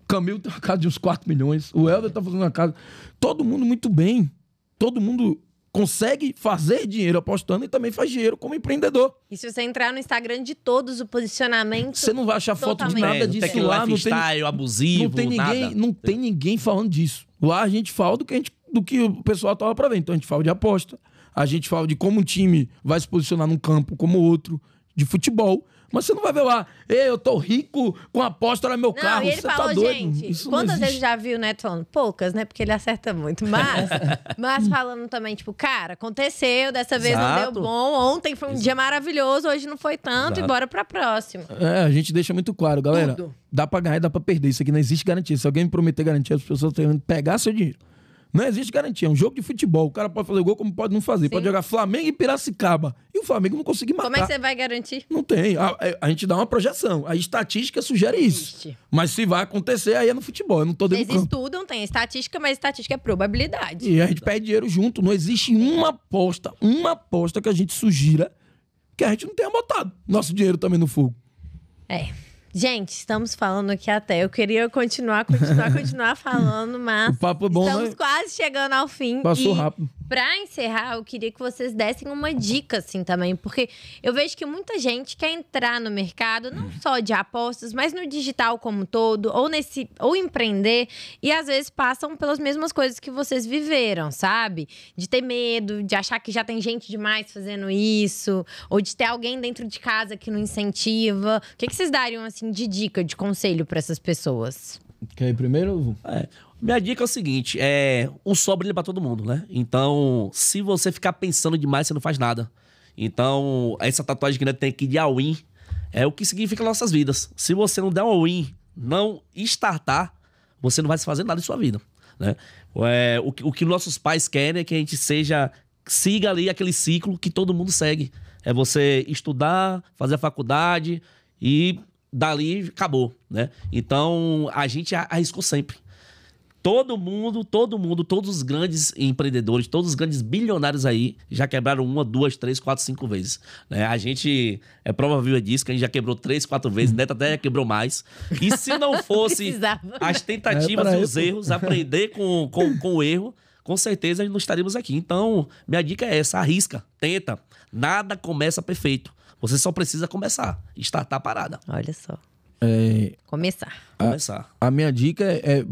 Camilo tem uma casa de uns 4 milhões, o Helder tá fazendo uma casa. Todo mundo muito bem. Todo mundo consegue fazer dinheiro apostando e também faz dinheiro como empreendedor. E se você entrar no Instagram de todos, o posicionamento... Você não vai achar foto de totalmente. nada Não tem disso aquele lá. lifestyle abusivo, não tem ninguém, nada. não tem ninguém falando disso. Lá a gente fala do que o pessoal tava pra ver. Então a gente fala de aposta, a gente fala de como um time vai se posicionar num campo como outro, de futebol. Mas você não vai ver lá, eu tô rico com aposta no meu carro. Não, e ele você falou, tá doido. gente, Isso não quantas vezes existe. já viu o Neto falando? Poucas, né? Porque ele acerta muito. Mas falando também, tipo, cara, aconteceu, dessa vez não Exato. deu bom, ontem foi um dia maravilhoso, hoje não foi tanto, Exato. e bora pra próxima. A gente deixa muito claro, galera. Tudo. Dá pra ganhar e dá pra perder. Isso aqui não existe garantia. Se alguém me prometer garantia, as pessoas estão querendo pegar seu dinheiro. Não existe garantia. É um jogo de futebol. O cara pode fazer gol como pode não fazer. Sim. Pode jogar Flamengo e Piracicaba. E o Flamengo não conseguir marcar. Como é que você vai garantir? Não tem. A gente dá uma projeção. A estatística sugere isso. Existe. Mas se vai acontecer, aí é no futebol. Eu não tô dentro Eles do campo. estudam, tem estatística, mas estatística é probabilidade. E a gente perde dinheiro junto. Não existe uma aposta que a gente sugira que a gente não tenha botado nosso dinheiro também no fogo. É. Gente, estamos falando aqui até. Eu queria continuar falando, mas O papo é bom, estamos né? quase chegando ao fim. Passou E rápido. Pra encerrar, eu queria que vocês dessem uma dica, assim, também. Porque eu vejo que muita gente quer entrar no mercado, não só de apostas, mas no digital como um todo, ou empreender, e às vezes passam pelas mesmas coisas que vocês viveram, sabe? De ter medo, de achar que já tem gente demais fazendo isso, ou de ter alguém dentro de casa que não incentiva. O que vocês dariam, assim, de dica, de conselho pra essas pessoas? Quer ir primeiro? Minha dica é o seguinte, o sol brilha pra todo mundo, né? Então, se você ficar pensando demais, você não faz nada. Então, essa tatuagem que tem aqui de all-in é o que significa nossas vidas. Se você não der um all-in, não startar, você não vai se fazer nada em sua vida, né? O que nossos pais querem é que a gente siga ali aquele ciclo que todo mundo segue. É você estudar, fazer a faculdade e dali acabou, né? Então, a gente arriscou sempre. Todo mundo, todos os grandes empreendedores, todos os grandes bilionários aí já quebraram 1, 2, 3, 4, 5 vezes, né? A gente é prova viva disso, que a gente já quebrou 3, 4 vezes, Neto até já quebrou mais. E se não fosse Precisava. as tentativas e os erros, aprender com o erro, com certeza a gente não estaríamos aqui. Então, minha dica é essa, arrisca, tenta. Nada começa perfeito. Você só precisa começar, startar a parada. Olha só. Começar. Começar. A minha dica é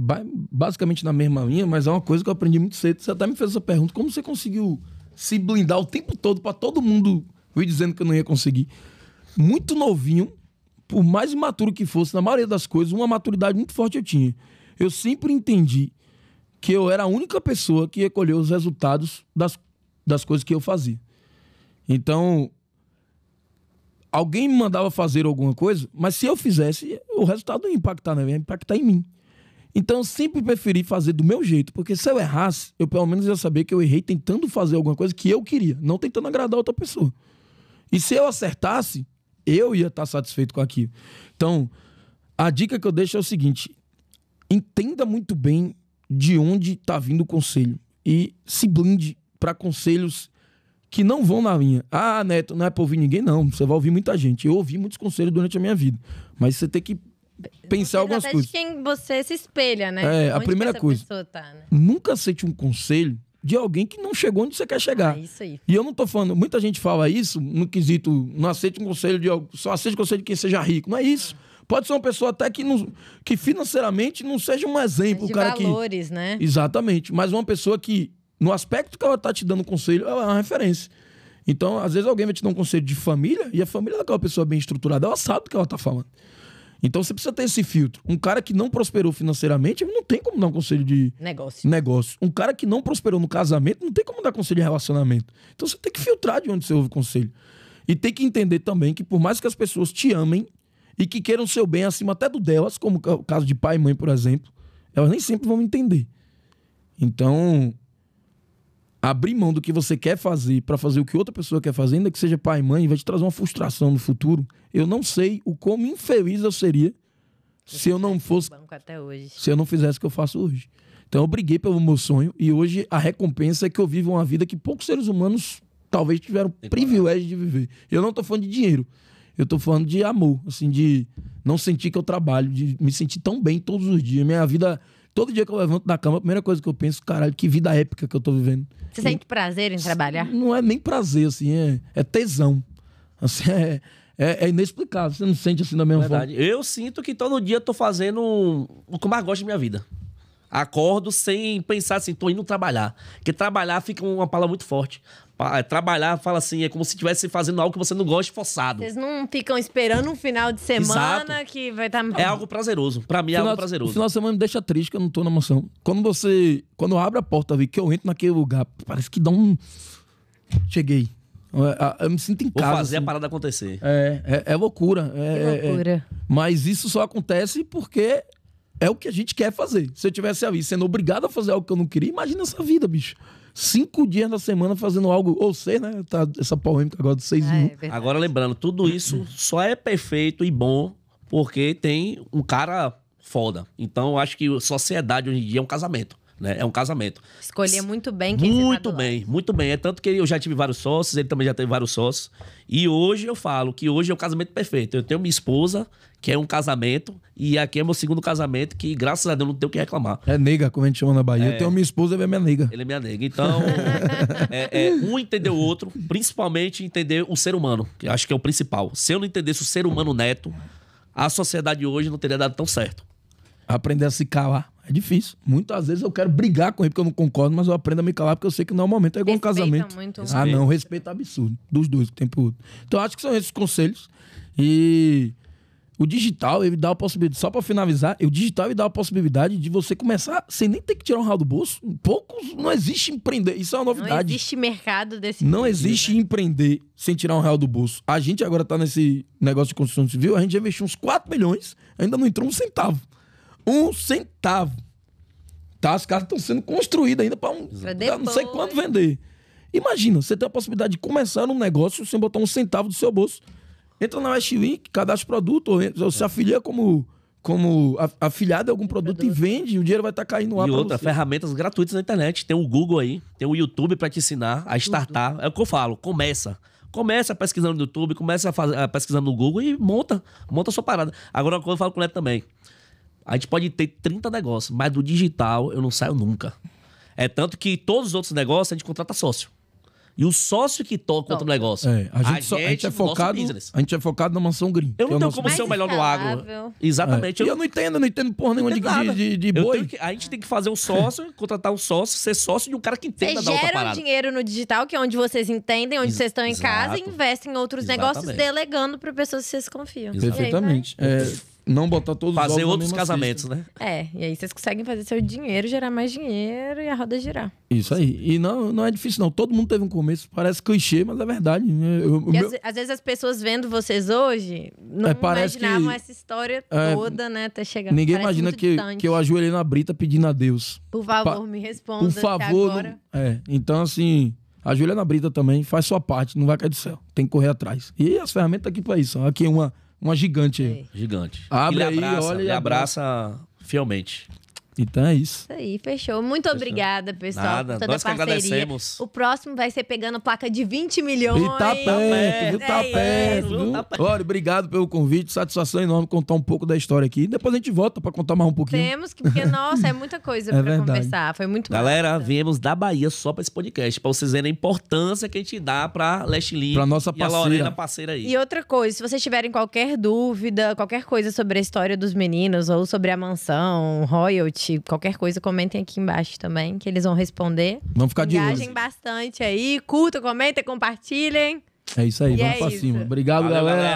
basicamente na mesma linha, mas é uma coisa que eu aprendi muito cedo. Você até me fez essa pergunta. Como você conseguiu se blindar o tempo todo pra todo mundo vir dizendo que eu não ia conseguir? Muito novinho, por mais imaturo que fosse, na maioria das coisas, uma maturidade muito forte eu tinha. Eu sempre entendi que eu era a única pessoa que ia colher os resultados das coisas que eu fazia. Então, alguém me mandava fazer alguma coisa, mas se eu fizesse, o resultado não ia impactar, né? Ia impactar em mim. Então, eu sempre preferi fazer do meu jeito, porque se eu errasse, eu pelo menos ia saber que eu errei tentando fazer alguma coisa que eu queria, não tentando agradar outra pessoa. E se eu acertasse, eu ia estar satisfeito com aquilo. Então, a dica que eu deixo é o seguinte: entenda muito bem de onde está vindo o conselho e se blinde para conselhos que não vão na linha. Ah, Neto, não é pra ouvir ninguém, não. Você vai ouvir muita gente. Eu ouvi muitos conselhos durante a minha vida. Mas você tem que pensar algumas até coisas. de quem você se espelha, né? A Onde primeira que essa coisa. pessoa tá, né? Nunca aceite um conselho de alguém que não chegou onde você quer chegar. Isso aí. E eu não tô falando... Muita gente fala isso no quesito... Não aceite um conselho de... Só aceite um conselho de quem seja rico. Não é isso. Pode ser uma pessoa até que financeiramente não seja um exemplo. De o cara valores, né? Exatamente. Mas uma pessoa que, no aspecto que ela tá te dando conselho, ela é uma referência. Então, às vezes, alguém vai te dar um conselho de família e a família daquela pessoa bem estruturada, ela sabe do que ela tá falando. Então, você precisa ter esse filtro. Um cara que não prosperou financeiramente, não tem como dar um conselho de negócio. Um cara que não prosperou no casamento, não tem como dar conselho de relacionamento. Então, você tem que filtrar de onde você ouve conselho. E tem que entender também que, por mais que as pessoas te amem e que queiram seu bem acima até do delas, como o caso de pai e mãe, por exemplo, elas nem sempre vão entender. Então, abrir mão do que você quer fazer para fazer o que outra pessoa quer fazer, ainda que seja pai e mãe, vai te trazer uma frustração no futuro. Eu não sei o como infeliz eu seria se eu não fosse, até hoje. se eu não fizesse o que eu faço hoje. Então eu briguei pelo meu sonho e hoje a recompensa é que eu vivo uma vida que poucos seres humanos talvez tiveram o privilégio de viver. Eu não tô falando de dinheiro, eu tô falando de amor, assim, de não sentir que eu trabalho, de me sentir tão bem todos os dias. Minha vida Todo dia que eu levanto da cama, a primeira coisa que eu penso, caralho, que vida épica que eu tô vivendo. Você sente prazer em trabalhar? Não é nem prazer, assim, é tesão. Assim, é inexplicável. Você não sente assim da mesma Verdade. forma? Eu sinto que todo dia eu tô fazendo o que eu mais gosto da minha vida. Acordo sem pensar assim, tô indo trabalhar. Porque trabalhar fica uma palavra muito forte. Trabalhar, fala assim, é como se estivesse fazendo algo que você não gosta, forçado. Vocês não ficam esperando um final de semana Exato. que vai estar... É algo prazeroso. Pra mim é algo prazeroso. O final de semana me deixa triste que eu não tô na mansão. Quando eu abro a porta, que eu entro naquele lugar, parece que dá um... Cheguei. Eu me sinto em casa. Vou fazer assim. a parada acontecer. É loucura. Que loucura. Mas isso só acontece porque é o que a gente quer fazer. Se eu tivesse ali sendo obrigado a fazer algo que eu não queria, imagina essa vida, bicho. 5 dias na semana fazendo algo, ou sei, né? Tá essa polêmica agora dos 6 mil. Agora, lembrando, tudo isso só é perfeito e bom porque tem um cara foda. Então, eu acho que a sociedade hoje em dia é um casamento, né? É um casamento. Escolher muito bem quem você tá do lado. Muito bem. É tanto que eu já tive vários sócios, ele também já teve vários sócios. E hoje eu falo que hoje é o casamento perfeito. Eu tenho minha esposa, que é um casamento, e aqui é meu segundo casamento, que graças a Deus não tenho o que reclamar. É nega, como a gente chama na Bahia. Eu tenho minha esposa e é minha nega. Ele é minha nega. Então, um entender o outro, principalmente entender o ser humano, que eu acho que é o principal. Se eu não entendesse o ser humano neto, a sociedade hoje não teria dado tão certo. Aprender a se calar. É difícil. Muitas vezes eu quero brigar com ele porque eu não concordo, mas eu aprendo a me calar porque eu sei que não é o momento. É igual um casamento. Muito. Ah, não. Respeito absurdo. Dos dois, que tem pro outro. Então, eu acho que são esses conselhos. E o digital, ele dá a possibilidade, só pra finalizar, o digital ele dá a possibilidade de você começar sem nem ter que tirar um real do bolso. Poucos, não existe empreender. Isso é uma novidade. Não existe mercado desse Não tipo, existe né? empreender sem tirar um real do bolso. A gente agora tá nesse negócio de construção civil, a gente já investiu uns 4 milhões, ainda não entrou um centavo. Um centavo. Tá? As casas estão sendo construídas ainda pra não sei quando vender. Imagina, você tem a possibilidade de começar um negócio sem botar um centavo do seu bolso. Entra na Westlink, cadastra produto, ou se afilia como afiliado a algum produto e vende, o dinheiro vai estar caindo lá E pra outra, você. ferramentas gratuitas na internet. Tem o Google aí, tem o YouTube pra te ensinar a startar. É o que eu falo, começa. Começa pesquisando no YouTube, começa pesquisando no Google e monta a sua parada. Agora, uma coisa eu falo com o Neto também. A gente pode ter 30 negócios, mas do digital eu não saio nunca. É tanto que todos os outros negócios a gente contrata sócio. E o sócio que toca outro negócio. A gente é focado na mansão green. Eu não tenho como Mais ser o melhor no agro. escalável. Exatamente. E eu não entendo porra nenhuma de boi. A gente tem que fazer um sócio, contratar um sócio, ser sócio de um cara que entenda Vocês da outra geram parada. dinheiro no digital, que é onde vocês entendem, onde vocês estão em casa, e Exato. investem em outros Exatamente. negócios, delegando para pessoas que vocês confiam. Perfeitamente. Não botar todos os Fazer ovos na outros mesma casamentos, cesta. né? E aí vocês conseguem fazer seu dinheiro, gerar mais dinheiro e a roda girar. Isso aí. E não é difícil, não. Todo mundo teve um começo. Parece clichê, mas é verdade. Às vezes as pessoas vendo vocês hoje não parece imaginavam que- essa história toda, né? Até chegar. Ninguém Parece imagina muito que distante. eu ajoelhei na brita pedindo a Deus. Por favor, me responda. Por até favor. agora. Então, assim, ajoelha na brita também, faz sua parte, não vai cair do céu. Tem que correr atrás. E as ferramentas aqui pra isso. Aqui uma gigante aí. Gigante. Abre E aí, olha e ele abraça fielmente. Então é isso. Isso aí, fechou. Muito obrigada, pessoal, Nada, por toda a nós que parceria. agradecemos. O próximo vai ser pegando placa de 20 milhões. E tá perto, viu? Tá É perto, isso. viu? Tá perto. Olha, obrigado pelo convite, satisfação enorme contar um pouco da história aqui. Depois a gente volta pra contar mais um pouquinho. Temos que, porque, nossa, é muita coisa É pra verdade. conversar. Foi muito Galera, massa. viemos da Bahia só pra esse podcast, pra vocês verem a importância que a gente dá pra Leste Link Pra nossa e a parceira. Lorena parceira aí. E outra coisa, se vocês tiverem qualquer dúvida, qualquer coisa sobre a história dos meninos, ou sobre a mansão, royalty, qualquer coisa, comentem aqui embaixo também, que eles vão responder. Vamos ficar de olho. Engajem bastante aí, curtam, comentem, compartilhem. É isso aí, E vamos é pra isso. cima. Obrigado, Valeu, galera. galera.